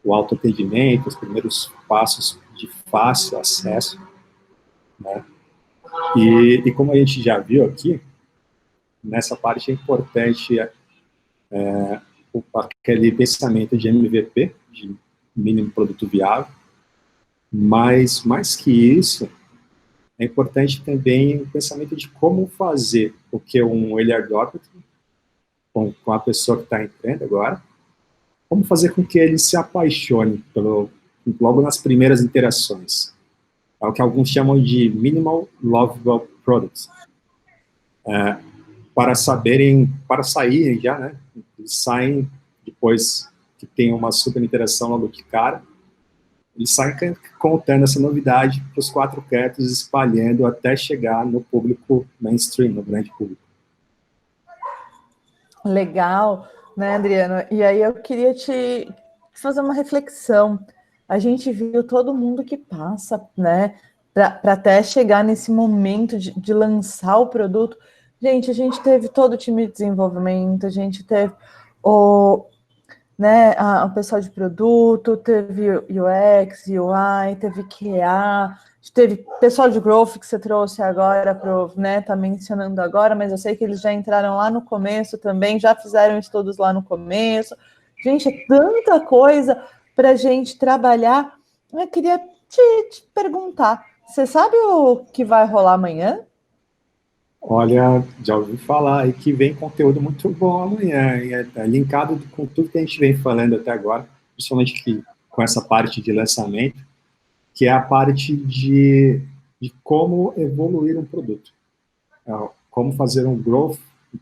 O autoatendimento, os primeiros passos de fácil acesso, né? E como a gente já viu aqui, nessa parte é importante aquele pensamento de MVP, de mínimo produto viável, mas mais que isso, é importante também o pensamento de como fazer o que um early adopter, com a pessoa que está entrando agora, como fazer com que ele se apaixone logo nas primeiras interações. É o que alguns chamam de minimal lovable products. Para saírem já, né? Eles saem depois que tem uma super interação logo de cara, eles saem contando essa novidade para os 4 cantos, espalhando até chegar no público mainstream, no grande público. Legal, né, Adriano? E aí eu queria te fazer uma reflexão. A gente viu todo mundo que passa, né, para até chegar nesse momento de lançar o produto. Gente, a gente teve todo o time de desenvolvimento, a gente teve o pessoal de produto, teve UX, UI, teve QA, teve pessoal de growth que você trouxe agora, tá mencionando agora, mas eu sei que eles já entraram lá no começo também, já fizeram estudos lá no começo. Gente, é tanta coisa para a gente trabalhar. Eu queria te perguntar, você sabe o que vai rolar amanhã? Olha, já ouvi falar aí que vem conteúdo muito bom amanhã, linkado com tudo que a gente vem falando até agora, principalmente com essa parte de lançamento, que é a parte de como evoluir um produto. Como fazer um growth,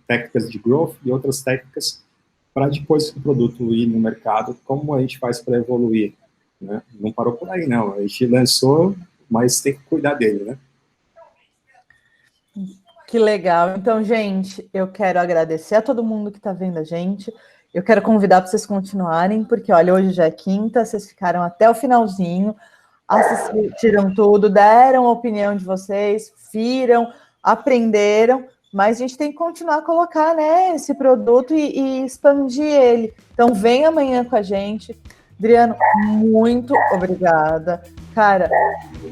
técnicas de growth e outras técnicas para depois que o produto ir no mercado, como a gente faz para evoluir, né? Não parou por aí, não. A gente lançou, mas tem que cuidar dele, né? Que legal. Então, gente, eu quero agradecer a todo mundo que está vendo a gente. Eu quero convidar para vocês continuarem, porque, olha, hoje já é quinta, vocês ficaram até o finalzinho, assistiram tudo, deram a opinião de vocês, viram, aprenderam, mas a gente tem que continuar a colocar, né, esse produto e expandir ele. Então, vem amanhã com a gente. Adriano, muito obrigada. Cara,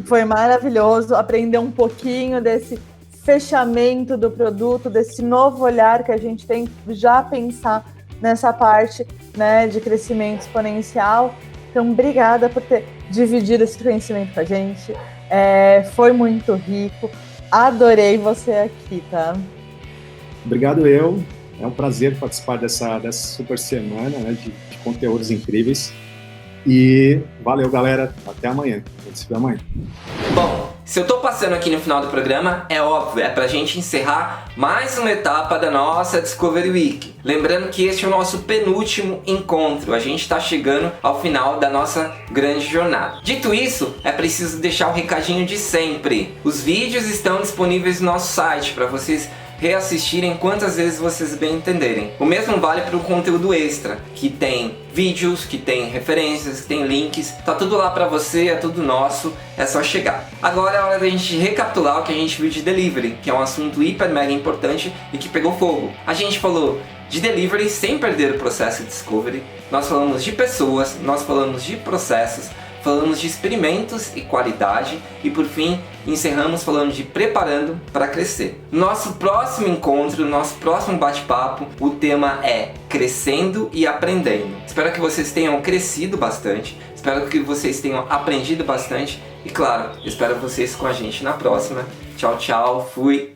foi maravilhoso aprender um pouquinho desse fechamento do produto, desse novo olhar que a gente tem já pensar nessa parte, né, de crescimento exponencial. Então, obrigada por ter dividido esse conhecimento com a gente. Foi muito rico. Adorei você aqui, tá? Obrigado, eu. É um prazer participar dessa super semana, né, de conteúdos incríveis. E valeu, galera. Até amanhã. A gente se vê amanhã. Bom, se eu tô passando aqui no final do programa, é óbvio, é pra gente encerrar mais uma etapa da nossa Discovery Week. Lembrando que este é o nosso penúltimo encontro, a gente tá chegando ao final da nossa grande jornada. Dito isso, é preciso deixar o recadinho de sempre. Os vídeos estão disponíveis no nosso site para vocês reassistirem quantas vezes vocês bem entenderem. O mesmo vale para o conteúdo extra, que tem vídeos, que tem referências, que tem links, tá tudo lá para você, é tudo nosso, é só chegar. Agora é hora da gente recapitular o que a gente viu de delivery, que é um assunto hiper mega importante e que pegou fogo. A gente falou de delivery sem perder o processo de discovery, nós falamos de pessoas, nós falamos de processos, falamos de experimentos e qualidade e, por fim, encerramos falando de preparando para crescer. Nosso próximo encontro, nosso próximo bate-papo, o tema é crescendo e aprendendo. Espero que vocês tenham crescido bastante, espero que vocês tenham aprendido bastante e, claro, espero vocês com a gente na próxima. Tchau, tchau, fui!